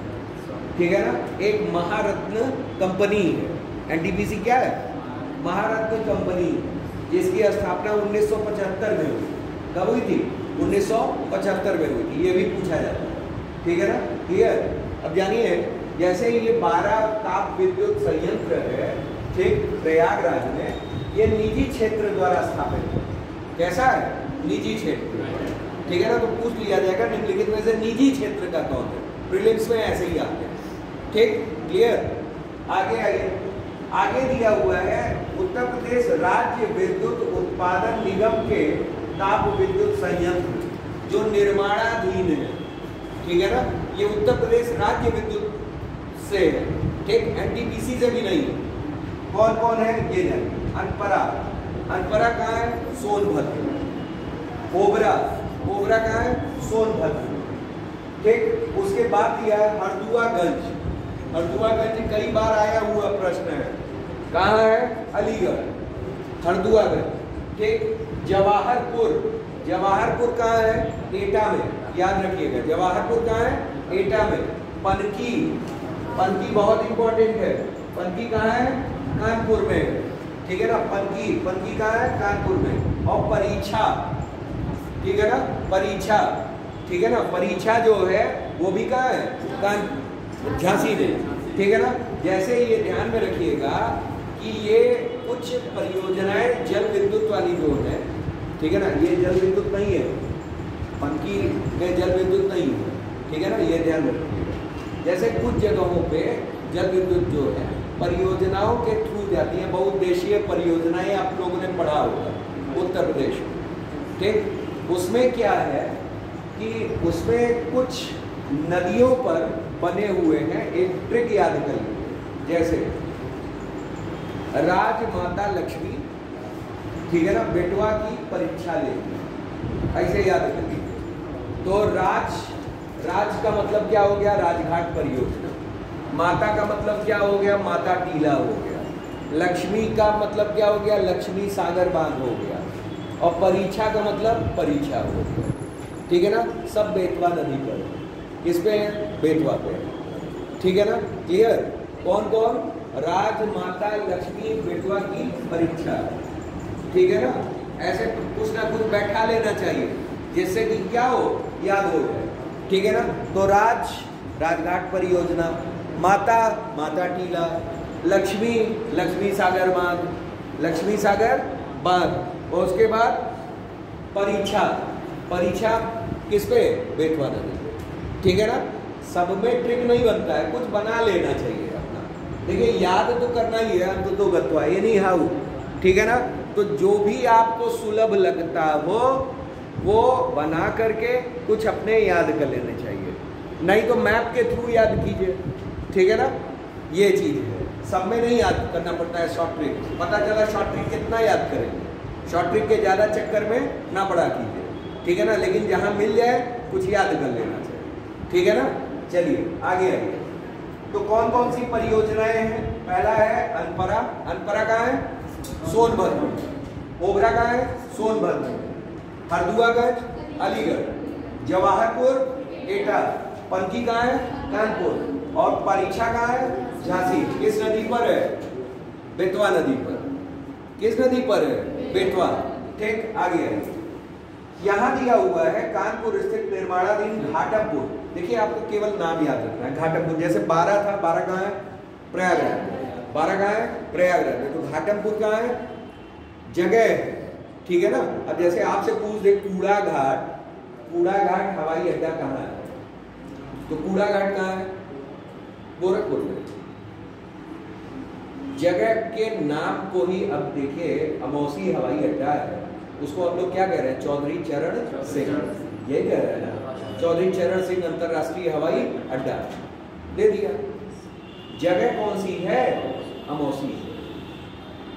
ठीक है ना, एक महारत्न कंपनी है। एनटीपीसी क्या है? महारत्न कंपनी, जिसकी स्थापना 1975 में हुई। कब हुई थी? 1975 में हुई थी। ये भी पूछा जाता है, ठीक है ना, क्लियर। अब जानिए, जैसे ये 12 ताप विद्युत संयंत्र है, ठीक, प्रयागराज में, ये निजी क्षेत्र द्वारा स्थापित है। कैसा है? निजी क्षेत्र, ठीक है ना। तो पूछ लिया जाएगा निम्नलिखित में से निजी क्षेत्र का कौन है? प्रीलिम्स में ऐसे ही आते हैं, ठीक, क्लियर। आगे आइए, आगे दिया हुआ है उत्तर प्रदेश राज्य विद्युत उत्पादन निगम के ताप विद्युत संयंत्र जो निर्माणाधीन है, ठीक है ना। ये उत्तर प्रदेश राज्य विद्युत से है, ठीक, एनटीपीसी से भी नहीं है। कौन कौन है ये जानिए। अनपरा, अनपरा कहाँ है? सोनभद्र। ओबरा, ओबरा कहाँ है? सोनभद्र। ठीक, उसके बाद दिया है हरदुआगंज। हरदुआगंज कई बार आया हुआ प्रश्न है, कहाँ है? अलीगढ़। हरदुआगंज। ठीक, जवाहरपुर। जवाहरपुर कहाँ है? एटा में, याद रखिएगा जवाहरपुर कहाँ है? एटा में। पनकी, पनकी बहुत इंपॉर्टेंट है। पनकी कहाँ है? कानपुर में, ठीक है ना। पनकी, पनकी कहाँ है? कानपुर में। और परीक्षा, ठीक है ना, परीक्षा, ठीक है ना। परीक्षा जो है वो भी कहाँ है? झांसी में, ठीक है ना। जैसे ये ध्यान में रखिएगा कि ये कुछ परियोजनाएं जल विद्युत वाली जो है, ठीक है ना, ये जल विद्युत नहीं है, पनकी में जल विद्युत नहीं है, ठीक है ना, ये ध्यान में रखिएगा। जैसे कुछ जगहों पे जल विद्युत जो है परियोजनाओं के थ्रू जाती है, बहुउद्देशीय परियोजनाएं आप लोगों ने पढ़ा होगा उत्तर प्रदेश में। ठीक, उसमें क्या है कि उसमें कुछ नदियों पर बने हुए हैं, एक ट्रिक याद करिए। जैसे राजमाता लक्ष्मी, ठीक है ना, बेटवा की परीक्षा लेती, ऐसे याद करिए। तो राज का मतलब क्या हो गया? राजघाट परियोजना। माता का मतलब क्या हो गया? माता टीला हो गया। लक्ष्मी का मतलब क्या हो गया? लक्ष्मी सागर बांध हो गया। और परीक्षा का मतलब परीक्षा हो गया, ठीक है ना। सब बेतवा नदी पर, किस पे है? बेतवा पे, ठीक है ना। क्लियर? कौन कौन? राजमाता लक्ष्मी बेटवा की परीक्षा, ठीक है ना। ऐसे कुछ ना कुछ बैठा लेना चाहिए जिससे कि क्या हो? याद हो जाए, ठीक है ना। तो राजघाट परियोजना, माता टीला, लक्ष्मी सागर बांध, लक्ष्मी सागर बांध। और उसके बाद परीक्षा किस पे? बेतवा नदी पे, ठीक है ना। सब में ट्रिक नहीं बनता है, कुछ बना लेना चाहिए अपना। देखिए याद तो करना ही है, तो गत्वा ये नहीं हाउ, ठीक है ना। तो जो भी आपको सुलभ लगता हो वो बना करके कुछ अपने याद कर लेने चाहिए, नहीं तो मैप के थ्रू याद कीजिए, ठीक है ना। ये चीज़ है, सब में नहीं याद करना पड़ता है शॉर्ट ट्रिक। पता चला शॉर्ट ट्रिक कितना याद करेंगे, शॉर्ट ट्रिक के ज़्यादा चक्कर में ना पड़ा कीजिए, ठीक है ना। लेकिन जहाँ मिल जाए कुछ याद कर लेना चाहिए, ठीक है ना। चलिए आगे आइए। तो कौन कौन सी परियोजनाएं हैं? पहला है अनपरा। अनपरा कहाँ है? सोनभद्र। ओबरा कहाँ है? सोनभद्र। हरदुआगंज अलीगढ़। जवाहरपुर एटा। पनकी कहाँ है? कानपुर। और परीक्षा कहाँ है? झांसी। किस नदी पर है? बेतवा नदी पर। किस नदी पर है? बेतवा। ठीक, आगे आइए। यहाँ दिया हुआ है कानपुर स्थित निर्माणाधीन घाटमपुर। देखिए आपको केवल नाम याद रखना है, घाटमपुर। जैसे 12 था, 12 कहाँ है? प्रयागराज। 12 कहाँ है? प्रयागराज में। तो घाटमपुर कहाँ है? जगह है, ठीक है ना। अब जैसे आपसे पूछ दे कूड़ा घाट हवाई अड्डा कहाँ है, तो कूड़ा घाट कहाँ है? गोरखपुर में। जगह के नाम को ही अब देखिए, अमौसी हवाई अड्डा है, उसको हम लोग क्या कह रहे हैं? चौधरी चरण सिंह, यही कह रहे हैं ना, चौधरी चरण सिंह अंतरराष्ट्रीय हवाई अड्डा दे दिया। जगह कौन सी है? अमौसी,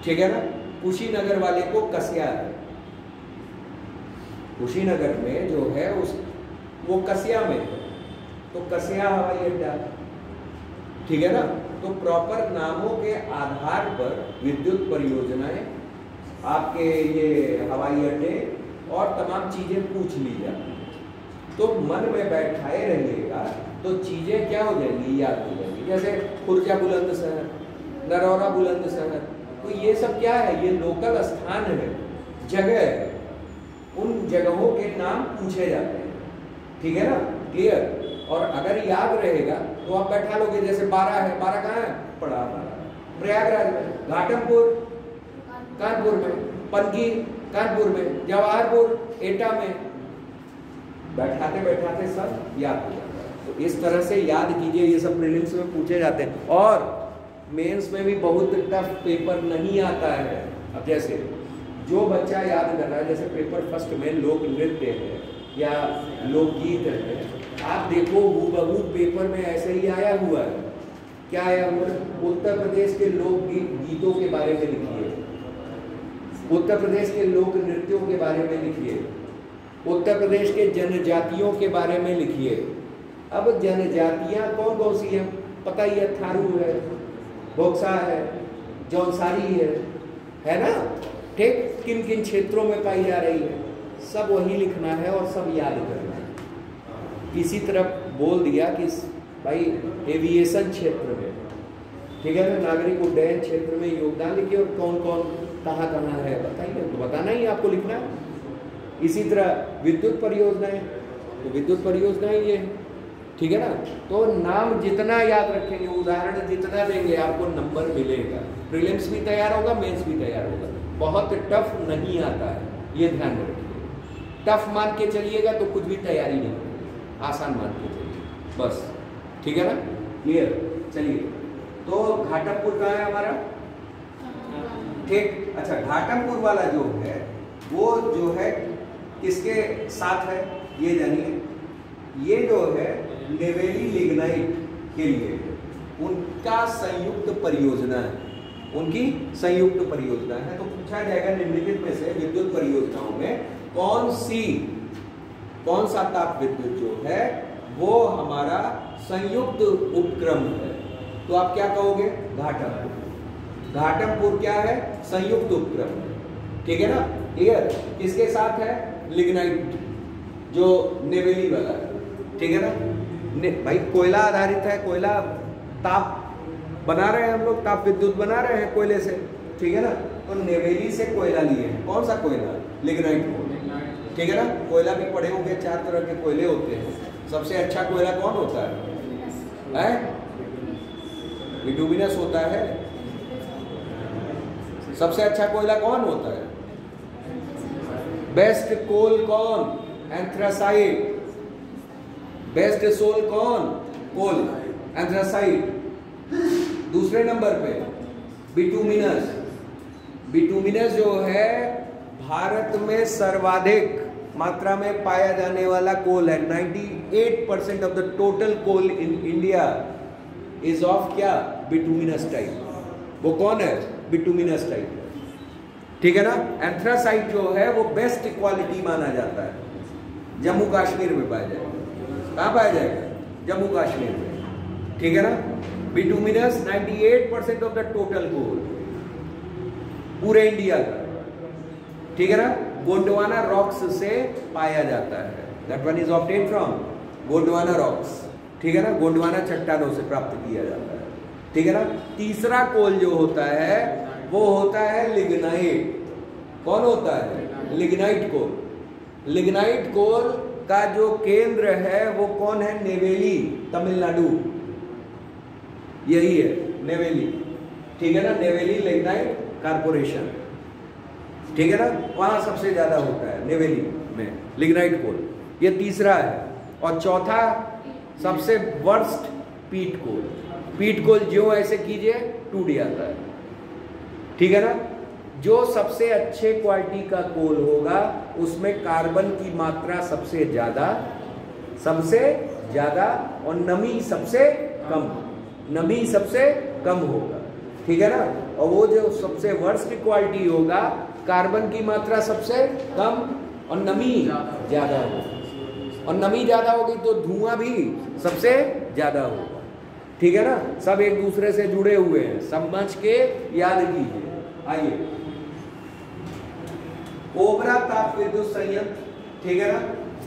ठीक है ना। कुशीनगर वाले को कसिया है, कुशीनगर में जो है वो कसिया में है, तो कसिया हवाई अड्डा, ठीक है ना। तो प्रॉपर नामों के आधार पर विद्युत परियोजनाएं, आपके ये हवाई अड्डे और तमाम चीजें पूछ ली जाती हैं। तो मन में बैठाए रहिएगा तो चीजें क्या हो जाएंगी? याद हो जाएंगी। जैसे खुर्जा बुलंदशहर, नरौरा बुलंदशहर, तो ये सब क्या है? ये लोकल स्थान है, जगह है, उन जगहों के नाम पूछे जाते हैं, ठीक है ना। क्लियर? और अगर याद रहेगा तो आप बैठा लोगे। जैसे 12 है, 12 कहाँ है? पड़ा प्रयागराज में। घाटमपुर कानपुर में। पनकी कानपुर में। जवाहरपुर एटा में। बैठाते सब याद हो जाता है। तो इस तरह से याद कीजिए, ये सब प्रीलिम्स में पूछे जाते हैं। और मेंस में भी बहुत टफ पेपर नहीं आता है। अब जैसे जो बच्चा याद कर रहा है, जैसे पेपर फर्स्ट में लोक नृत्य है या लोकगीत है, आप देखो हूबहू पेपर में ऐसे ही आया हुआ है। क्या आया हुआ है? उत्तर प्रदेश के लोक गीतों के बारे में लिखिए, उत्तर प्रदेश के लोक नृत्यों के बारे में लिखिए, उत्तर प्रदेश के जनजातियों के बारे में लिखिए। अब जनजातियां कौन कौन सी हैं पता ही है, थारू है, बोक्सा है, जौनसारी है ना, ठीक, किन किन क्षेत्रों में पाई जा रही है, सब वही लिखना है और सब याद करना है। किसी तरफ बोल दिया कि भाई एविएशन क्षेत्र में, ठीक है ना, नागरिक उड्डयन क्षेत्र में योगदान लिखिए और कौन कौन कहाँ है बताइए, तो बताना ही आपको लिखना है। इसी तरह विद्युत परियोजनाएं, तो विद्युत परियोजनाएं ये, ठीक है ना, तो नाम जितना याद रखेंगे, उदाहरण जितना देंगे, आपको नंबर मिलेगा। प्रीलिम्स भी तैयार होगा, मेंस भी तैयार होगा। बहुत टफ नहीं आता है, ये ध्यान में रखिए। टफ मान के चलिएगा तो कुछ भी तैयारी नहीं होगी, आसान मान के चलिए बस, ठीक है ना, क्लियर। चलिए, तो घाटमपुर कहाँ है हमारा, ठीक, अच्छा, घाटमपुर वाला जो है वो जो है किसके साथ है ये जानिए। ये जो है नेवेली लिग्नाइट के लिए उनका संयुक्त परियोजना है, उनकी संयुक्त परियोजना है। तो पूछा जाएगा निम्नलिखित में से विद्युत परियोजनाओं में कौन सा ताप विद्युत जो है वो हमारा संयुक्त उपक्रम है। तो आप क्या कहोगे, घाटमपुर। घाटमपुर क्या है, संयुक्त उपक्रम है, ठीक है ना, क्लियर। किसके साथ है, लिग्नाइट, जो नेवेली वाला है, ठीक है ना। भाई कोयला आधारित है, कोयला ताप बना रहे हैं हम लोग, ताप विद्युत बना रहे हैं कोयले से, ठीक है ना। तो नेवेली से कोयला लिए हैं, कौन सा कोयला, लिग्नाइट कोयला, ठीक है ना। कोयला भी पढ़े होंगे, 4 तरह के कोयले होते हैं। सबसे अच्छा कोयला कौन होता है? बिटुमिनस होता है। सबसे अच्छा कोयला कौन होता है? बेस्ट कोल कौन? एंथ्रासाइट। बेस्ट सोल कौन? कोल, एंथ्रासाइट। दूसरे नंबर पे बिटुमिनस। बिटुमिनस जो है भारत में सर्वाधिक मात्रा में पाया जाने वाला कोल है। 98% of the total coal in India is of क्या, बिटुमिनस टाइप। वो कौन है? बिटुमिनस टाइप, ठीक है ना। एंथ्रासाइट जो है वो बेस्ट क्वालिटी माना जाता है, जम्मू कश्मीर में पाया जाएगा। कहाँ पाया जाएगा? जम्मू कश्मीर में, ठीक है ना। बिटुमिनस 98% ऑफ द टोटल कोल पूरे इंडिया का, ठीक है ना, गोंडवाना रॉक्स से पाया जाता है। That one is obtained from Gondwana rocks, ठीक है ना, गोंडवाना चट्टानों से प्राप्त किया जाता है, ठीक है ना। तीसरा कोल जो होता है वो होता है लिग्नाइट। कौन होता है? लिग्नाइट कोल। लिग्नाइट कोल का जो केंद्र है वो कौन है? नेवेली, तमिलनाडु, यही है नेवेली, ठीक है ना। नेवेली लिग्नाइट कारपोरेशन, ठीक है ना, वहां सबसे ज्यादा होता है नेवेली में लिग्नाइट कोल। ये तीसरा है। और चौथा सबसे वर्स्ट पीट कोल। पीट कोल जो ऐसे कीजिए टूट जाता है, ठीक है ना। जो सबसे अच्छे क्वालिटी का कोल होगा उसमें कार्बन की मात्रा सबसे ज्यादा और नमी सबसे कम होगा, ठीक है ना। और वो जो सबसे वर्स्ट क्वालिटी होगा, कार्बन की मात्रा सबसे कम और नमी ज्यादा होगी। और नमी ज्यादा होगी तो धुआं भी सबसे ज्यादा होगा, ठीक है ना। सब एक दूसरे से जुड़े हुए हैं, समझ के याद कीजिए। आइए, ओबरा ताप विद्युत संयंत्र, ठीक है ना,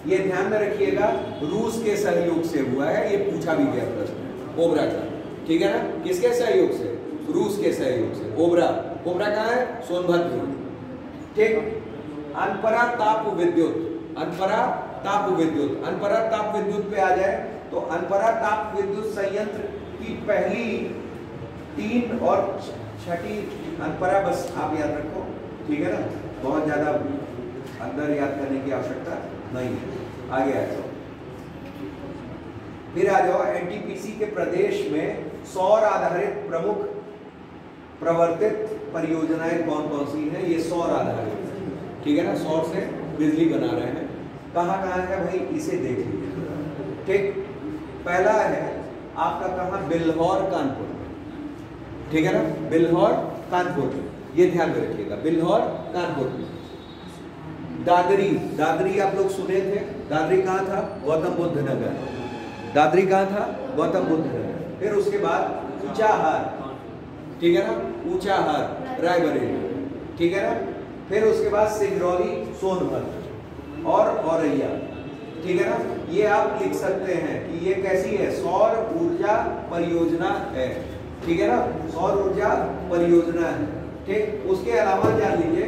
ये ध्यान में रखिएगा, रूस के सहयोग से हुआ है। ये पूछा भी गया प्रश्न ओबरा का, ठीक है ना। किसके सहयोग से? रूस के सहयोग से। ओबरा कहाँ है? सोनभद्र, ठीक। अनपरा ताप विद्युत, अनपरा ताप विद्युत पे आ जाए तो अनपरा ताप विद्युत संयंत्र की पहली 3 और छठी अनपरा, बस आप याद रखो, ठीक है ना। बहुत ज्यादा अंदर याद करने की आवश्यकता नहीं है। आगे आ जाओ, फिर आ जाओ एनटीपीसी के प्रदेश में सौर आधारित प्रमुख प्रवर्तित परियोजनाएं कौन कौन सी हैं? ये सौर आधारित, ठीक है ना, सौर से बिजली बना रहे हैं। कहाँ है भाई? इसे देख लीजिए, ठीक। पहला है आपका कहाँ? बिल्हौर कानपुर, ठीक है ना, बिल्हौर कानपुर, ये ध्यान में रखिएगा, बिल्हौर कानपुर। दादरी, दादरी आप लोग सुने थे, दादरी कहाँ था? गौतम बुद्ध नगर। दादरी कहाँ था? गौतम बुद्ध नगर। फिर उसके बाद ऊंचाहार, ठीक है ना, ऊंचाहार रायबरेली, ठीक है ना। फिर उसके बाद सिंगरौली सोनभद्र और औरैया, ठीक है ना। ये आप लिख सकते हैं कि ये कैसी है? सौर ऊर्जा परियोजना है, ठीक है ना, सौर ऊर्जा परियोजना है, ठीक। उसके अलावा जान लीजिए